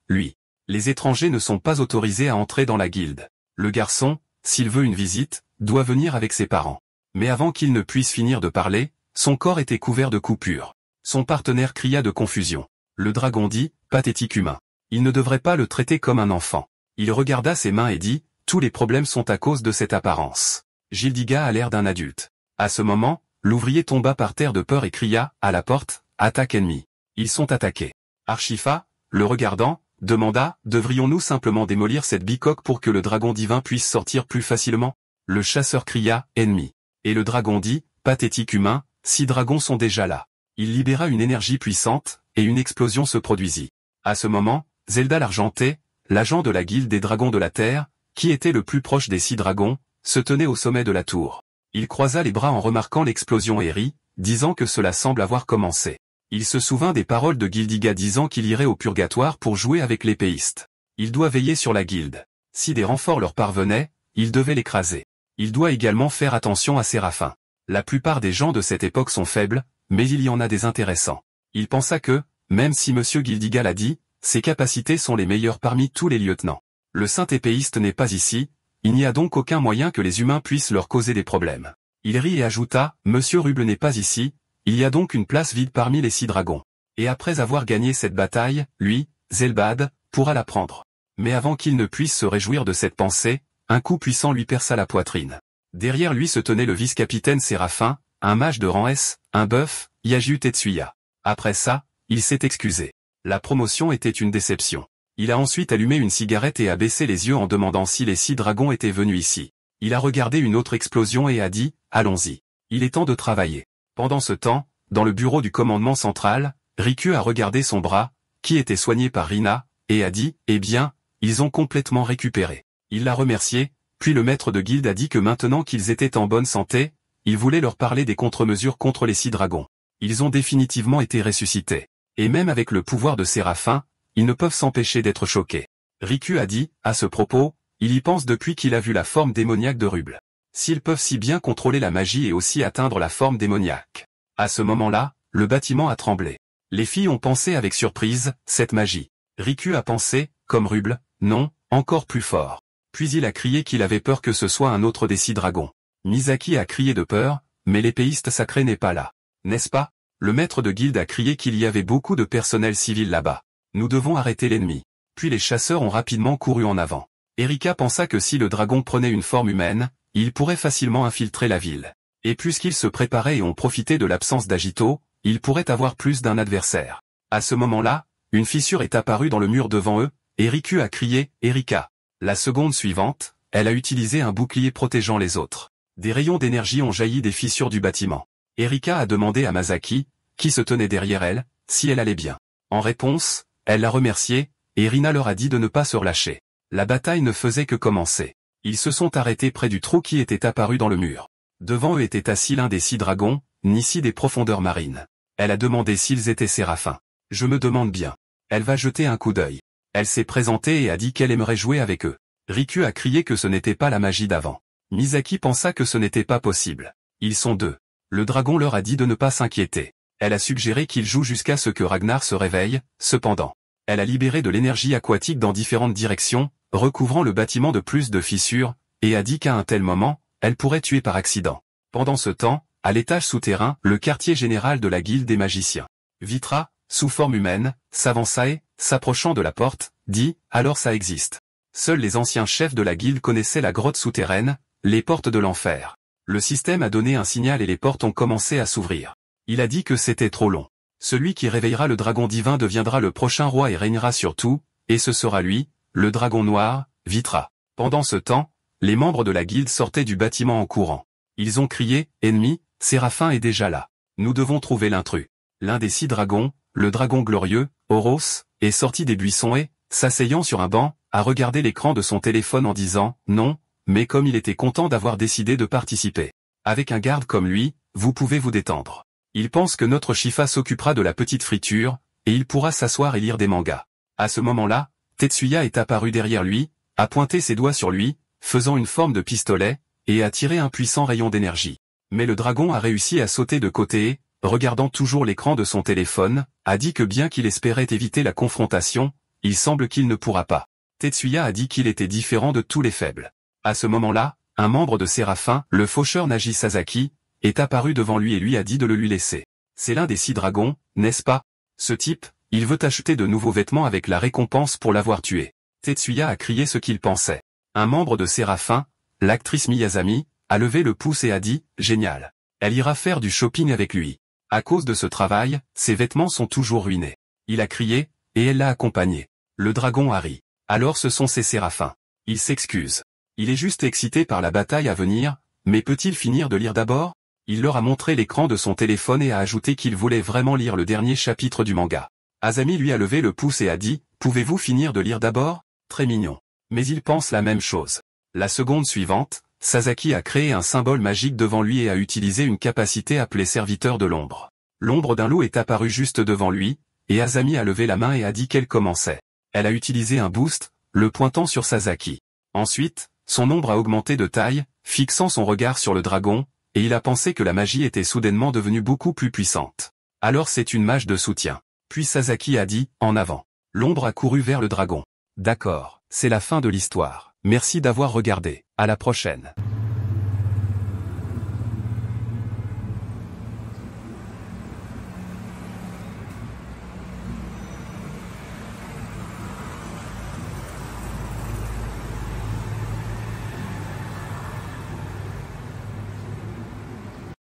lui. Les étrangers ne sont pas autorisés à entrer dans la guilde. Le garçon, s'il veut une visite, doit venir avec ses parents. Mais avant qu'il ne puisse finir de parler, son corps était couvert de coupures. Son partenaire cria de confusion. Le dragon dit, pathétique humain. Il ne devrait pas le traiter comme un enfant. Il regarda ses mains et dit, tous les problèmes sont à cause de cette apparence. Gildiga a l'air d'un adulte. À ce moment, l'ouvrier tomba par terre de peur et cria, à la porte, attaque ennemi. Ils sont attaqués. Arshifa, le regardant, demanda, devrions-nous simplement démolir cette bicoque pour que le dragon divin puisse sortir plus facilement? Le chasseur cria, ennemi. Et le dragon dit, pathétique humain, 6 dragons sont déjà là. Il libéra une énergie puissante, et une explosion se produisit. À ce moment, Zelda l'Argenté, l'agent de la guilde des dragons de la Terre, qui était le plus proche des 6 dragons, se tenait au sommet de la tour. Il croisa les bras en remarquant l'explosion et rit, disant que cela semble avoir commencé. Il se souvint des paroles de Gildiga disant qu'il irait au purgatoire pour jouer avec l'épéiste. Il doit veiller sur la guilde. Si des renforts leur parvenaient, il devait l'écraser. Il doit également faire attention à Séraphin. La plupart des gens de cette époque sont faibles, mais il y en a des intéressants. Il pensa que, même si Monsieur Gildigal a dit, ses capacités sont les meilleures parmi tous les lieutenants. Le saint épéiste n'est pas ici, il n'y a donc aucun moyen que les humains puissent leur causer des problèmes. Il rit et ajouta, Monsieur Ruble n'est pas ici, il y a donc une place vide parmi les 6 dragons. Et après avoir gagné cette bataille, lui, Zelbad, pourra la prendre. Mais avant qu'il ne puisse se réjouir de cette pensée, un coup puissant lui perça la poitrine. Derrière lui se tenait le vice-capitaine Séraphin, un mage de rang S, un bœuf, Yajiu Tetsuya. Après ça, il s'est excusé. La promotion était une déception. Il a ensuite allumé une cigarette et a baissé les yeux en demandant si les 6 dragons étaient venus ici. Il a regardé une autre explosion et a dit, allons-y. Il est temps de travailler. Pendant ce temps, dans le bureau du commandement central, Riku a regardé son bras, qui était soigné par Rina, et a dit, eh bien, ils ont complètement récupéré. Il l'a remercié, puis le maître de guilde a dit que maintenant qu'ils étaient en bonne santé, il voulait leur parler des contre-mesures contre les 6 dragons. Ils ont définitivement été ressuscités. Et même avec le pouvoir de Séraphin, ils ne peuvent s'empêcher d'être choqués. Riku a dit, à ce propos, il y pense depuis qu'il a vu la forme démoniaque de Ruble. S'ils peuvent si bien contrôler la magie et aussi atteindre la forme démoniaque. À ce moment-là, le bâtiment a tremblé. Les filles ont pensé avec surprise, cette magie. Riku a pensé, comme Ruble, non, encore plus fort. Puis il a crié qu'il avait peur que ce soit un autre des 6 dragons. Misaki a crié de peur, mais l'épéiste sacré n'est pas là. N'est-ce pas? Le maître de guilde a crié qu'il y avait beaucoup de personnel civil là-bas. Nous devons arrêter l'ennemi. Puis les chasseurs ont rapidement couru en avant. Erika pensa que si le dragon prenait une forme humaine, il pourrait facilement infiltrer la ville. Et puisqu'ils se préparaient et ont profité de l'absence d'Agito, il pourrait avoir plus d'un adversaire. À ce moment-là, une fissure est apparue dans le mur devant eux, et Riku a crié « Erika ». La seconde suivante, elle a utilisé un bouclier protégeant les autres. Des rayons d'énergie ont jailli des fissures du bâtiment. Erika a demandé à Masaki, qui se tenait derrière elle, si elle allait bien. En réponse, elle l'a remercié, et Rina leur a dit de ne pas se relâcher. La bataille ne faisait que commencer. Ils se sont arrêtés près du trou qui était apparu dans le mur. Devant eux était assis l'un des 6 dragons, Nissi des profondeurs marines. Elle a demandé s'ils étaient séraphins. Je me demande bien. Elle va jeter un coup d'œil. Elle s'est présentée et a dit qu'elle aimerait jouer avec eux. Riku a crié que ce n'était pas la magie d'avant. Misaki pensa que ce n'était pas possible. Ils sont 2. Le dragon leur a dit de ne pas s'inquiéter. Elle a suggéré qu'ils jouent jusqu'à ce que Ragnar se réveille, cependant. Elle a libéré de l'énergie aquatique dans différentes directions, recouvrant le bâtiment de plus de fissures, et a dit qu'à un tel moment, elle pourrait tuer par accident. Pendant ce temps, à l'étage souterrain, le quartier général de la guilde des magiciens. Vitra, sous forme humaine, s'avança et, s'approchant de la porte, dit « Alors ça existe ». Seuls les anciens chefs de la guilde connaissaient la grotte souterraine, les portes de l'enfer. Le système a donné un signal et les portes ont commencé à s'ouvrir. Il a dit que c'était trop long. Celui qui réveillera le dragon divin deviendra le prochain roi et régnera sur tout, et ce sera lui, le dragon noir, Vitra. Pendant ce temps, les membres de la guilde sortaient du bâtiment en courant. Ils ont crié « Ennemi, Séraphin est déjà là. Nous devons trouver l'intrus ». L'un des 6 dragons, le dragon glorieux, Oros, est sorti des buissons et, s'asseyant sur un banc, a regardé l'écran de son téléphone en disant « Non », mais comme il était content d'avoir décidé de participer. Avec un garde comme lui, vous pouvez vous détendre. Il pense que notre Shifa s'occupera de la petite friture, et il pourra s'asseoir et lire des mangas. À ce moment-là, Tetsuya est apparu derrière lui, a pointé ses doigts sur lui, faisant une forme de pistolet, et a tiré un puissant rayon d'énergie. Mais le dragon a réussi à sauter de côté et, regardant toujours l'écran de son téléphone, a dit que bien qu'il espérait éviter la confrontation, il semble qu'il ne pourra pas. Tetsuya a dit qu'il était différent de tous les faibles. À ce moment-là, un membre de Séraphin, le faucheur Nagi Sasaki, est apparu devant lui et lui a dit de le lui laisser. C'est l'un des 6 dragons, n'est-ce pas? Ce type, il veut acheter de nouveaux vêtements avec la récompense pour l'avoir tué. Tetsuya a crié ce qu'il pensait. Un membre de Séraphin, l'actrice Miyazami, a levé le pouce et a dit « Génial. Elle ira faire du shopping avec lui. À cause de ce travail, ses vêtements sont toujours ruinés. » Il a crié, et elle l'a accompagné. Le dragon a ri. Alors ce sont ses séraphins. Il s'excuse. Il est juste excité par la bataille à venir, mais peut-il finir de lire d'abord? Il leur a montré l'écran de son téléphone et a ajouté qu'il voulait vraiment lire le dernier chapitre du manga. Azami lui a levé le pouce et a dit « Pouvez-vous finir de lire d'abord ?» Très mignon. Mais il pense la même chose. La seconde suivante, Sasaki a créé un symbole magique devant lui et a utilisé une capacité appelée serviteur de l'ombre. L'ombre d'un loup est apparue juste devant lui, et Azami a levé la main et a dit qu'elle commençait. Elle a utilisé un boost, le pointant sur Sasaki. Ensuite, son ombre a augmenté de taille, fixant son regard sur le dragon, et il a pensé que la magie était soudainement devenue beaucoup plus puissante. Alors c'est une mage de soutien. Puis Sasaki a dit, en avant. L'ombre a couru vers le dragon. D'accord, c'est la fin de l'histoire. Merci d'avoir regardé. À la prochaine.